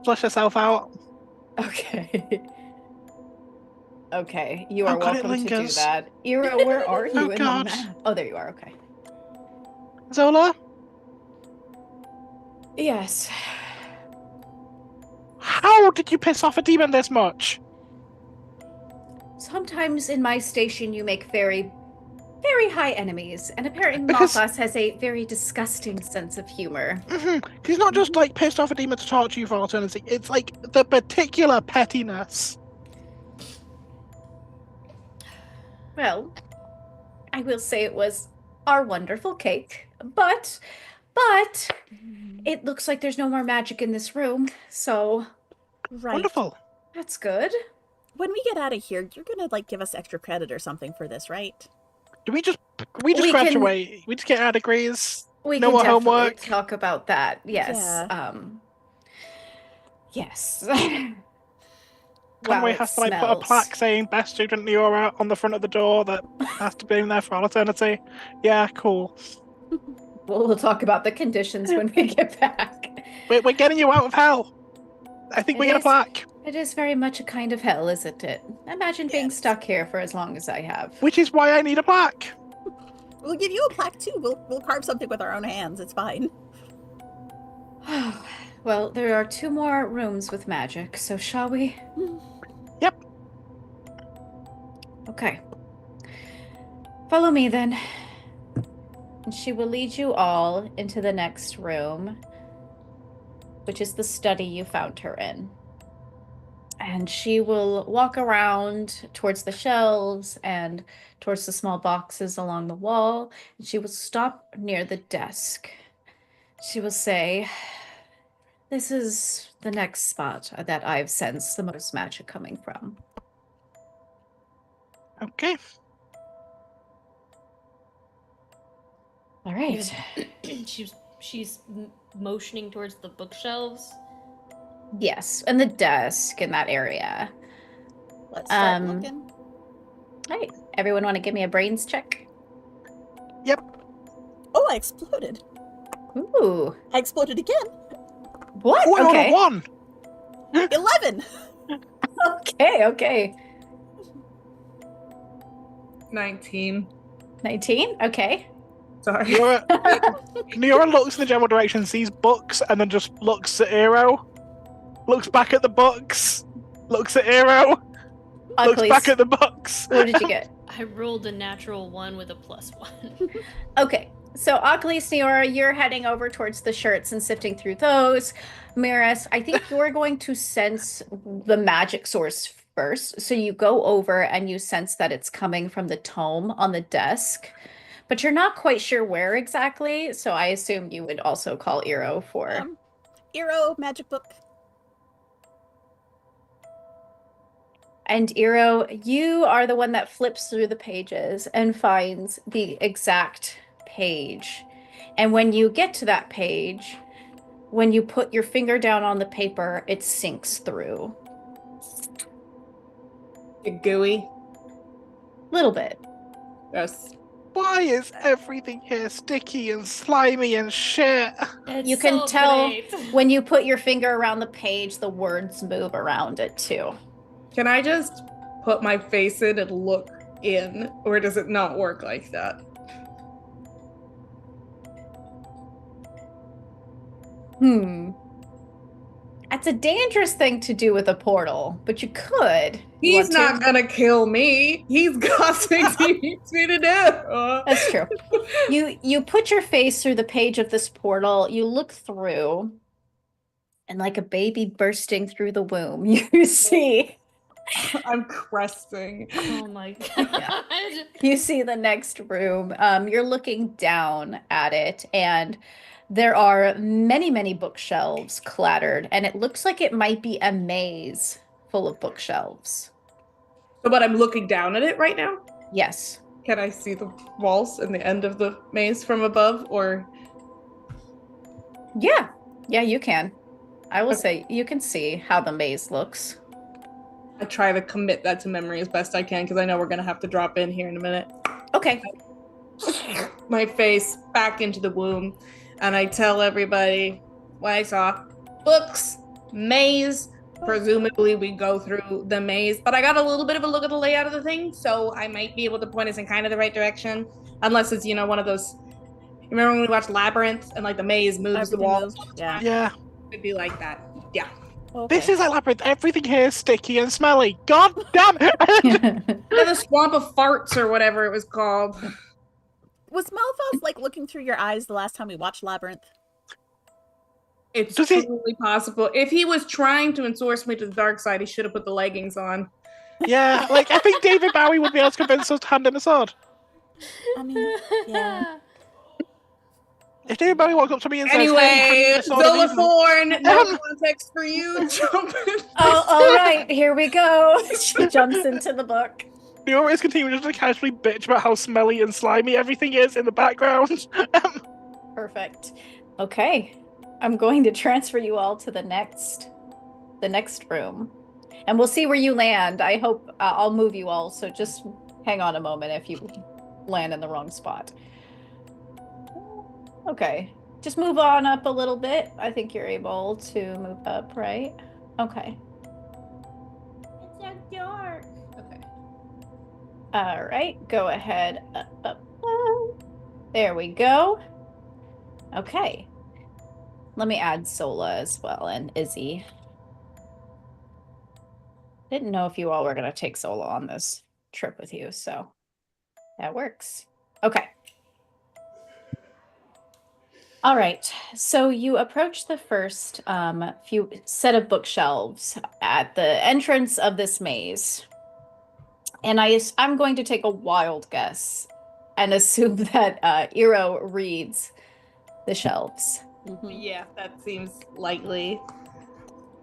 flush herself out. Okay. Okay, you Oh are God, it welcome to do lingers. that. Ira, where are you Oh in God. the map? Oh, there you are. Okay. Zola, Yes. how did you piss off a demon this much? Sometimes in my station you make very, very high enemies, and apparently Because Mothos has a very disgusting sense of humor. he's not just like pissed off a demon to torture you for all eternity. It's like the particular pettiness. Well, I will say it was our wonderful cake, but it looks like there's no more magic in this room, so Right. Wonderful. that's good. When we get out of here, you're gonna like give us extra credit or something for this, right? Do we just We can- graduate? We just get our degrees. We No can more definitely homework. talk about that. Yes. Yeah. Yes. Conway Wow, it has to like put a smells. plaque saying "Best Student Leora" on the front of the door that has to be in there for all eternity. Yeah, cool. We'll talk about the conditions when we get back. We're getting you out of hell. I think we It get a is- plaque, It is very much a kind of hell, isn't it? Imagine being Yes. stuck here for as long as I have. which is why I need a plaque. We'll give you a plaque too. We'll carve something with our own hands. It's fine. Well, there are 2 more rooms with magic, so shall we? Yep. Okay. Follow me then. And she will lead you all into the next room, which is the study you found her in. And she will walk around towards the shelves and towards the small boxes along the wall. And she will stop near the desk. She will say, "This is the next spot that I've sensed the most magic coming from." Okay. All right. she's motioning towards the bookshelves. Yes, and the desk in that area. Let's start Um, looking. All right. Everyone want to give me a brains check? Oh, I exploded. Ooh. I exploded again. What? Oh, I rolled a Okay. 1. 11. Okay. 19. 19? Okay. Sorry. Leora looks in the general direction, sees books, and then just looks at Eero. Looks back at the books. Looks at Eero. Looks Uglies, back at the books. what did you get? I rolled a natural 1 with a +1. Okay. So, Achilles, Neora, you're heading over towards the shirts and sifting through those. Miras, I think you're going to sense the magic source first. So, you go over and you sense that it's coming from the tome on the desk, but you're not quite sure where exactly. So, I assume you would also call Eero for. Eero, magic book. And Eero, you are the one that flips through the pages and finds the exact page. And when you get to that page, when you put your finger down on the paper, it sinks through. Gooey. Little bit. Yes. Why is everything here sticky and slimy and shit? It's You can so tell great. when you put your finger around the page, the words move around it too. Can I just put my face in and look in, or does it not work like that? That's a dangerous thing to do with a portal, but you could. You He's want not to? gonna kill me. He's got things he needs me to do. That's true. You put your face through the page of this portal, you look through, and like a baby bursting through the womb, you see I'm cresting. Oh my god. you see the next room. You're looking down at it, and there are many bookshelves clattered, and it looks like it might be a maze full of bookshelves. So, but I'm looking down at it right now. Yes. Can I see the walls and the end of the maze from above, or Yeah, you can. I will Okay. say you can see how the maze looks. I try to commit that to memory as best I can because I know we're gonna have to drop in here in a minute. Okay. My face back into the womb, and I tell everybody what I saw. Books, maze. Presumably, we go through the maze, but I got a little bit of a look at the layout of the thing, so I might be able to point us in kind of the right direction. Unless it's, one of those. Remember when we watched Labyrinth and like the maze moves the Everything walls? moved. Yeah. Yeah. It'd be like that. Yeah. Okay. This is a labyrinth. Everything here is sticky and smelly. God damn it! Yeah, the swamp of farts or whatever it was called. Was Malphas like looking through your eyes the last time we watched Labyrinth? It's Does he- truly possible. If he was trying to enforce me to the dark side, he should have put the leggings on. Yeah, like I think David Bowie would be able to convince us to hand him a sword. I mean, yeah. If David Bowie walks up to me and says, "Hey, Anyway, hand me the sword of evil," Zolathorn, no context for you. Jump. Oh, all right, here we go. She jumps into the book. we always continue just to casually bitch about how smelly and slimy everything is in the background. Perfect. Okay. I'm going to transfer you all to the next room. And we'll see where you land. I hope I'll move you all, so just hang on a moment if you land in the wrong spot. Okay. Just move on up a little bit. I think you're able to move up, right? Okay. It's so dark. Okay. All right. Go ahead. Up. There we go. Okay. Let me add Sola as well and Izzy. Didn't know if you all were going to take Sola on this trip with you, so that works. Okay. All right. So you approach the first few set of bookshelves at the entrance of this maze. And I'm going to take a wild guess and assume that Eero reads the shelves. Yeah, that seems likely.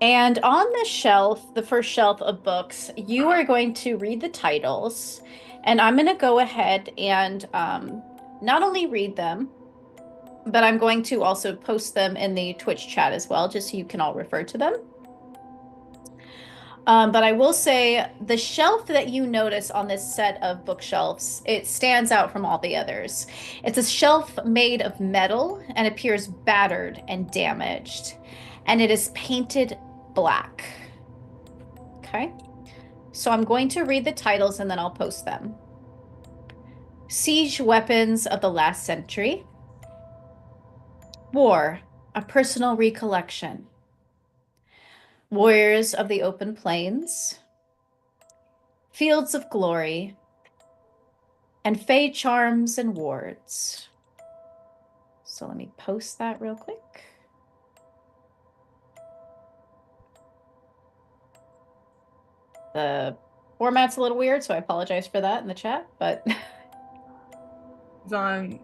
And on the shelf, the first shelf of books, you are going to read the titles. And I'm going to go ahead and not only read them, but I'm going to also post them in the Twitch chat as well, just so you can all refer to them. But I will say the shelf that you notice on this set of bookshelves, it stands out from all the others. It's a shelf made of metal and appears battered and damaged. And it is painted black. Okay. So I'm going to read the titles and then I'll post them. Siege Weapons of the Last Century. War, a Personal Recollection. Warriors of the Open Plains. Fields of Glory. And Fey Charms and Wards. So let me post that real quick. The format's a little weird, so I apologize for that in the chat, but It's on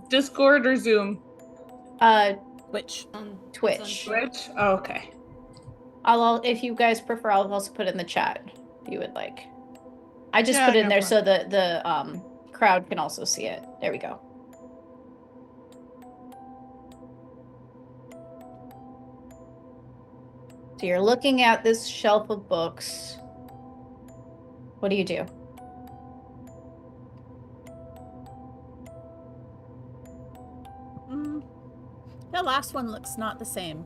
Discord or Zoom? Which? Twitch. Twitch? Oh, okay. I'll if you guys prefer, I'll also put it in the chat if you would like. I just put it in go there for so the crowd can also see it. There we go. So you're looking at this shelf of books. What do you do? The last one looks not the same.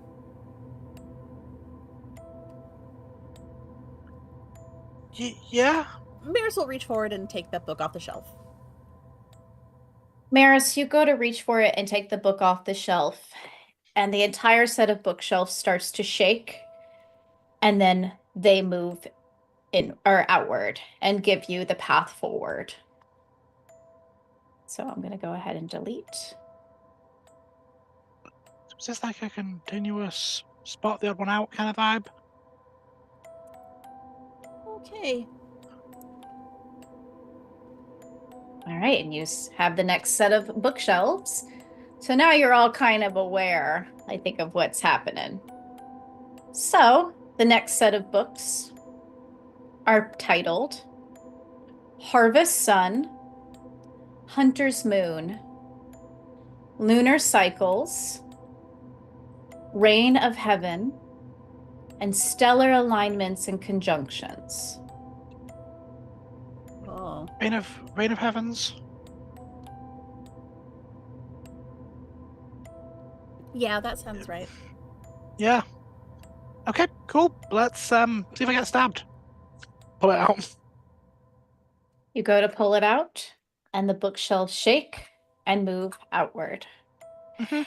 Yeah. Maris will reach forward and take that book off the shelf. Maris, you go to reach for it and take the book off the shelf, and the entire set of bookshelves starts to shake, and then they move in or outward and give you the path forward. So I'm going to go ahead and delete. Is this like a continuous spot the odd one out kind of vibe? Okay. All right, and you have the next set of bookshelves. So now you're all kind of aware, I think, of what's happening. So the next set of books are titled Harvest Sun, Hunter's Moon, Lunar Cycles, Reign of Heaven, and Stellar Alignments and Conjunctions. Oh. Reign of Heavens. Yeah, that sounds right. Yeah. Okay, cool. Let's see if I get stabbed. Pull it out. You go to pull it out, and the bookshelves shake and move outward. Mhm.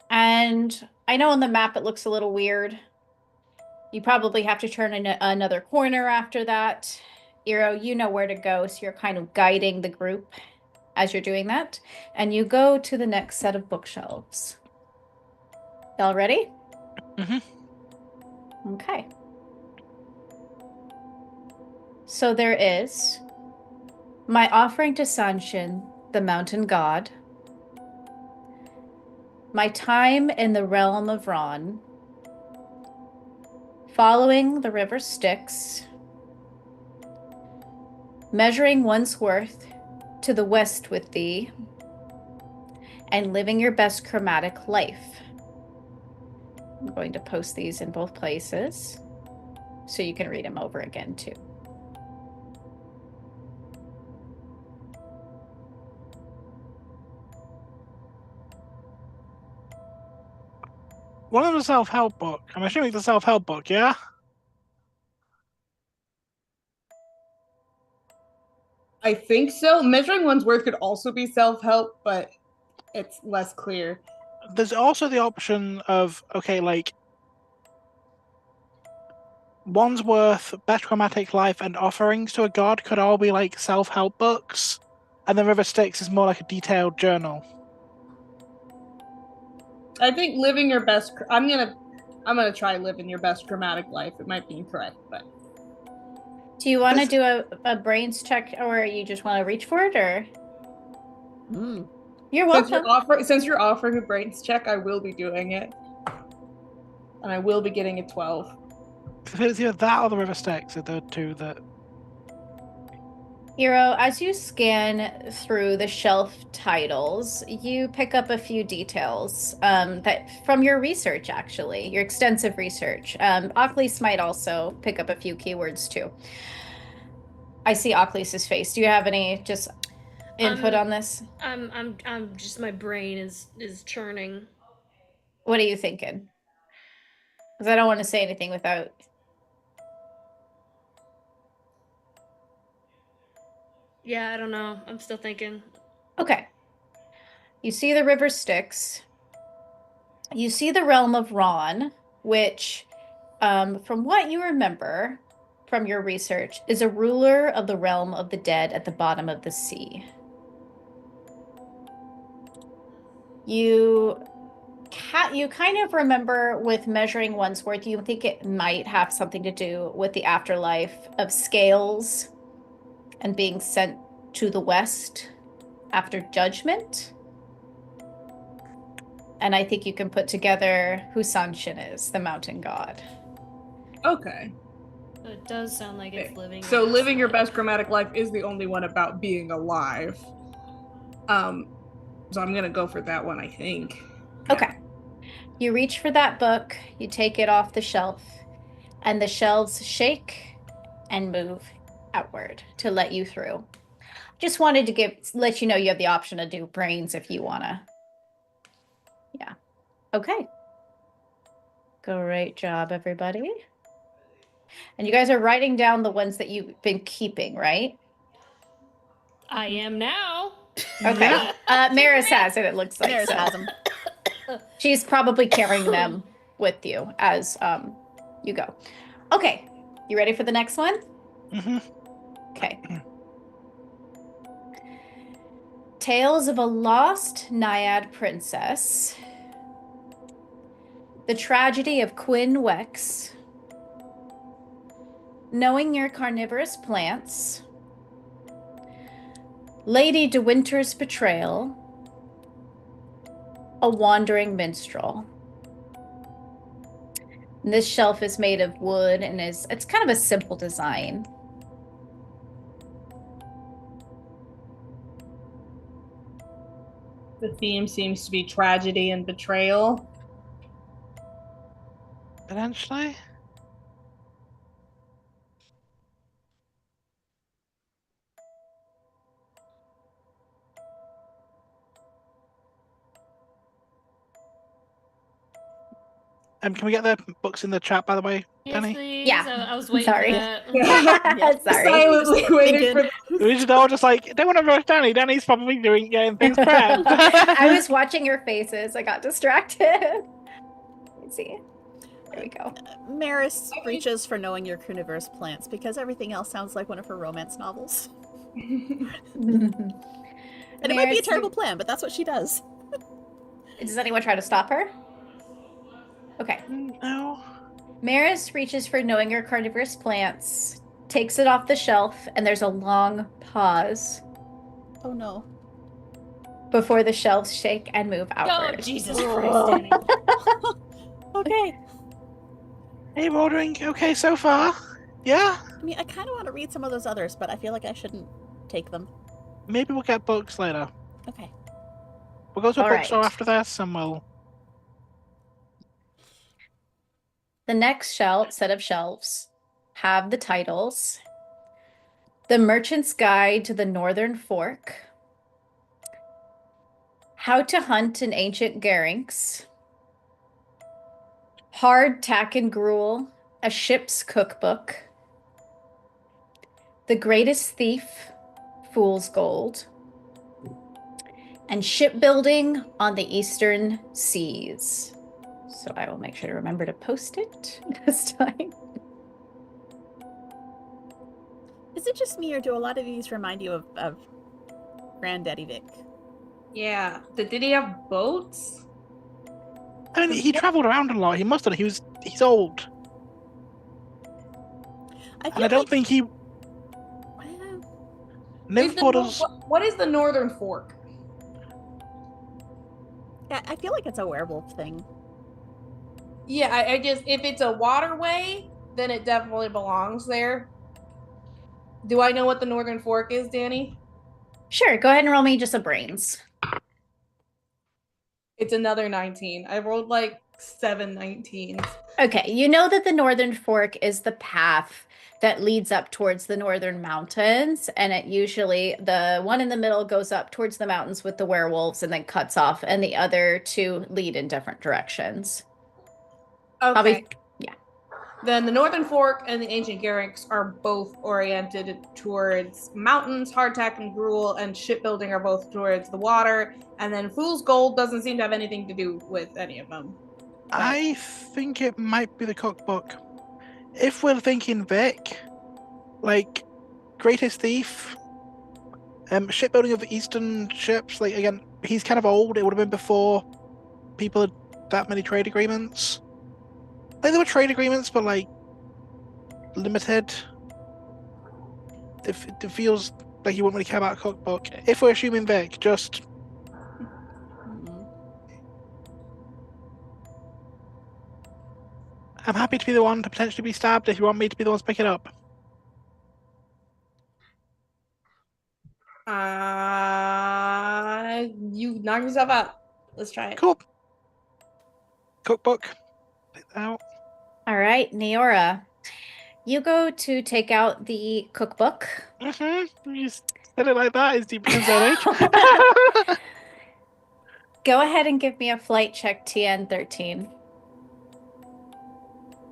And I know on the map it looks a little weird. You probably have to turn in another corner after that. Iro, you know where to go, so you're kind of guiding the group as you're doing that. And you go to the next set of bookshelves. Y'all ready? Mhm. Okay. So there is my offering to Sanshin, the mountain god, my time in the realm of Ron, following the river Styx, measuring one's worth to the west with thee, and living your best chromatic life. I'm going to post these in both places so you can read them over again too. One of the self-help book. I'm assuming it's a self-help book, yeah? I think so. Measuring one's worth could also be self-help, but it's less clear. There's also the option of, okay, like Wandsworth, Best Chromatic Life, and Offerings to a God could all be like self-help books, and the River Styx is more like a detailed journal. I think living your best. I'm gonna try living your best chromatic life. It might be incorrect, but Do you want to do a brains check, or you just want to reach for it, or? Mm. You're welcome. Since you're offering a brains check, I will be doing it, and I will be getting a 12. It's either that or the River Styx are the two that. Hero, as you scan through the shelf titles, you pick up a few details that from your research, actually, your extensive research. Ocklys might also pick up a few keywords too. I see Ocklys' face. Do you have any just input on this? I'm just my brain is churning. What are you thinking? Because I don't want to say anything without. Yeah, I don't know. I'm still thinking. Okay. You see the river Styx. You see the realm of Ron, which, from what you remember from your research, is a ruler of the realm of the dead at the bottom of the sea. You kind of remember with measuring one's worth, you think it might have something to do with the afterlife of Scales and being sent to the west after judgment. And I think you can put together who Sanshin is, the mountain god. Okay. It does sound like it's living. So living your best chromatic life is the only one about being alive. So I'm gonna go for that one, I think. Okay. You reach for that book, you take it off the shelf, and the shelves shake and move outward to let you through. Just wanted to let you know you have the option to do brains if you wanna. Yeah. Okay. Great job, everybody. And you guys are writing down the ones that you've been keeping, right? I am now. Okay. Yeah. Maris has it looks like. Maris So. has them. She's probably carrying them with you as you go. Okay. You ready for the next one? Mhm. Okay. Tales of a Lost Naiad Princess. The Tragedy of Quinn Wex. Knowing Your Carnivorous Plants. Lady De Winter's Betrayal. A Wandering Minstrel. And this shelf is made of wood and it's kind of a simple design. The theme seems to be tragedy and betrayal. Potentially. Can we get the books in the chat, by the way, Yes, Danny? please. Yeah. I was waiting Sorry. for that. Yeah. Sorry. Silently waiting Thinking. for We just all just like, don't want to rush Danny. Danny's probably getting things prepped. I was watching your faces. I got distracted. Let me see. There we go. Maris reaches for knowing your Cruciverse plants because everything else sounds like one of her romance novels. And it might be a terrible plan, but that's what she does. Does anyone try to stop her? Okay. No. Maris reaches for knowing your carnivorous plants, takes it off the shelf, and there's a long pause Oh no. before the shelves shake and move Oh, outward. Jesus Christ, Danny. Okay. Hey, we're ordering okay so far. Yeah? I mean, I kind of want to read some of those others, but I feel like I shouldn't take them. Maybe we'll get books later. Okay. We'll go to a All bookstore right. after this and we'll... The next set of shelves have the titles: The Merchant's Guide to the Northern Fork, How to Hunt in Ancient Garrinks, Hard Tack and Gruel, A Ship's Cookbook, The Greatest Thief, Fool's Gold, and Shipbuilding on the Eastern Seas. So I will make sure to remember to post it this time. Is it just me, or do a lot of these remind you of Granddaddy Vic? Yeah. Did he have boats? I mean, he travelled around a lot. He must have. He's old. And I don't think he... Never thought us... What is the Northern Fork? Yeah, I feel like it's a werewolf thing. Yeah, I just, if it's a waterway, then it definitely belongs there. Do I know what the Northern Fork is, Danny? Sure, go ahead and roll me just a brains. It's another 19. I rolled like 7 19s. Okay, you know that the Northern Fork is the path that leads up towards the northern mountains, and it usually, the one in the middle goes up towards the mountains with the werewolves and then cuts off, and the other two lead in different directions. Okay. Probably, yeah. Then the Northern Fork and the Ancient Garrinks are both oriented towards mountains. Hardtack and Gruel and shipbuilding are both towards the water. And then Fool's Gold doesn't seem to have anything to do with any of them. I think it might be the cookbook. If we're thinking Vic, like Greatest Thief, shipbuilding of the Eastern ships, like again, he's kind of old. It would have been before people had that many trade agreements. Like there were trade agreements, but like limited. It feels like you wouldn't really care about a cookbook. If we're assuming Vic, just I'm happy to be the one to potentially be stabbed if you want me to be the one to pick it up. You knock yourself out. Let's try it. Cool. Cookbook. Take that out. All right, Neora, you go to take out the cookbook. Mm-hmm. You said it like that. It's deep concerning. Go ahead and give me a flight check, TN 13.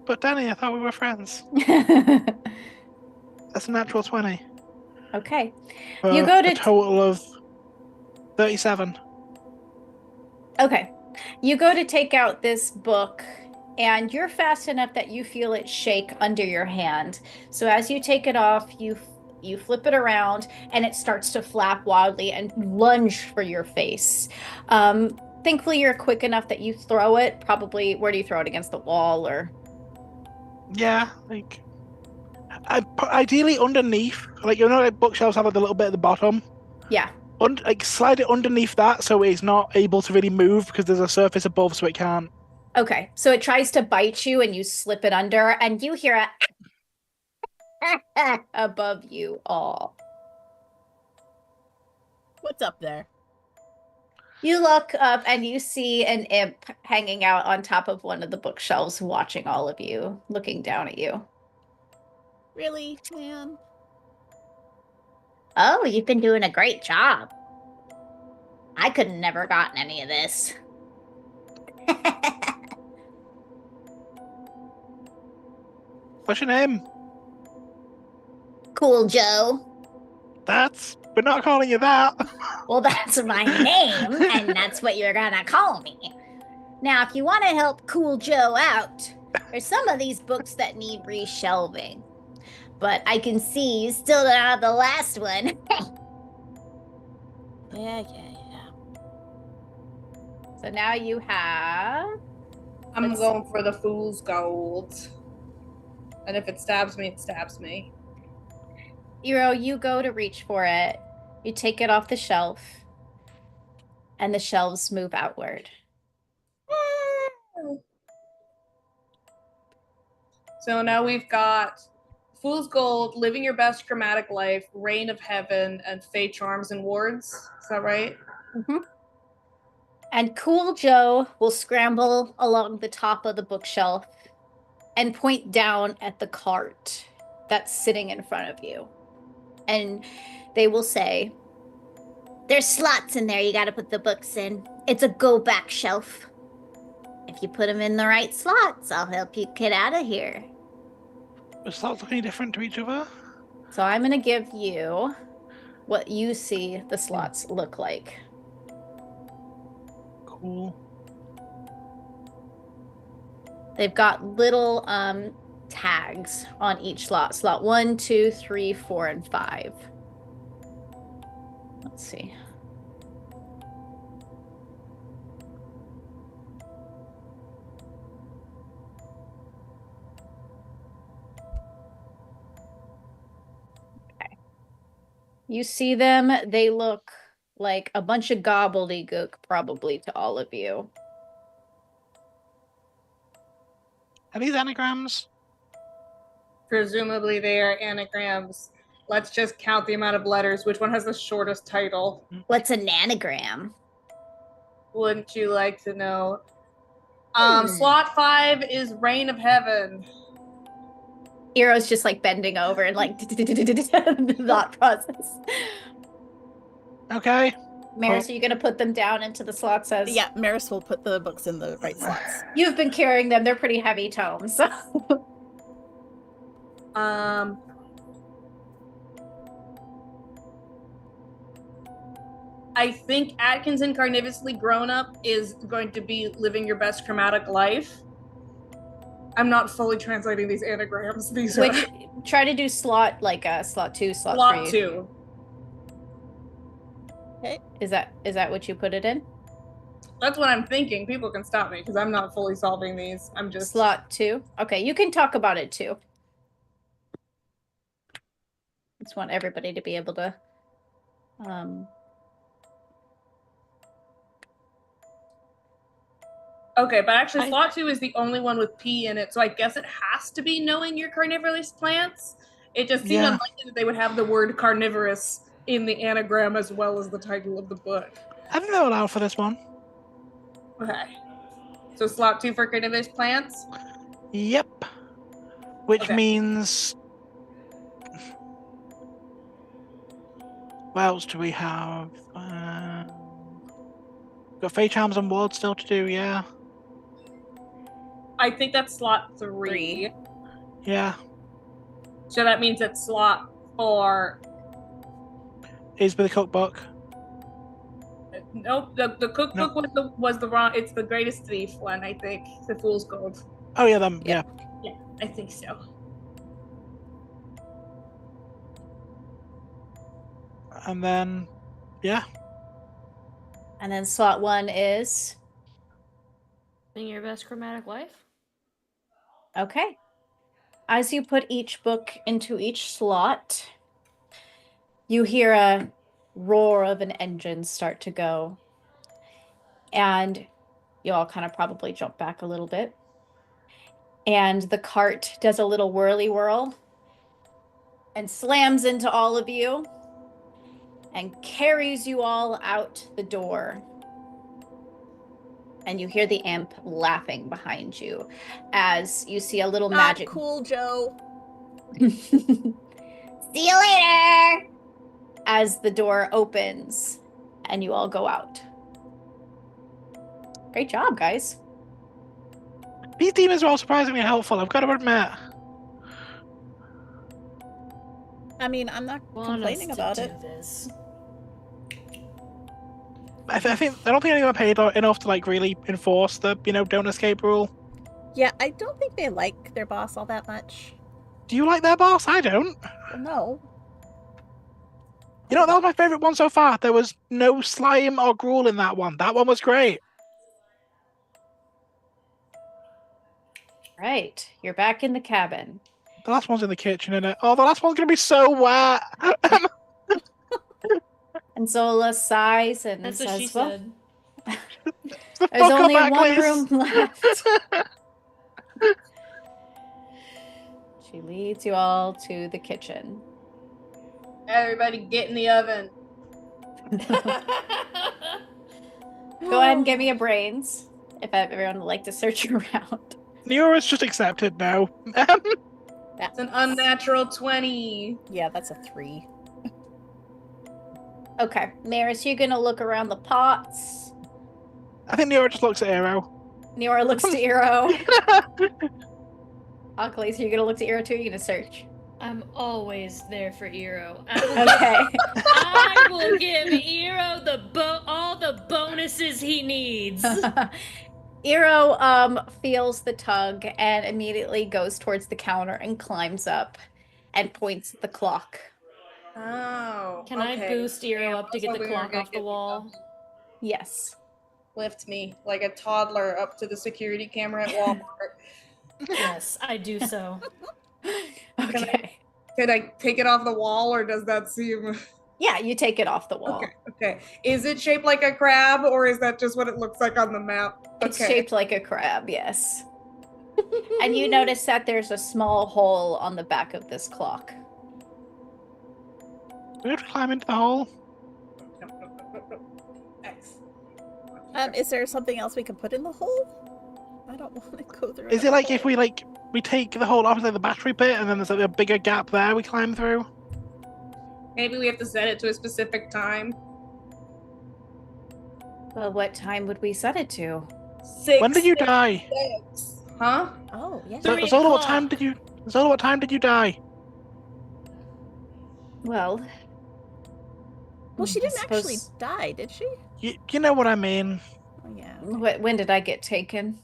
But Danny, I thought we were friends. That's a natural 20. Okay. For You go to a total of 37. Okay. You go to take out this book, and you're fast enough that you feel it shake under your hand. So as you take it off, you flip it around, and it starts to flap wildly and lunge for your face. Thankfully, you're quick enough that you throw it. Probably, where do you throw it? Against the wall, or? Yeah, like ideally underneath, like like bookshelves have like the little bit at the bottom. Yeah. Like slide it underneath that so it's not able to really move because there's a surface above, so it can't. Okay, so it tries to bite you, and you slip it under, and you hear a above you all. What's up there? You look up and you see an imp hanging out on top of one of the bookshelves, watching all of you, looking down at you. Really, man? Oh, you've been doing a great job. I could have never gotten any of this. What's your name? Cool Joe. We're not calling you that. Well, that's my name, and that's what you're gonna call me. Now, if you want to help Cool Joe out, there's some of these books that need reshelving. But I can see you still don't have the last one. Yeah. So now you have. I'm Let's going for the fool's gold. And if it stabs me, it stabs me. Eero, you go to reach for it. You take it off the shelf, and the shelves move outward. So now we've got Fool's Gold, Living Your Best Chromatic Life, Reign of Heaven, and Fey Charms and Wards. Is that right? Mm-hmm. And Cool Joe will scramble along the top of the bookshelf and point down at the cart that's sitting in front of you. And they will say, There's slots in there you gotta put the books in. It's a go-back shelf. If you put them in the right slots, I'll help you get out of here. Are slots looking different to each other? so I'm going to give you what you see the slots look like. Cool. They've got little tags on each slot. Slot 1, 2, 3, 4, and 5. Let's see. Okay. You see them. They look like a bunch of gobbledygook, probably, to all of you. Are these anagrams? Presumably they are anagrams. Let's just count the amount of letters. Which one has the shortest title? What's an anagram? Wouldn't you like to know? Slot 5 is Reign of Heaven. Eero's just like bending over and like the thought process. Okay. Maris, are you going to put them down into the slots as? Yeah, Maris will put the books in the right slots. You've been carrying them. They're pretty heavy tomes. So. I think Atkinson Carnivorously Grown Up is going to be Living Your Best Chromatic Life. I'm not fully translating these anagrams. These are Try to do slot like slot 2, slot slot 3. 2. Okay. Is that what you put it in? That's what I'm thinking. People can stop me because I'm not fully solving these. I'm just Slot 2. Okay, you can talk about it too. Just want everybody to be able to. Okay, but actually slot 2 is the only one with P in it, so I guess it has to be knowing your carnivorous plants. It just seemed unlikely that they would have the word carnivorous in the anagram as well as the title of the book. I think they'll allow for this one. Okay. So slot 2 for carnivorous plants? Yep. Which Okay. means... What else do we have? Got Fey Charms and Wards still to do, yeah. I think that's slot 3. Yeah. So that means that slot 4... Is with the cookbook. Nope, the cookbook was the wrong... It's the Greatest Thief one, I think. The Fool's Gold. Oh, yeah, then, Yeah, I think so. And then, yeah. And then slot 1 is. Living Your Best Chromatic Life. Okay. As you put each book into each slot, you hear a roar of an engine start to go. And you all kind of probably jump back a little bit. And the cart does a little whirly whirl and slams into all of you and carries you all out the door. And you hear the imp laughing behind you as you see a little magic. Cool Joe. See you later! As the door opens and you all go out. Great job, guys. These demons are all surprisingly helpful, I've got to admit. I mean, I'm not Want complaining us to about do it. this. I don't think anyone paid enough to like really enforce the don't escape rule. Yeah, I don't think they like their boss all that much. Do you like their boss? I don't. Well, no. That was my favorite one so far. There was no slime or gruel in that one. That one was great. Right, you're back in the cabin. The last one's in the kitchen, isn't it? Oh, the last one's gonna be so wet. And Zola sighs and That's says, what she well, said. there's only back, one please. room left. She leads you all to the kitchen. Everybody get in the oven. Go ahead and give me a brains, if everyone would like to search around. Neura's just accepted now. It's an unnatural 20. Yeah, that's a 3. Okay, Maris, you're gonna look around the pots. I think Neura just looks at Aero. Neora looks to Eero. Ockley, so you're gonna look to Eero too, or you're gonna search? I'm always there for Eero. Okay. I will give Eero all the bonuses he needs. Eero feels the tug and immediately goes towards the counter and climbs up and points at the clock. Oh. Can I boost Eero up to get the clock off the wall? Yes. Lift me like a toddler up to the security camera at Walmart. Yes, I do so. Okay. Can I take it off the wall, or does that seem... Yeah, you take it off the wall. Okay. Is it shaped like a crab, or is that just what it looks like on the map? It's shaped like a crab, yes. And you notice that there's a small hole on the back of this clock. Do we have to climb into the hole? X. Is there something else we can put in the hole? I don't want to go through. Is it like if we take the hole off like the battery bit and then there's like a bigger gap there we climb through? Maybe we have to set it to a specific time. Well, what time would we set it to? 6. When did you die? 6. Huh? Oh, yeah. So, 3 Zola, what o'clock. time did you? Zola, what time did you die? Well, Well, she I didn't actually suppose- die, did she? You know what I mean? Oh, yeah. when did I get taken?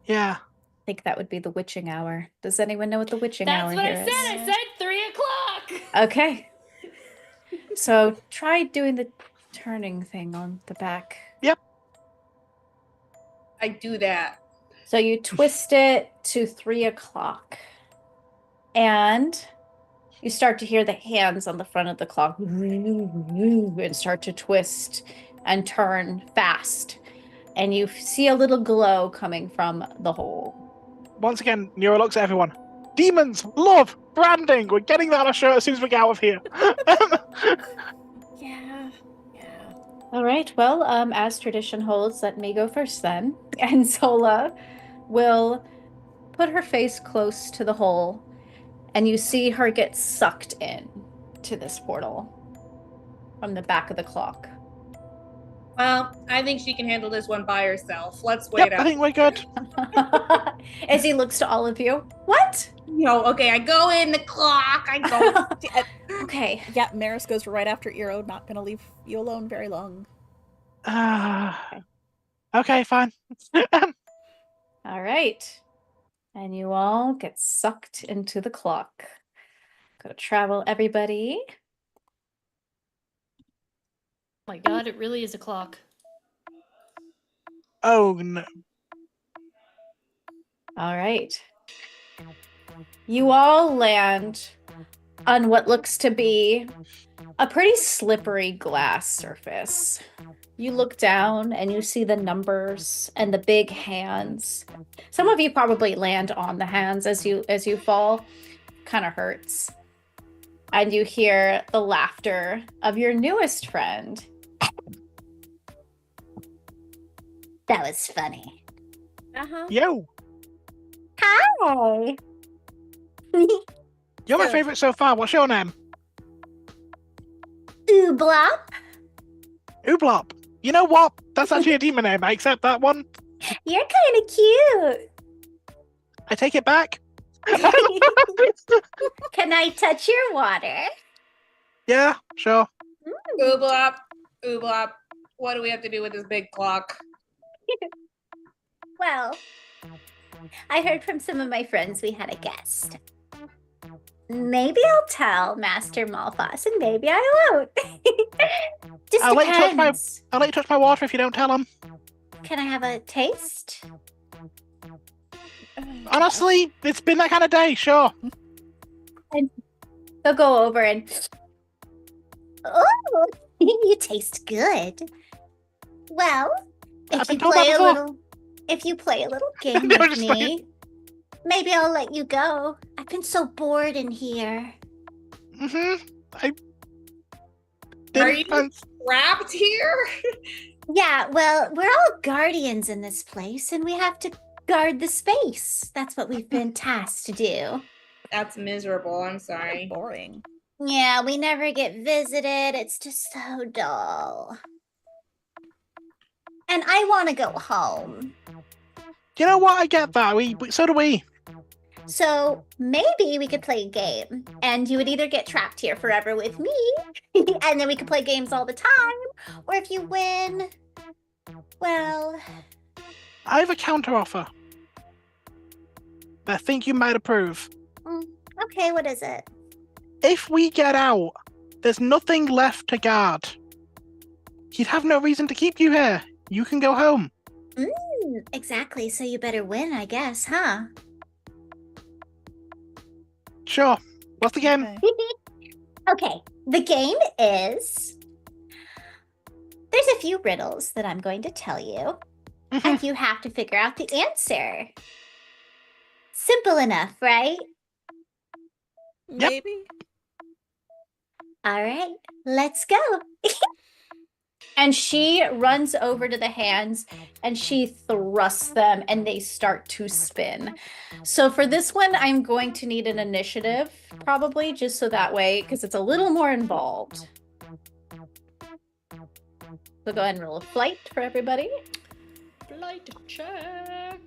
Yeah. I think that would be the witching hour. Does anyone know what the witching That's hour what I here said. is? I said 3 o'clock. Okay. So try doing the turning thing on the back. I do that. So you twist it to 3 o'clock. And you start to hear the hands on the front of the clock and start to twist and turn fast. And you see a little glow coming from the hole. Once again, Neura looks at everyone. Demons, love, branding. We're getting that on a shirt as soon as we get out of here. Yeah. All right. Well, as tradition holds, let me go first then. And Zola will put her face close to the hole, and you see her get sucked in to this portal from the back of the clock. Well, I think she can handle this one by herself. Let's wait Yep, I out. think we're good. As he looks to all of you. What? No, okay, I go in the clock. I go. Okay. Yeah, Maris goes right after Eero, not gonna leave you alone very long. Okay, fine. All right. And you all get sucked into the clock. Go travel, everybody. Oh my god, it really is a clock. Oh no. All right. You all land on what looks to be a pretty slippery glass surface. You look down and you see the numbers and the big hands. Some of you probably land on the hands as you fall. Kind of hurts. And you hear the laughter of your newest friend. That was funny. Uh-huh. Yo, Hi. you're my So- favorite so far. What's your name? Ooblop. Ooblop. You know what? That's actually a demon name. I accept that one. You're kind of cute. I take it back. Can I touch your water? Yeah, sure. Ooblop, ooblop. What do we have to do with this big clock? Well, I heard from some of my friends we had a guest. Maybe I'll tell Master Malphas, and maybe I won't. Just I'll let depends. you touch my water if you don't tell him. Can I have a taste? Honestly, it's been that kind of day, sure. They'll go over and. Oh, you taste good. Well, I've been told that before. if you play a little game No, with just me, maybe I'll let you go. I've been so bored in here. I Are didn't you fancy- trapped here? Yeah, well, we're all guardians in this place, and we have to guard the space. That's what we've been tasked to do. That's miserable. I'm sorry. Boring. Yeah, we never get visited. It's just so dull. And I want to go home. You know what? I get that. So do we. So maybe we could play a game, and you would either get trapped here forever with me, and then we could play games all the time, or if you win, well, I have a counteroffer that I think you might approve. okay, what is it? If we get out, there's nothing left to guard. He'd have no reason to keep you here. You can go home. Exactly, so you better win, I guess, huh? Sure. What's the game? Okay. Okay, the game is there's a few riddles that I'm going to tell you, and you have to figure out the answer. Simple enough, right? Yep. Maybe. All right, let's go. And she runs over to the hands and she thrusts them and they start to spin. So for this one, I'm going to need an initiative, probably, just so that way, because it's a little more involved. So go ahead and roll a flight for everybody. Flight check.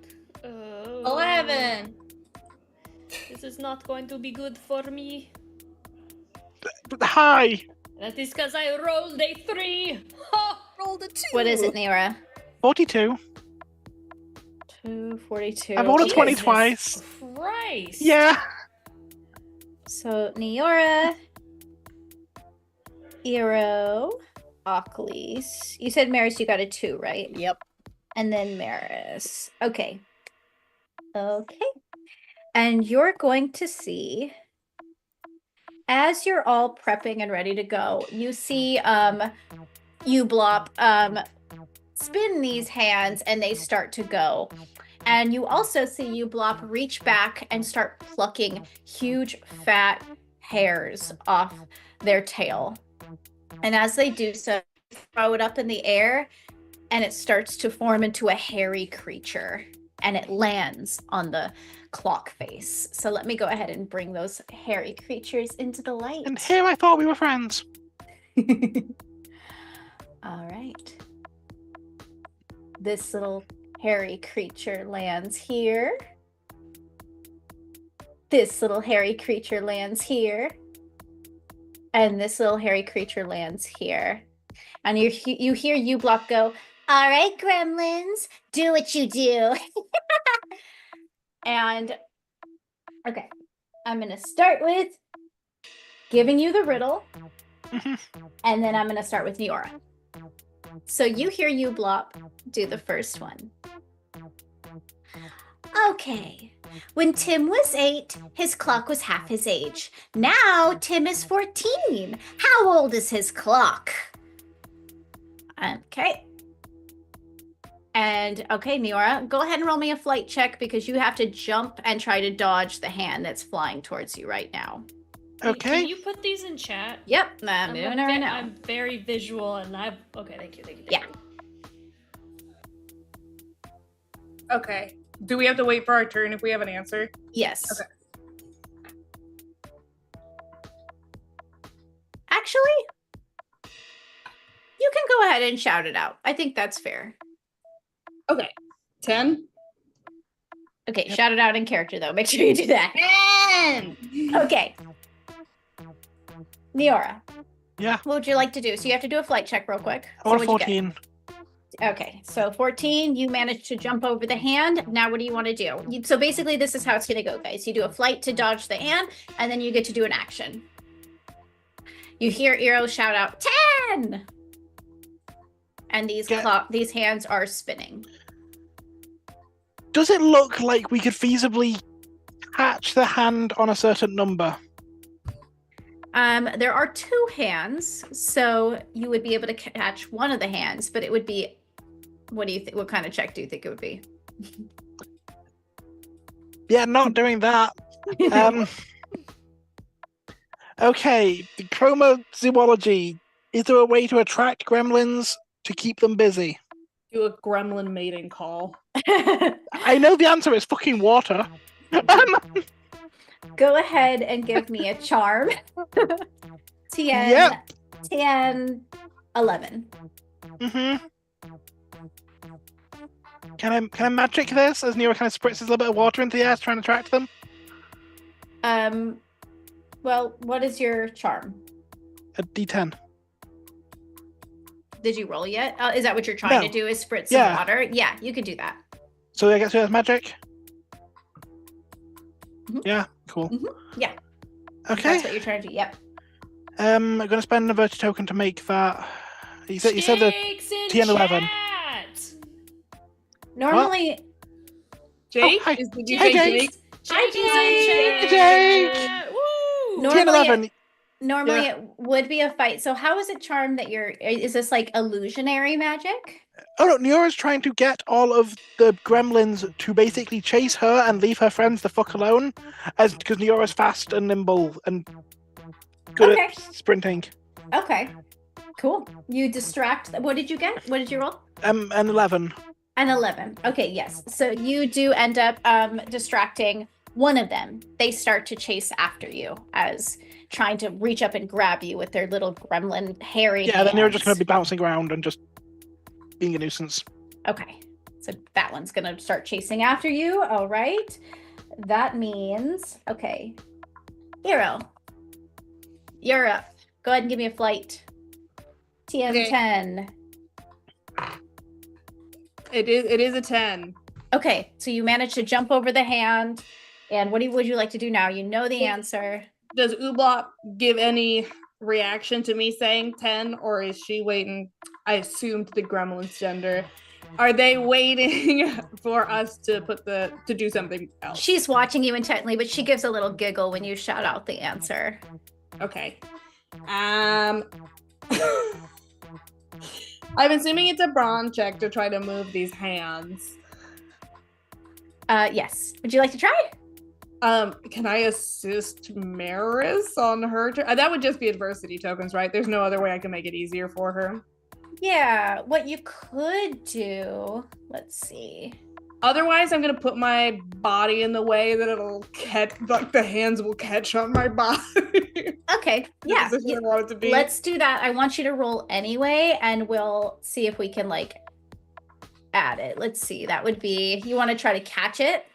11. This is not going to be good for me. Hi. That is because I rolled a 3. Ha! Rolled a 2. What is it, Neora? 42. 242. I've rolled a 20 Jesus twice. Christ. Yeah. So Neora, Eero, Ocklys. You said Maris, you got a 2, right? Yep. And then Maris. Okay. Okay. And you're going to see, as you're all prepping and ready to go, you see Ublop spin these hands and they start to go. And you also see Ublop reach back and start plucking huge fat hairs off their tail. And as they do so, throw it up in the air and it starts to form into a hairy creature and it lands on the clock face. So let me go ahead and bring those hairy creatures into the light. And here I thought we were friends. All right. This little hairy creature lands here. This little hairy creature lands here. And this little hairy creature lands here. And you hear Ublop go, "All right, gremlins, do what you do." And, okay, I'm going to start with giving you the riddle. And then I'm going to start with Neora. So you hear Ublop do the first one. Okay. When Tim was 8, his clock was half his age. Now Tim is 14. How old is his clock? Okay. And okay, Neora, go ahead and roll me a flight check because you have to jump and try to dodge the hand that's flying towards you right now. Okay. Can you put these in chat? Yep, I'm doing it right now. I'm very visual and okay, thank you. Yeah. Okay. Do we have to wait for our turn if we have an answer? Yes. Okay. Actually, you can go ahead and shout it out. I think that's fair. Okay. 10. Okay, shout it out in character though. Make sure you do that. 10! Okay. Neora, Yeah. What would you like to do? So you have to do a flight check real quick. I want So a what'd you 14. get? Okay, so 14, you managed to jump over the hand. Now what do you want to do? So basically this is how it's going to go, guys. You do a flight to dodge the hand, and then you get to do an action. You hear Eero shout out, 10! And these hands are spinning. Does it look like we could feasibly catch the hand on a certain number? There are 2 hands, so you would be able to catch one of the hands, but it would be, what do you think? What kind of check do you think it would be? Yeah, not doing that. Okay, the chromozoology. Is there a way to attract gremlins to keep them busy? Do a gremlin mating call. I know the answer is fucking water. Go ahead and give me a charm. TN, Yep. TN 11. Mm-hmm. Can I magic this as Nero kind of spritzes a little bit of water into the air to try and attract them? Well, what is your charm? A D10. Did you roll yet? Is that what you're trying to do? Is spritz some water? Yeah, you could do that. So I guess that's magic? Mhm. Yeah, cool. Yeah. Okay. That's what you're trying to do. Yep. I'm going to spend an averted token to make that. You said the TN 11. Normally, Jake? hi. Did you Hi, say Jake. Jake? Hi, Jake. Woo! TN 11. Normally it would be a fight. So how is it charmed that is this like illusionary magic? Oh no, Neora's trying to get all of the gremlins to basically chase her and leave her friends the fuck alone, because Neora's fast and nimble and good at sprinting. Okay. Cool. You distract. What did you get? What did you roll? An 11. An 11. Okay, yes. So you do end up distracting one of them. They start to chase after you as trying to reach up and grab you with their little gremlin hairy hands. Then Neora's just going to be bouncing around and just being a nuisance. Okay. So that one's going to start chasing after you. All right. That means, okay. Eero, you're up. Go ahead and give me a flight. TM10. It is a 10. Okay, so you managed to jump over the hand. And what would you like to do now? You know the answer. Does Ublop give any reaction to me saying 10, or is she waiting? I assumed the gremlin's gender. Are they waiting for us to do something else? She's watching you intently, but she gives a little giggle when you shout out the answer. Okay. I'm assuming it's a brawn check to try to move these hands. Yes. Would you like to try? Can I assist Maris on her turn? That would just be adversity tokens, right? There's no other way I can make it easier for her. Yeah, what you could do, let's see. Otherwise, I'm gonna put my body in the way that it'll catch, like the hands will catch on my body. Okay, yeah. I want it to be. Let's do that. I want you to roll anyway, and we'll see if we can like add it. Let's see. That would be, you want to try to catch it?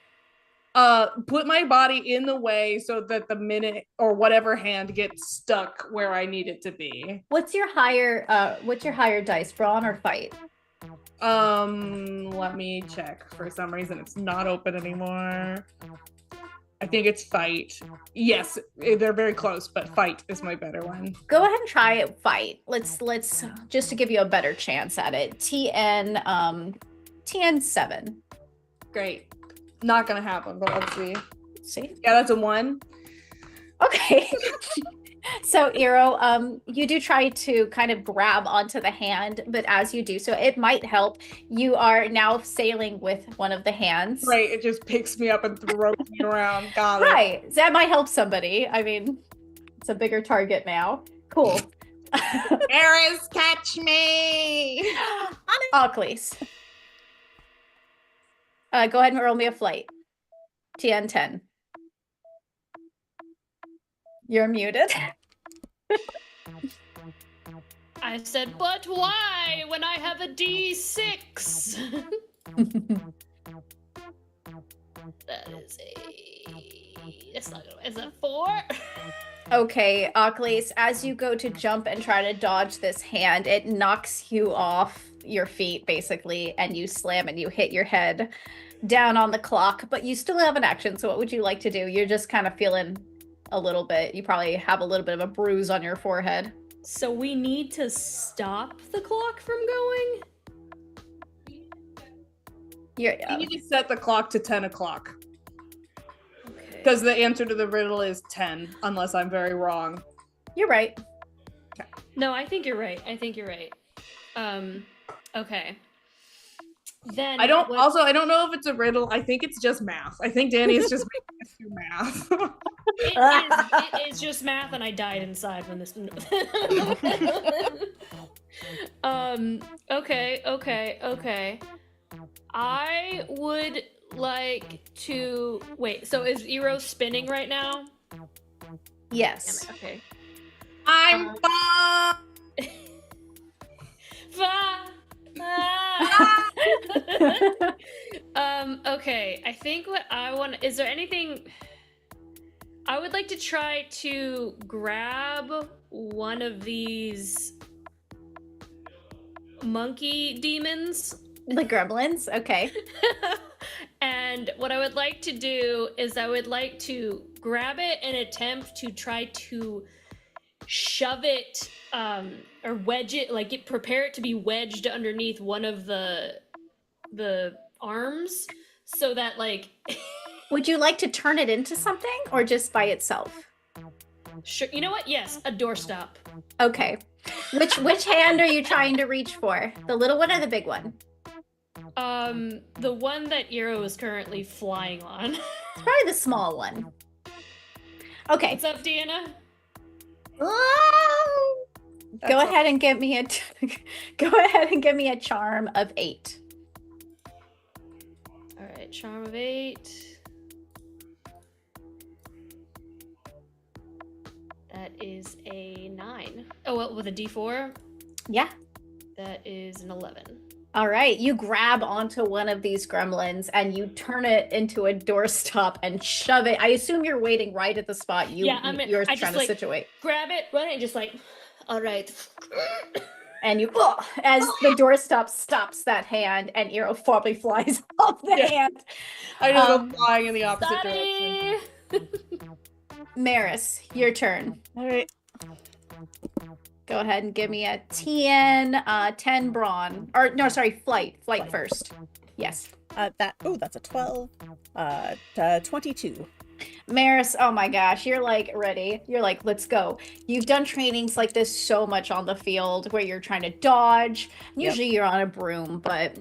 Put my body in the way so that the minute or whatever hand gets stuck where I need it to be. What's your higher dice, brawn or fight? Let me check. For some reason it's not open anymore. I think it's fight. Yes, they're very close, but fight is my better one. Go ahead and try it, fight. Let's just to give you a better chance at it. TN 7. Great. Not gonna happen, but let's see. See? Yeah, that's a 1. Okay. So, Eero, you do try to kind of grab onto the hand, but as you do so, it might help. You are now sailing with one of the hands. Right, it just picks me up and throws me around. Got it. Right. So that might help somebody. I mean, it's a bigger target now. Cool. Eris, catch me! Ockley's. Go ahead and roll me a flight. TN 10. You're muted. I said, but why when I have a D6? That is a It's not gonna. Is it 4? Okay, Ocklys, as you go to jump and try to dodge this hand, it knocks you off your feet, basically, and you slam and you hit your head down on the clock, but you still have an action, so what would you like to do? You're just kind of feeling a little bit. You probably have a little bit of a bruise on your forehead. So we need to stop the clock from going? You need to set the clock to 10 o'clock. Okay. Because the answer to the riddle is 10, unless I'm very wrong. You're right. No, I think you're right. Okay. Then I don't know if it's a riddle. I think it's just math. I think Danny is just making us do math. It is just math, and I died inside when this. Okay. I would like to wait. So is Eero spinning right now? Yes. Okay. I'm Okay. I think what I want is there anything I would like to try to grab one of these monkey demons. The gremlins? Okay. And what I would like to do is I would like to grab it and attempt to try to shove it or wedge it, like prepare it to be wedged underneath one of the arms so that like Would you like to turn it into something or just by itself? Sure. You know what? Yes, a doorstop. Okay. Which hand are you trying to reach for? The little one or the big one? The one that Eero is currently flying on. It's probably the small one. Okay. What's up, Deanna? Go ahead and give me a charm of 8. All right, charm of 8. That is a 9. Oh, well, with a D4? Yeah. That is an 11. All right, you grab onto one of these gremlins and you turn it into a doorstop and shove it. I assume you're waiting right at the spot you're trying to situate. Grab it, run it, and just like, all right. And you, as the doorstop stops that hand, and Eero probably flies off the hand. I just go flying in the opposite direction. Maris, your turn. All right. Go ahead and give me a 10 brawn. Or no, sorry, flight. Flight first. Yes. That's a 12. 22. Maris, oh my gosh, you're like ready. You're like, let's go. You've done trainings like this so much on the field where you're trying to dodge. Usually you're on a broom, but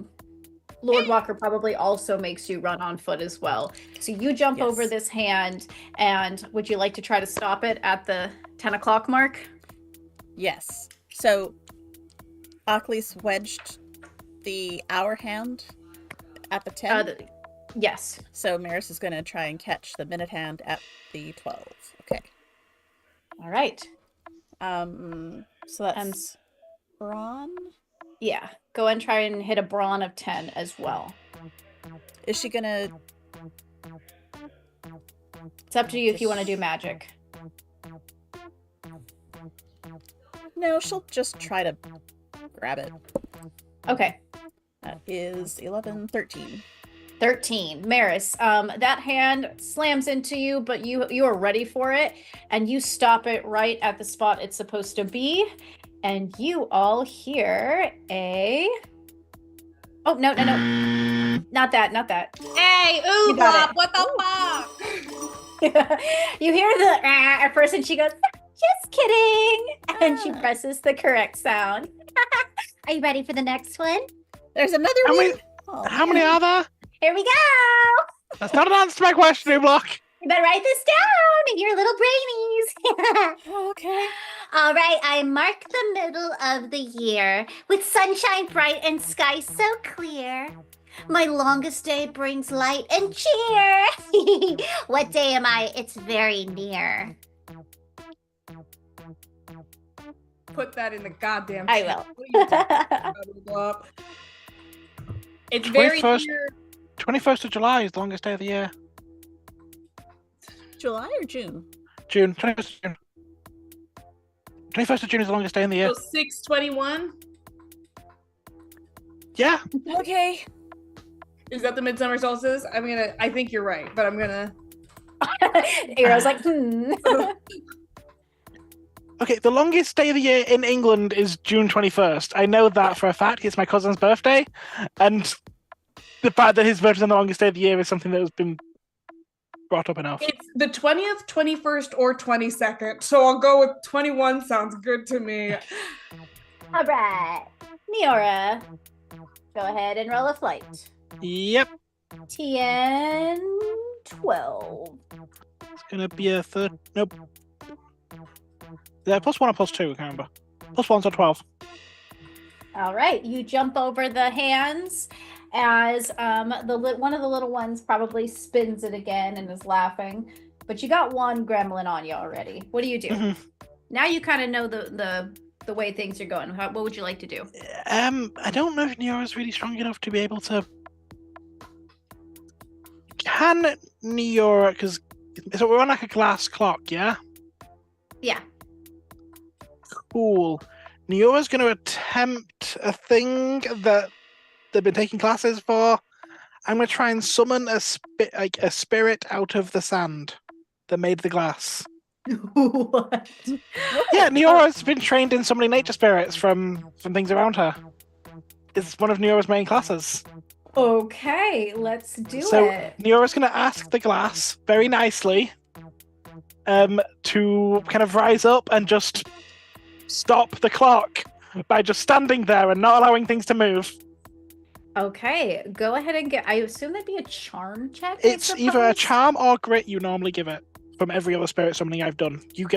Lord Walker probably also makes you run on foot as well. So you jump over this hand, and would you like to try to stop it at the 10 o'clock mark? Yes. So Ocklys wedged the hour hand at the 10. Yes. So Maris is going to try and catch the minute hand at the 12. Okay. All right. So that's brawn. Yeah. Go and try and hit a brawn of 10 as well. Is she going to... It's up to you if you want to do magic. No, she'll just try to grab it. Okay. That is 11, 13. 13. Maris, that hand slams into you, but you are ready for it, and you stop it right at the spot it's supposed to be, and you all hear a... Oh, no. Not that. Hey, ooh, Bob, what the fuck? You hear the at first, and she goes, just kidding, and she presses the correct sound. Are you ready for the next one? There's another one. How many are there? Here we go. That's not an answer to my question, Block. You better write this down in your little brainies. Okay. All right, I mark the middle of the year with sunshine bright and sky so clear. My longest day brings light and cheer. What day am I? It's very near. Put that in the goddamn I chat. will. It's very 21st near. 21st of July is the longest day of the year. July or June? June, 21st of June. 21st of June is the longest day in the year. So 6/21? Yeah. Okay. Is that the midsummer solstice? I think you're right, but I'm gonna. Eero's like, Okay, the longest day of the year in England is June 21st. I know that for a fact. It's my cousin's birthday. And the fact that his birthday is on the longest day of the year is something that has been brought up enough. It's the 20th, 21st, or 22nd. So I'll go with 21. Sounds good to me. all right. Neora, go ahead and roll a flight. Yep. TN 12. It's going to be a third. Nope. Yeah, +1 or +2, I can't remember. +1's a 12. All right, you jump over the hands as one of the little ones probably spins it again and is laughing. But you got one gremlin on you already. What do you do? Mhm. Now you kind of know the way things are going. What would you like to do? I don't know if Neora's really strong enough to be able to. Can Neora, because so we're on like a glass clock, yeah? Yeah. Cool. Neora's going to attempt a thing that they've been taking classes for. I'm going to try and summon a spirit out of the sand that made the glass. What? Yeah, Neora's been trained in summoning nature spirits from things around her. It's one of Neora's main classes. Okay, let's do So it. Neora's going to ask the glass very nicely to kind of rise up and just stop the clock by just standing there and not allowing things to move. Okay, go ahead and I assume that'd be a charm check. I It's either a suppose? charm or grit you normally give it from every other spirit summoning I've done. You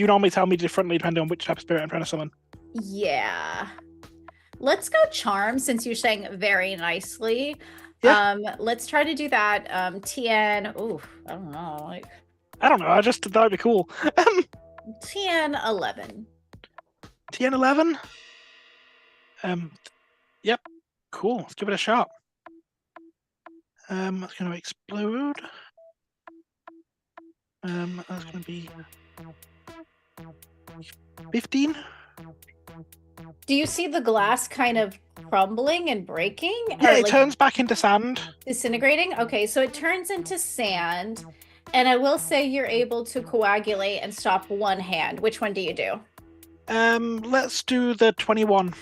normally tell me differently depending on which type of spirit I'm trying to summon. Yeah. Let's go charm since you're saying very nicely. Yeah. Let's try to do that. TN. Ooh, I don't know. Like I don't know, I just thought it'd be cool. TN 11. TN 11? Yep. Cool. Let's give it a shot. That's going to explode. That's going to be 15. Do you see the glass kind of crumbling and breaking? Yeah, Or, it like, turns back into sand. disintegrating? Okay, so it turns into sand. And I will say you're able to coagulate and stop one hand. Which one do you do? Let's do the 21.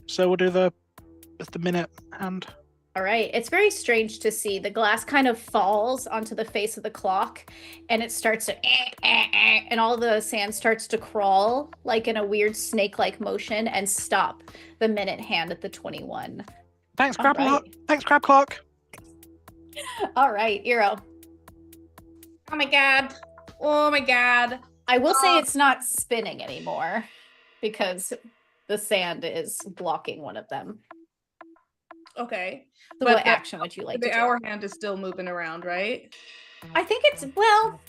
So we'll do the minute hand. All right. It's very strange to see. The glass kind of falls onto the face of the clock and it starts to and all the sand starts to crawl like in a weird snake-like motion and stop the minute hand at the 21. Thanks, All Crab right. Clock. Thanks, Crab Clock. All right, Eero. Oh my god. Oh my god. I will say it's not spinning anymore because the sand is blocking one of them. Okay. So But what the- action would you like to The do? hour hand is still moving around, right? I think it's, well,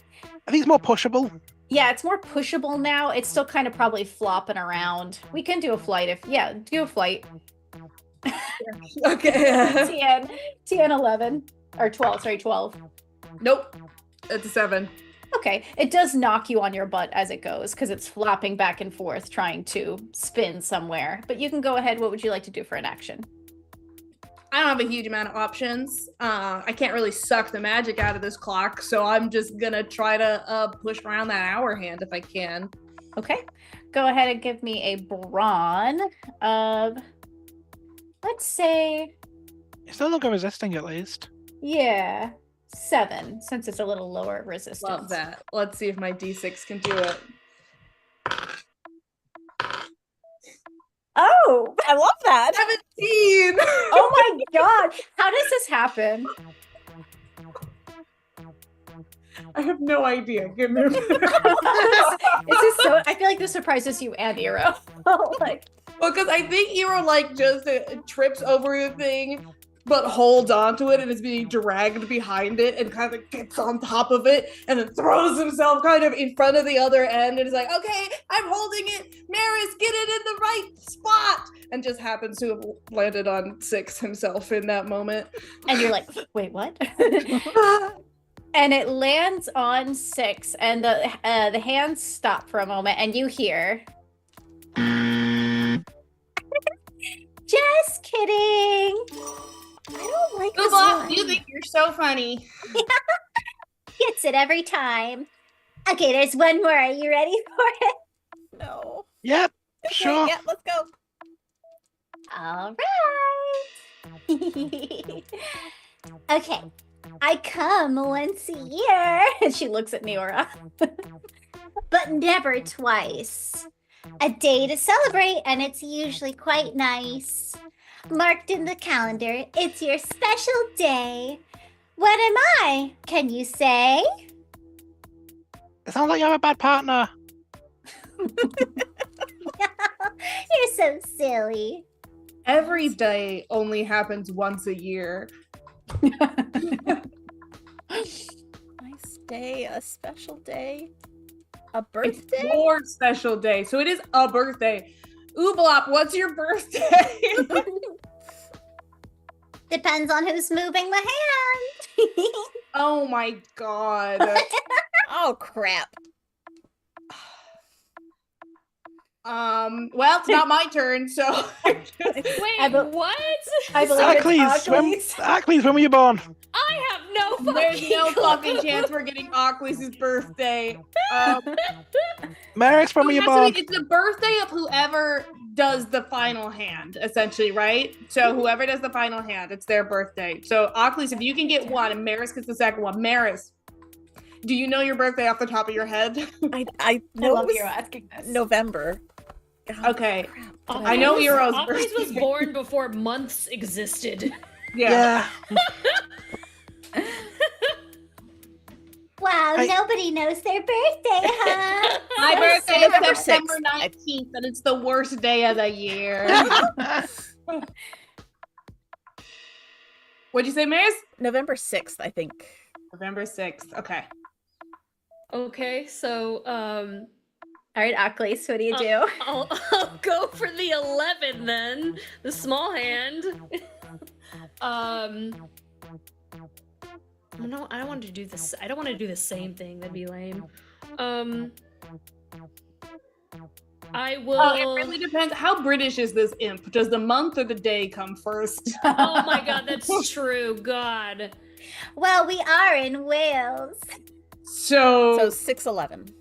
I think it's more pushable. yeah, it's more pushable now. It's still kind of probably flopping around. We can do a flight do a flight. Okay. TN 11 or 12, sorry, 12. Nope. It's a 7. Okay, it does knock you on your butt as it goes because it's flopping back and forth trying to spin somewhere. But you can go ahead. What would you like to do for an action? I don't have a huge amount of options. I can't really suck the magic out of this clock, so I'm just gonna try to push around that hour hand if I can. Okay, go ahead and give me a brawn of, let's say, It's no longer resisting, at least. yeah, 7, since it's a little lower resistance. Love that. Let's see if my D6 can do it. Oh, I love that. 17! oh my god. How does this happen? I have no idea. Give me This is so, I feel like this surprises you and Eero. Like, Well, because I think Eero like just trips over the thing, but holds onto it and is being dragged behind it and kind of gets on top of it and then throws himself kind of in front of the other end and is like, okay, I'm holding it. Maris, get it in the right spot. And just happens to have landed on 6 himself in that moment. and you're like, wait, what? And it lands on 6, and the hands stop for a moment, and you hear. Just kidding. I don't like this Oobla, one. you think you're so funny. Gets it every time. Okay, there's one more. Are you ready for it? No. Yep, Okay, sure. yeah, let's go. All right. Okay. I come once a year. And she looks at Neora. But never twice. A day to celebrate, and it's usually quite nice. Marked in the calendar, it's your special day. What am I? Can you say? It sounds like you have a bad partner. You're so silly. Every day only happens once a year. Nice day, a special day, a It's birthday. your special day, so it is a birthday. Ooblop, what's your birthday? Depends on who's moving the hand. Oh my god. Oh crap! Well, it's not my turn, so Wait, I be- what? I believe it's Ockley's. Ackley's, when were you born? I have no fucking there's no clue. fucking chance we're getting Ockley's birthday. Maris, when were you It has to born? be- it's the birthday of whoever does the final hand, essentially, right? So whoever does the final hand, it's their birthday. So Ockley's, if you can get one, and Maris gets the second one. Maris, do you know your birthday off the top of your head? I I know love it was you asking this. November. God, Okay. crap. I know Ockley's- Eero's Ockley's was birthday. born before months existed. Yeah. Wow, I- nobody knows their birthday, huh? My birthday November is September 6th. 19th, and it's the worst day of the year. What'd you say, Maris? November 6th, I think. November 6th. Okay. Okay, so All right, Ockley's, what do you do? I'll go for the 11 then, the small hand. No, I don't want to do this. I don't want to do the same thing. That'd be lame. I will. Oh, it really depends. How British is this imp? Does the month or the day come first? Oh my god, that's true. God. Well, we are in Wales. So So 6/11.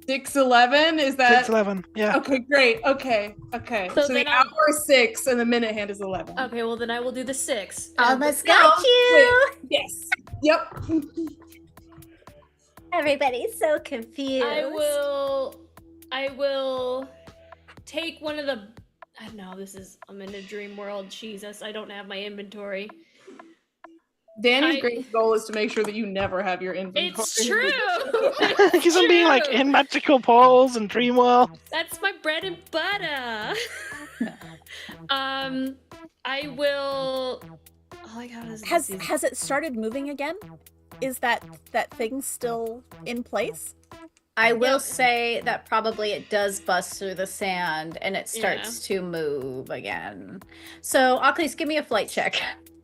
6:11 is that? 6:11, yeah. Okay, great. Okay. So So the then I'll- hour is 6 and the minute hand is 11. Okay, well then I will do the 6. Almost No, got you. Yes. Yep. Everybody's so confused. I will take one of the. I don't know. I'm in a dream world. Jesus, I don't have my inventory. Danny's I- great goal is to make sure that you never have your inventory. It's true. Because I'm being like in magical portals and dream world. That's my bread and butter. I will. Oh my god, Has it started moving again? Is that thing still in place? I will Yeah. say that probably it does bust through the sand and it starts to move again. So, Ockley's, give me a flight check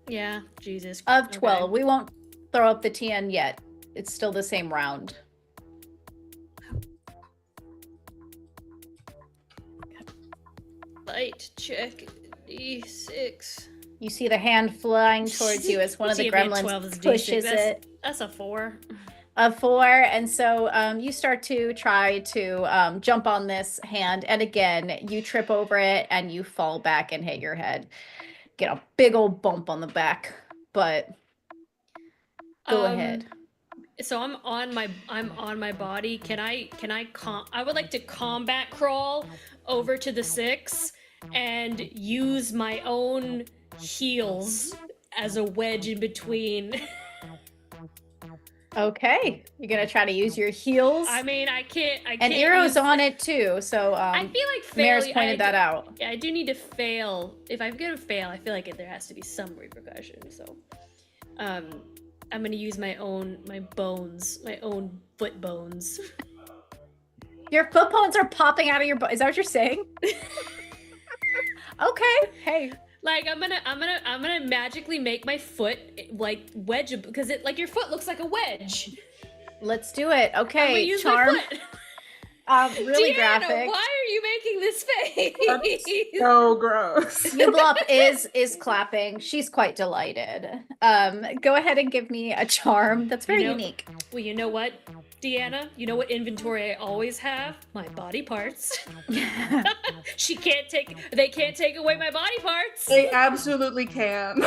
Yeah, Jesus. of Okay. 12. We won't throw up the TN yet. It's still the same round. Flight check D6. You see the hand flying towards you as one of the See, if you had 12 gremlins as D6, pushes that's- it. That's a 4. A 4, and so you start to try to jump on this hand, and again, you trip over it and you fall back and hit your head. Get a big old bump on the back, but go ahead. So I'm on my body. Can I I would like to combat crawl over to the 6 and use my own heels as a wedge in between. Okay, you're gonna try to use your heels, I mean, I can't and Eero's use- on it too. So I feel like Mare's failing. pointed that out. Yeah, I do need to fail. If I'm gonna fail, I feel like there has to be some repercussion. So, I'm gonna use my own bones, my own foot bones. Your foot bones are popping out of your. Is that what you're saying? Okay. Hey. Like I'm gonna magically make my foot like wedge because it like your foot looks like a wedge. Let's do it. I'm gonna Okay, use charm. my foot. Really Deanna, graphic. why are you making this face? That's so gross. Yublop is clapping. She's quite delighted. Go ahead and give me a charm. That's very unique. Well, you know what, Deanna? You know what inventory I always have? My body parts. They can't take away my body parts. They absolutely can.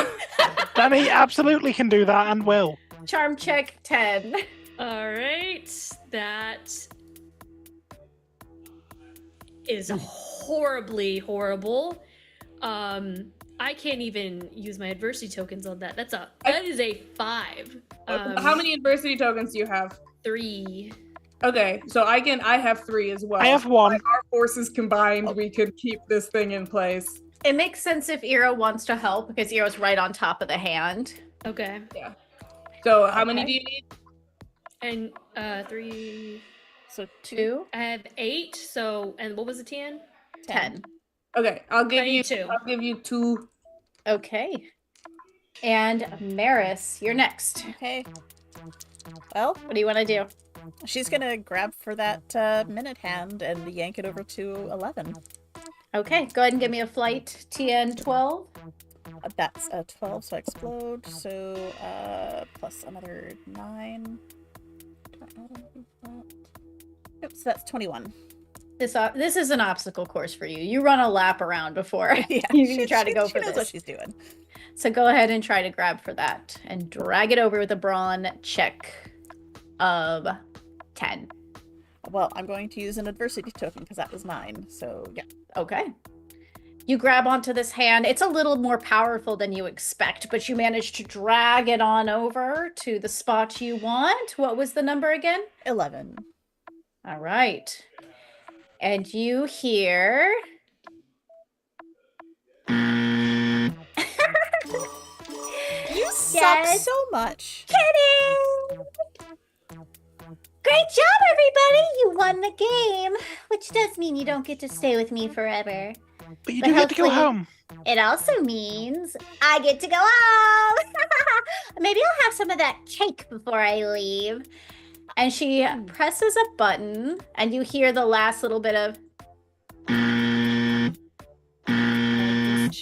Danny absolutely can do that and will. Charm check 10. All right, that is horribly horrible. I can't even use my adversity tokens on that. That is a 5. How many adversity tokens do you have? 3. Okay, so I have 3 as well. I have 1. Our forces combined, we could keep this thing in place. It makes sense if Eero wants to help because Eero's right on top of the hand. Okay. So how many do you need? And 3. So 2, I have 8. So, and what was the TN? 10. Okay, I'll give I you need 2. I'll give you 2. Okay. And Maris, you're next. Okay. Well, What do you want to do? she's gonna grab for that minute hand and yank it over to 11. Okay, go ahead and give me a flight TN 12. That's a 12, so I explode. So plus another 9. Oops, that's 21. This is an obstacle course for you. You run a lap around before Yeah, you try to go she for knows this. what she's doing. So go ahead and try to grab for that and drag it over with a brawn check of 10. Well, I'm going to use an adversity token because that was 9. So yeah. Okay. You grab onto this hand. It's a little more powerful than you expect, but you manage to drag it on over to the spot you want. What was the number again? 11. All right. And you hear... You suck Yes. so much. Kidding! Great job, everybody! You won the game, which does mean you don't get to stay with me forever. But you But do get to go hopefully- home. It also means I get to go home. Maybe I'll have some of that cake before I leave. And she presses a button, and you hear the last little bit of...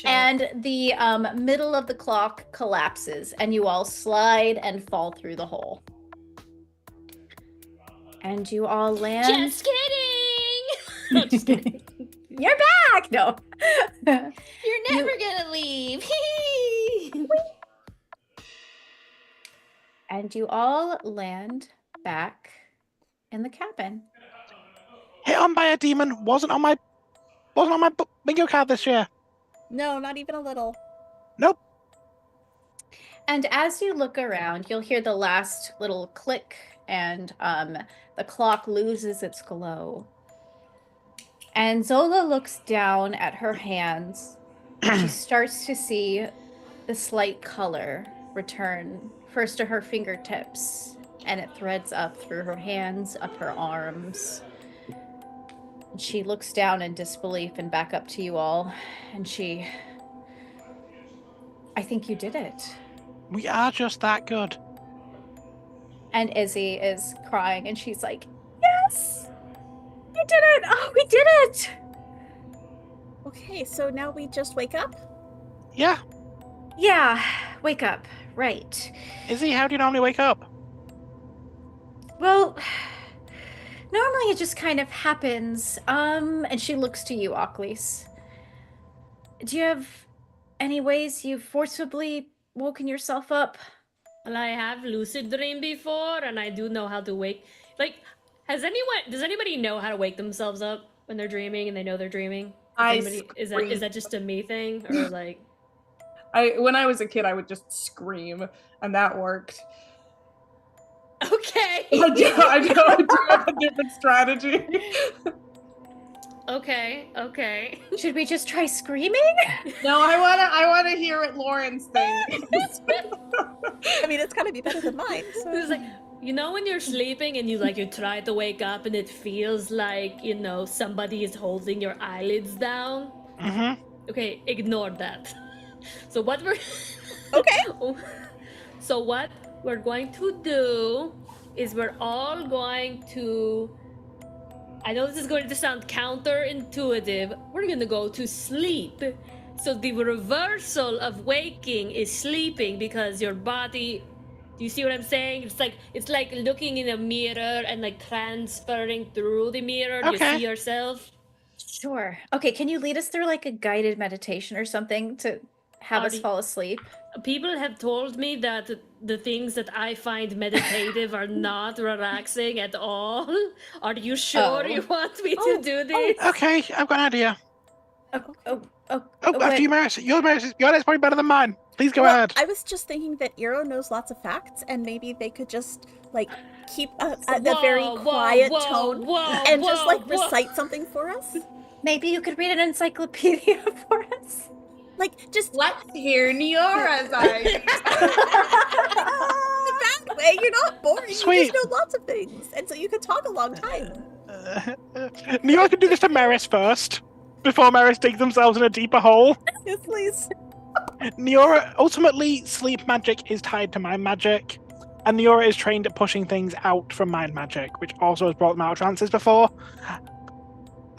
And the middle of the clock collapses, and you all slide and fall through the hole. And you all land... Just kidding! No, just kidding. You're back! No. You're never gonna leave. And you all land back in the cabin. Hit on by a demon wasn't on my bingo card this year. No, not even a little. Nope. And as you look around, you'll hear the last little click, and the clock loses its glow. And Zola looks down at her hands. And she starts to see the slight color return, first to her fingertips, and it threads up through her hands, up her arms. And she looks down in disbelief and back up to you all, and I think you did it. We are just that good. And Izzy is crying, and she's like, yes! You did it! Oh, we did it! Okay, so now we just wake up? Yeah. Yeah, wake up. Right. Izzy, how do you normally wake up? Well, normally it just kind of happens. And she looks to you, Ocklys. Do you have any ways you've forcibly woken yourself up? Well, I have lucid dream before, and I do know how to wake. Like, does anybody know how to wake themselves up when they're dreaming and they know they're dreaming? Is that just a me thing, or like? When I was a kid, I would just scream, and that worked. Okay. I do have a different strategy. Okay. Should we just try screaming? No, I wanna hear what Lauren's thing. I mean, it's gotta be better than mine. So. It's like, you know, when you're sleeping and you try to wake up and it feels like, somebody is holding your eyelids down. Mm-hmm. Okay, ignore that. So what we're Okay. So what we're going to do is we're all going to, I know this is going to sound counterintuitive, we're gonna go to sleep. So the reversal of waking is sleeping because your body, do you see what I'm saying? It's like looking in a mirror and like transferring through the mirror. You Okay. see yourself. Sure. Okay, can you lead us through like a guided meditation or something to have us Already- fall asleep? People have told me that the things that I find meditative are not relaxing at all. Are you sure Oh. you want me to do this? Okay, I've got an idea. Oh, After wait. you, Maris. Your is probably better than mine. Please go Well, ahead. I was just thinking that Eero knows lots of facts, and maybe they could just like keep a very quiet tone and just like recite something for us. Maybe you could read an encyclopedia for us. Like just Let's hear Niora's idea. that way, you're not boring. Sweet. You just know lots of things, and so you could talk a long time. Neo can do this to Maris first, before Maris digs themselves in a deeper hole. Yes, please. Neora, ultimately, sleep magic is tied to mind magic, and Neora is trained at pushing things out from mind magic, which also has brought them out of trances before.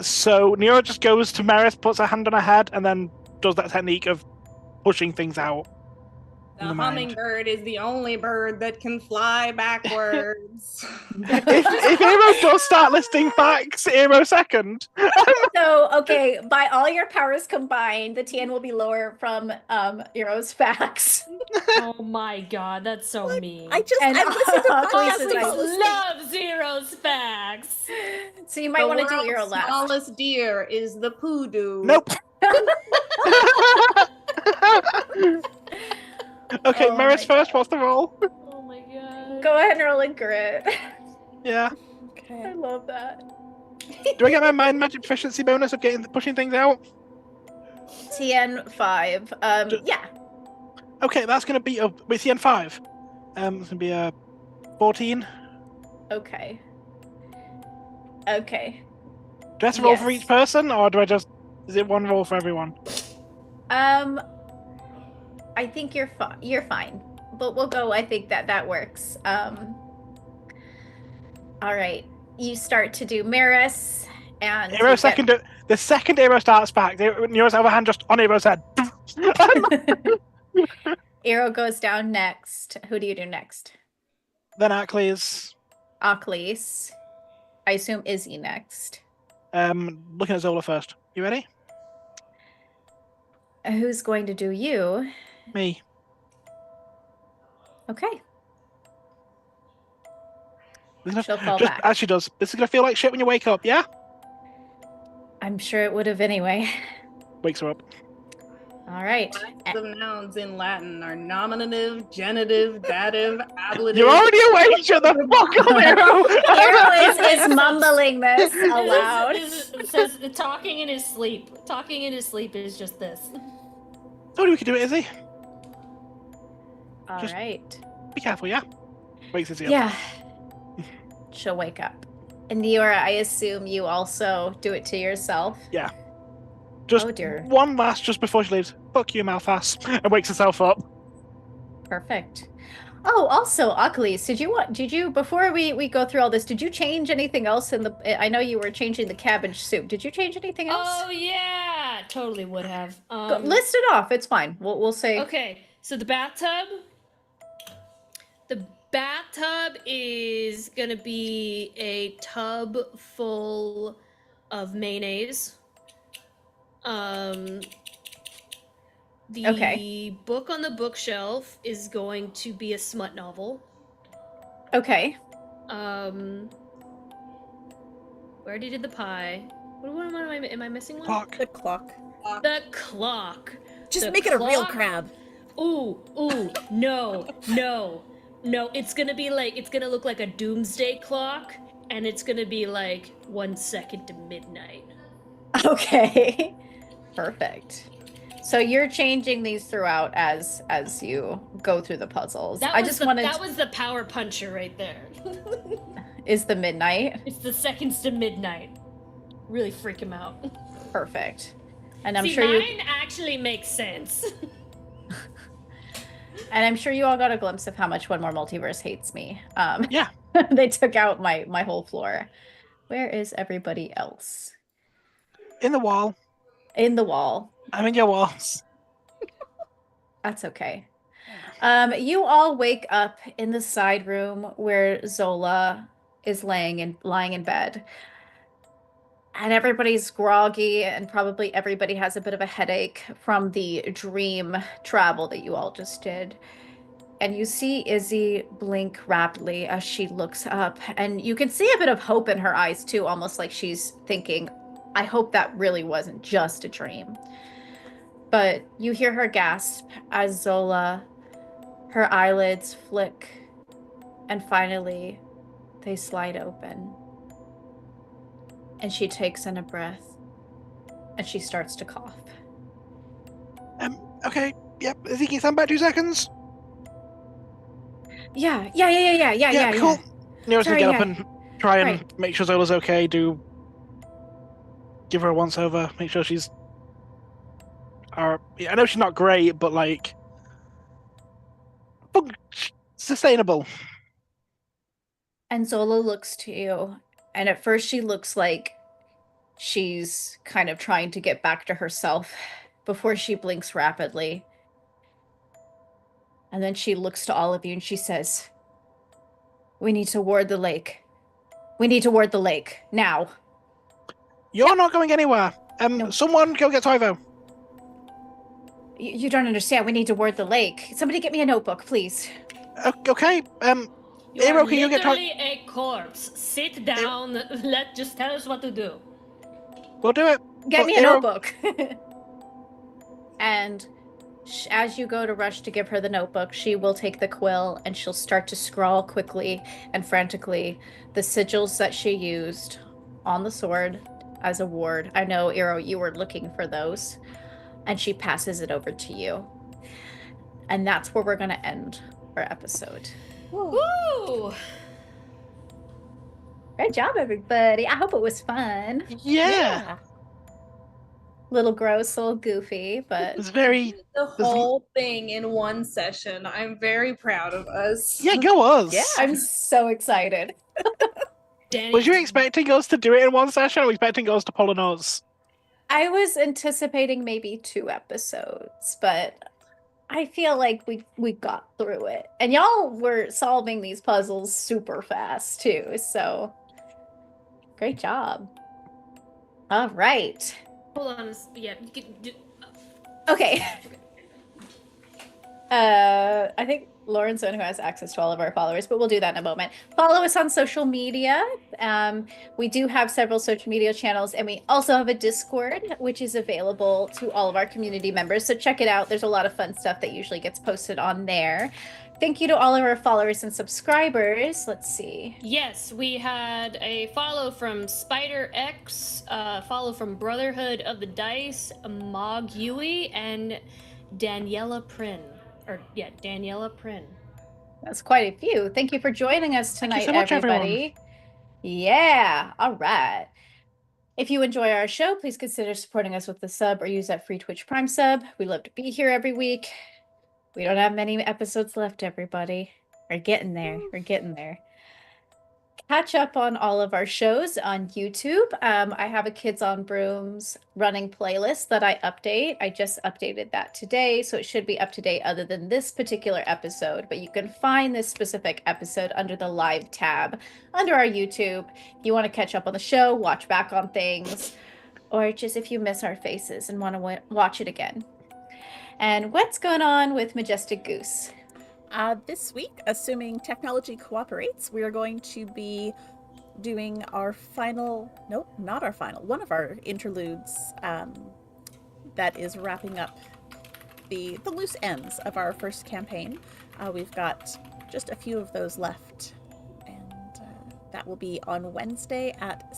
So Neora just goes to Maris, puts her hand on her head, and then does that technique of pushing things out. The in the mind. hummingbird is the only bird that can fly backwards. If Eero does start listing facts, Eero second. So, okay, by all your powers combined, the TN will be lower from Eero's facts. Oh my god, that's so mean. I And listened to Chrysalis podcasts is and like, all this love Zero's facts. So you might want to do world's Eero last. smallest deer is the poodoo. Nope. Okay, Oh Maris my first. What's the roll? Oh my god. Go ahead and roll a grit. Yeah. I Okay. love that. Do I get my mind magic proficiency bonus of pushing things out? TN 5. Yeah. Okay, that's gonna be a with TN 5. It's gonna be a 14. Okay. Okay. Do I have to roll for Yes. each person, or do I just? Is it one roll for everyone? I think you're fine. You're fine, but we'll go. I think that works. All right. You start to do Maris and you Eero get- second. The second Eero starts back, Nero's other hand just on Eero's head. Eero goes down next. Who do you do next? Then Ackley's Achilles. I assume Izzy next. looking at Zola first. You ready? Who's going to do you? Me. Okay. This is She'll gonna- fall just back. as she does. This is gonna feel like shit when you wake up. Yeah. I'm sure it would have anyway. Wakes her up. All right. Types of nouns in Latin are nominative, genitive, dative, ablative. You're already awake. Shut the fuck up, Eero. Eero is mumbling this aloud. It says talking in his sleep. Talking in his sleep is just this. Told you we could do it, Izzy. All Just- right. Be careful, yeah. Wakes Izzy up. Yeah. She'll wake up. And Neora, I assume you also do it to yourself. Just Oh dear. one last, just before she leaves. Fuck you, mouth ass, and wakes herself up. Perfect. Oh, also, Achilles, did you before we go through all this, did you change anything else in the I know you were changing the cabbage soup. Did you change anything else? Oh yeah, totally would have. List it off. It's fine. We'll say Okay, so the bathtub. The bathtub is gonna be a tub full of mayonnaise. The Okay. book on the bookshelf is going to be a smut novel. Okay. Where did the pie? What am I missing one? Fuck. The clock. The clock. Just The make it a real clock? crab. Ooh, no. It's gonna look like a doomsday clock, and it's gonna be like 1 second to midnight. Okay. Perfect. So you're changing these throughout as you go through the puzzles. That I was just the, wanted that was the power puncher right there. is the midnight. It's the seconds to midnight. Really freak him out. Perfect. And I'm See, sure you mine actually makes sense. and I'm sure you all got a glimpse of how much One More Multiverse hates me. Yeah. They took out my whole floor. Where is everybody else? In the wall. In the wall. I'm in your walls. That's okay. You all wake up in the side room where Zola is lying in bed. And everybody's groggy, and probably everybody has a bit of a headache from the dream travel that you all just did. And you see Izzy blink rapidly as she looks up, and you can see a bit of hope in her eyes too, almost like she's thinking, I hope that really wasn't just a dream. But you hear her gasp as Zola, her eyelids flick, and finally they slide open. And she takes in a breath, and she starts to cough. Okay. Yep. Izzy, can you stand back 2 seconds? Yeah. Cool. Nero's Sorry, gonna get yeah. up and try and Right. make sure Zola's okay. Give her a once over. Make sure she's. I know she's not great, but like, sustainable. And Zola looks to you, and at first she looks like she's kind of trying to get back to herself before she blinks rapidly. And then she looks to all of you and she says, We need to ward the lake. We need to ward the lake. Now. You're not going anywhere. No. Someone go get Toivo. You don't understand. We need to ward the lake. Somebody get me a notebook, please. Okay. You Hero, are can you get literally a corpse. Sit down. Just tell us what to do. We'll do it. Get But me a Hero- notebook. And as you go to rush to give her the notebook, she will take the quill and she'll start to scrawl quickly and frantically the sigils that she used on the sword as a ward. I know, Iro, you were looking for those. And she passes it over to you. And that's where we're going to end our episode. Woo! Great job, everybody. I hope it was fun. Yeah. Little gross, little goofy, It but was very. The whole thing in one session. I'm very proud of us. Yeah, go us. Yeah. I'm so excited. Danny. Was you expecting us to do it in one session, or were you expecting us to pull a nose? I was anticipating maybe 2 episodes, but I feel like we got through it. And y'all were solving these puzzles super fast too, so great job. All right. Hold on. Yeah. You can do... Okay. I think Lauren's the one who has access to all of our followers, but we'll do that in a moment. Follow us on social media. We do have several social media channels, and we also have a Discord, which is available to all of our community members. So check it out. There's a lot of fun stuff that usually gets posted on there. Thank you to all of our followers and subscribers. Let's see. Yes, we had a follow from Spider X, follow from Brotherhood of the Dice, Mog Yui, and Daniela Prin. Daniela Prin. That's quite a few. Thank you for joining us Thank you tonight, so much, everybody. Yeah. All right. If you enjoy our show, please consider supporting us with a sub or use that free Twitch Prime sub. We love to be here every week. We don't have many episodes left, everybody. We're getting there. We're getting there. Catch up on all of our shows on YouTube. I have a Kids on Brooms running playlist that I update. I just updated that today, so it should be up to date other than this particular episode. But you can find this specific episode under the live tab under our YouTube. If you want to catch up on the show, watch back on things, or just if you miss our faces and want to watch it again. And what's going on with Majestic Goose? This week, assuming technology cooperates, we are going to be doing our final, nope, not our final, one of our interludes that is wrapping up the loose ends of our first campaign. We've got just a few of those left, and that will be on Wednesday at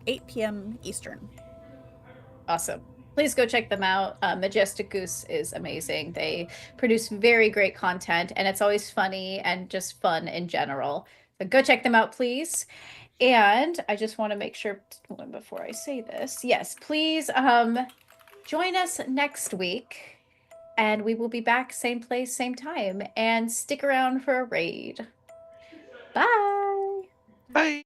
8 p.m. Eastern. Awesome. Please go check them out. Majestic Goose is amazing. They produce very great content, and it's always funny and just fun in general. So go check them out, please. And I just want to make sure before I say this, yes, please join us next week, and we will be back same place, same time, and stick around for a raid. Bye. Bye.